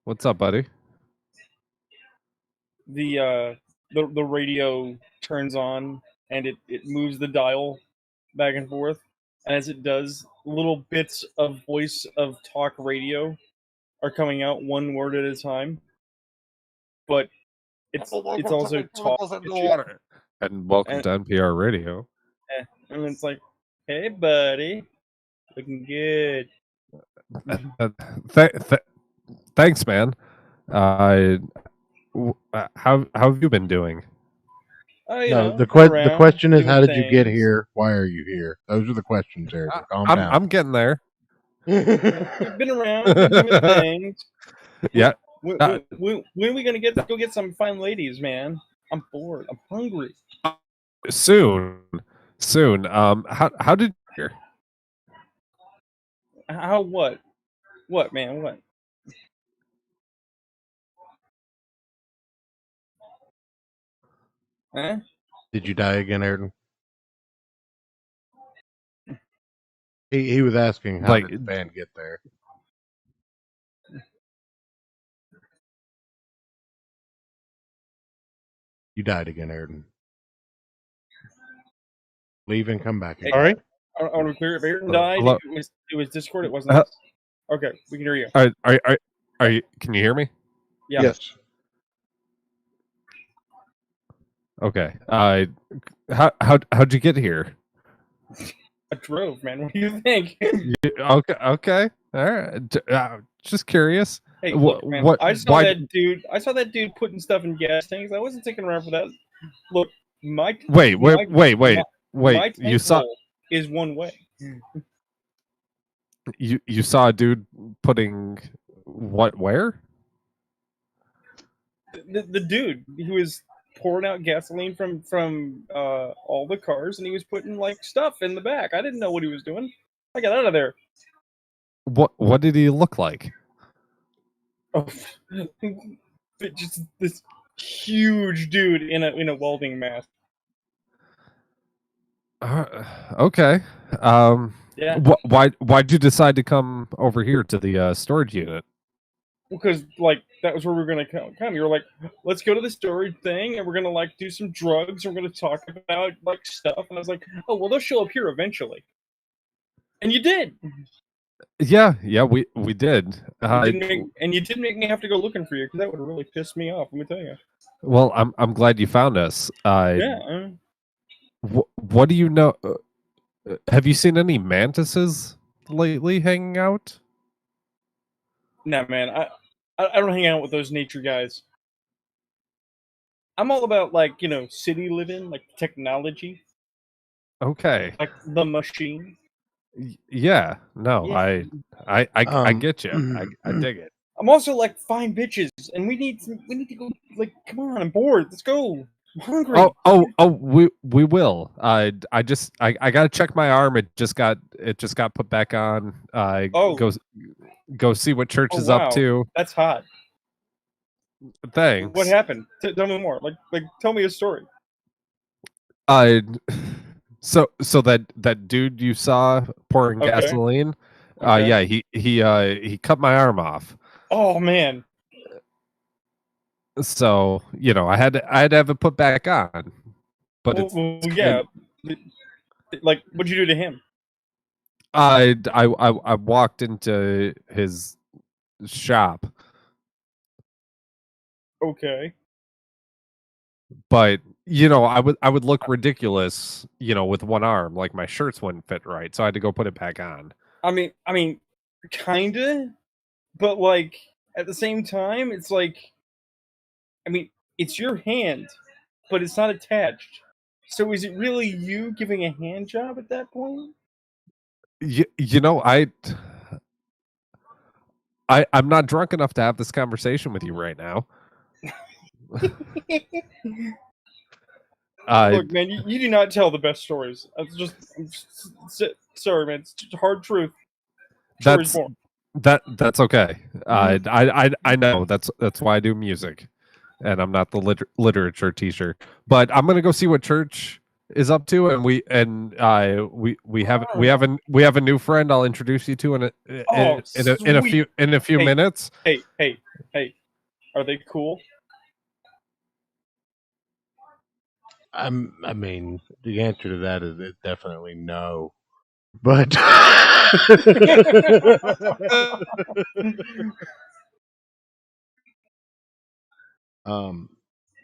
What's up, buddy? The radio turns on, and it moves the dial back and forth. And as it does, little bits of voice of talk radio are coming out one word at a time. But it's also talk. And welcome to NPR Radio. And it's like, hey, buddy, looking good. Thanks, man. How have you been doing? The question is, how did you get here? Why are you here? Those are the questions, Eric. Calm down. I'm getting there. We've been around, doing things. Yeah. When are we gonna go get some fine ladies, man? I'm bored. I'm hungry. Soon. How did you hear? How what? What, man? What? Huh? Did you die again, Ayrton? He was asking how did the band get there. You died again, Ayrton. Leave and come back again. All right. I want to be clear. If Ayrton died, hello? it was Discord. It wasn't us. Okay, we can hear you. Are you? Can you hear me? Yeah. Yes. Okay. How'd you get here? I drove, man. What do you think? Okay. All right. Just curious. Hey, look, man. I saw that dude putting stuff in gas tanks. I wasn't sticking around for that. Look, wait. My You saw is one way. You saw a dude putting what where? The dude, he was pouring out gasoline from all the cars, and he was putting like stuff in the back. I didn't know what he was doing. I got out of there. What did he look like? Oh, just this huge dude in a welding mask. Okay. Yeah, Why'd you decide to come over here to the storage unit? because like that was where we were gonna come. You were like, let's go to the storage thing, and we're gonna like do some drugs, and we're gonna talk about like stuff. And I was like, oh well, they'll show up here eventually, and you did. Yeah, we did. You didn't make me have to go looking for you because that would have really pissed me off. Let me tell you. Well, I'm glad you found us. Yeah. What do you know? Have you seen any mantises lately hanging out? Nah, man. I don't hang out with those nature guys. I'm all about like city living, like technology, Okay. like the machine. Yeah. No, Yeah. I get you. I dig it. I'm also like fine bitches, and we need to go. Like, come on, I'm bored. Let's go. I'm hungry. Oh, we will. I gotta check my arm. It just got put back on. Oh. Go see what church Oh, is wow. up to. That's hot. Thanks. What happened? Tell me more. Like tell me a story. So that dude you saw pouring Okay. gasoline, Okay. yeah, he cut my arm off. Oh man. So I had to have it put back on. But Well, yeah. Like, what'd you do to him? I walked into his shop, Okay. but I would look ridiculous, with one arm, like my shirts wouldn't fit right, so I had to go put it back on. I mean, kinda, but like at the same time, it's like, I mean, it's your hand, but it's not attached. So is it really you giving a hand job at that point? I'm not drunk enough to have this conversation with you right now. Look, man, you do not tell the best stories. Sorry, man. It's just hard truth. Stories born. That's okay. I know that's why I do music, and I'm not the literature teacher. But I'm gonna go see what church is up to, and we have a new friend I'll introduce you to in a few minutes. Hey, are they cool? I mean, the answer to that is definitely no. But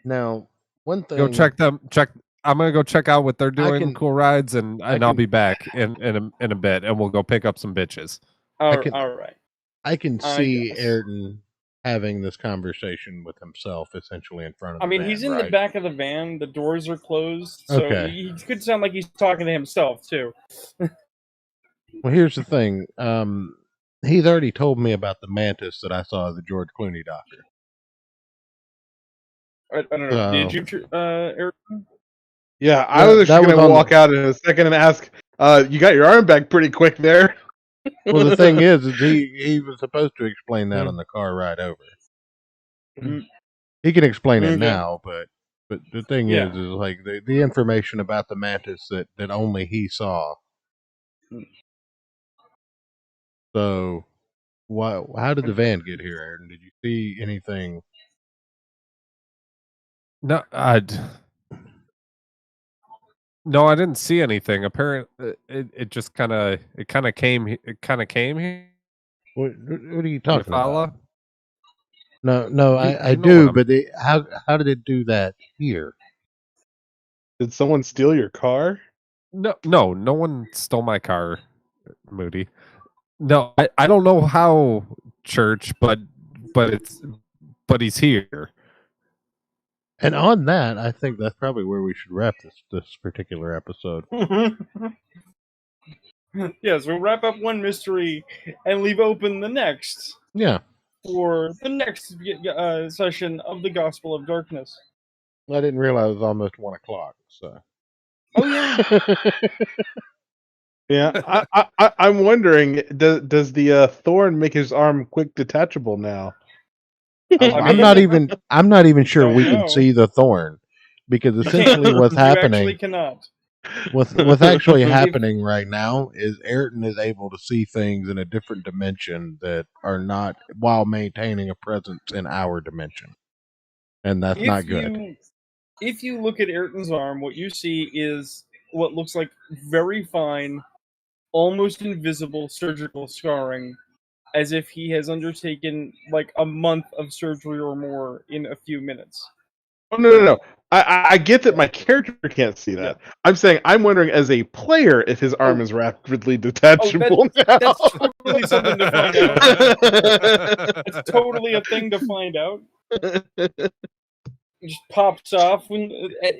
now one thing. Go check them. I'm gonna go check out what they're doing. Cool rides, and I'll be back in a bit, and we'll go pick up some bitches. All right. I can see Ayrton having this conversation with himself, essentially in front of. He's in the back of the van. The doors are closed, so he could sound like he's talking to himself too. Well, here's the thing. He's already told me about the mantis that I saw at the George Clooney doctor. I don't know. Did you, Ayrton? Yeah, I was actually going to walk out in a second and ask, you got your arm back pretty quick there. Well, the thing is he was supposed to explain that on the car ride over. He can explain it now, but the thing is like the information about the mantis that only he saw. So, how did the van get here, Ayrton? Did you see anything? No, no, I didn't see anything. Apparently, it just kind of came here. What are you talking about? No, I do, but how did it do that here? Did someone steal your car? No one stole my car, Moody. No, I don't know how, Church, but he's here. And on that, I think that's probably where we should wrap this particular episode. Yes, we'll wrap up one mystery and leave open the next Yeah. for the next session of the Gospel of Darkness. I didn't realize it was almost 1:00. So. Oh yeah. Yeah, I'm wondering, does the thorn make his arm quick detachable now? I'm not even sure Don't we can know. see the thorn, because You essentially can't. what's You actually happening cannot. what's actually happening right now is Ayrton is able to see things in a different dimension that are not, while maintaining a presence in our dimension, and that's not good. If you look at Ayrton's arm, what you see is what looks like very fine, almost invisible surgical scarring, as if he has undertaken like a month of surgery or more in a few minutes. Oh no. I get that my character can't see that. Yeah. I'm saying I'm wondering as a player if his arm is rapidly detachable now. That's totally something to find out. It's totally a thing to find out. It just pops off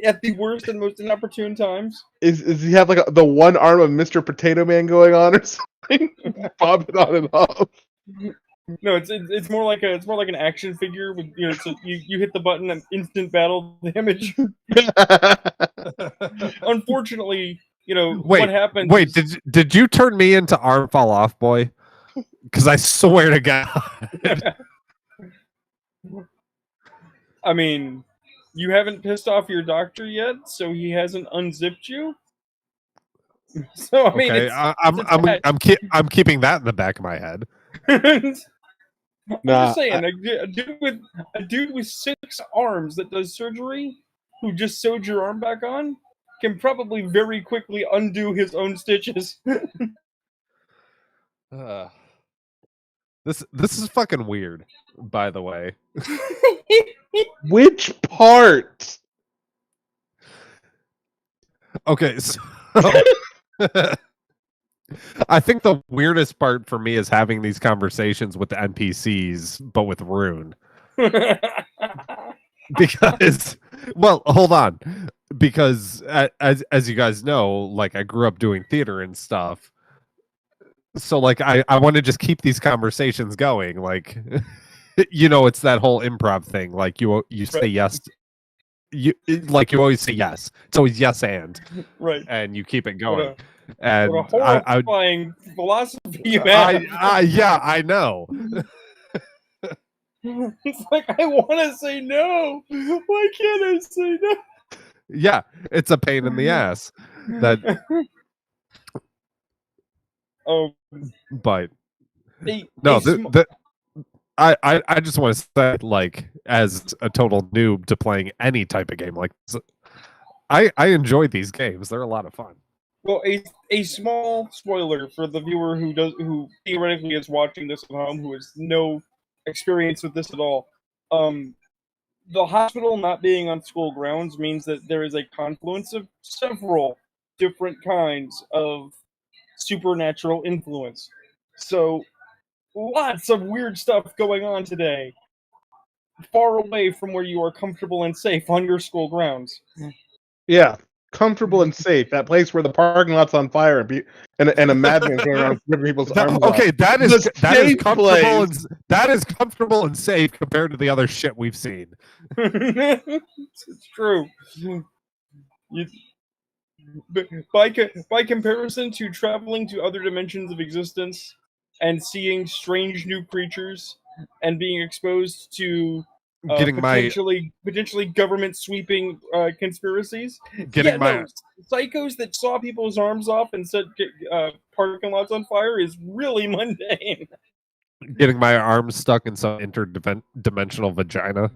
at the worst and most inopportune times. Is he have like the one arm of Mr. Potato Man going on or something? Bobbing on and off. No, it's more like an action figure with so you hit the button and instant battle damage. Unfortunately, what happens. Wait, did you turn me into arm fall off boy? Because I swear to God. I mean, you haven't pissed off your doctor yet, so he hasn't unzipped you. So I mean, Okay, I'm keeping that in the back of my head. I'm just saying, a dude with 6 arms that does surgery, who just sewed your arm back on, can probably very quickly undo his own stitches. This is fucking weird, by the way. Which part? Okay, so I think the weirdest part for me is having these conversations with the NPCs, but with Rune. Because, well, hold on. Because as you guys know, like I grew up doing theater and stuff. So like I want to just keep these conversations going. Like it's that whole improv thing. Like you say yes. You always say yes. It's always yes and right, and you keep it going. What And a horrifying philosophy you have. Yeah, I know. It's like I want to say no. Why can't I say no? Yeah, it's a pain in the ass. That. But no, I just want to say, like, as a total noob to playing any type of game like this, I enjoy these games. They're a lot of fun. Well, a small spoiler for the viewer who theoretically is watching this at home, who has no experience with this at all. The hospital not being on school grounds means that there is a confluence of several different kinds of supernatural influence. So, lots of weird stuff going on today, far away from where you are comfortable and safe on your school grounds. Yeah, comfortable and safe. That place where the parking lot's on fire and a madman's going around ripping people's arms off. That is comfortable place. that is comfortable and safe compared to the other shit we've seen. It's true. By comparison to traveling to other dimensions of existence and seeing strange new creatures and being exposed to potentially government sweeping conspiracies. Psychos that saw people's arms off and set parking lots on fire is really mundane. Getting my arms stuck in some interdimensional vagina.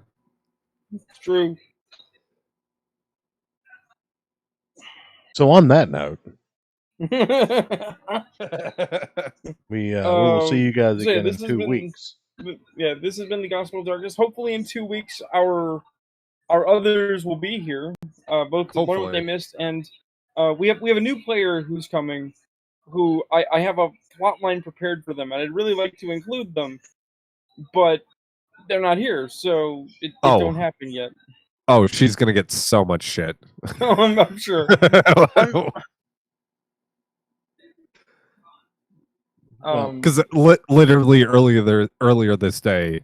It's true. So on that note, we will see you guys again in 2 weeks. Yeah, this has been the Gospel of Darkness. Hopefully, in 2 weeks, our others will be here. Both the one they missed, and we have a new player who's coming. Who I have a plot line prepared for them, and I'd really like to include them, but they're not here, so it don't happen yet. Oh, she's gonna get so much shit. I'm sure. Because literally earlier this day,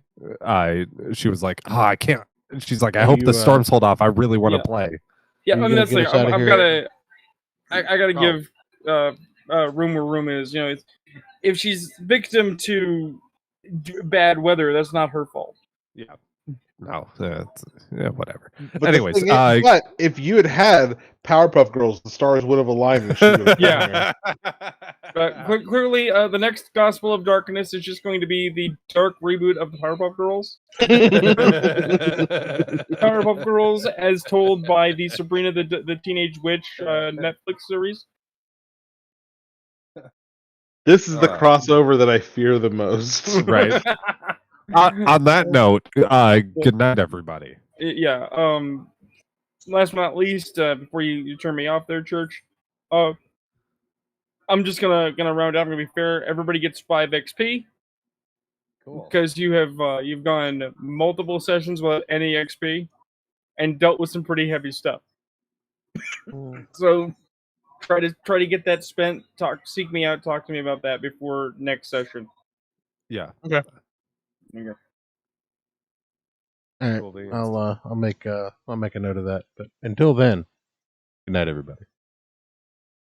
she was like, "Oh, I can't." She's like, "I hope the storms hold off. I really want to Yeah. play." Yeah, Are you I mean gonna that's the get thing. us outta I've here? gotta, I gotta Oh. give room where room is. If she's victim to bad weather, that's not her fault. Yeah. No. Yeah. Whatever. But Anyways, the thing is, but if you had had Powerpuff Girls, the stars would have aligned. And she would have Yeah. But clearly, the next Gospel of Darkness is just going to be the dark reboot of the Powerpuff Girls. Powerpuff Girls, as told by the Sabrina the Teenage Witch Netflix series. This is the crossover that I fear the most. Right. On that note, good night, everybody. Yeah. Last but not least, before you turn me off there, Church, I'm just gonna round out. I'm gonna be fair. Everybody gets 5 XP. Cool. Because you've gone multiple sessions without any XP and dealt with some pretty heavy stuff. So try to get that spent. Seek me out. Talk to me about that before next session. Yeah. Okay. Okay. All right. Cool beans. I'll make a note of that. But until then, good night, everybody.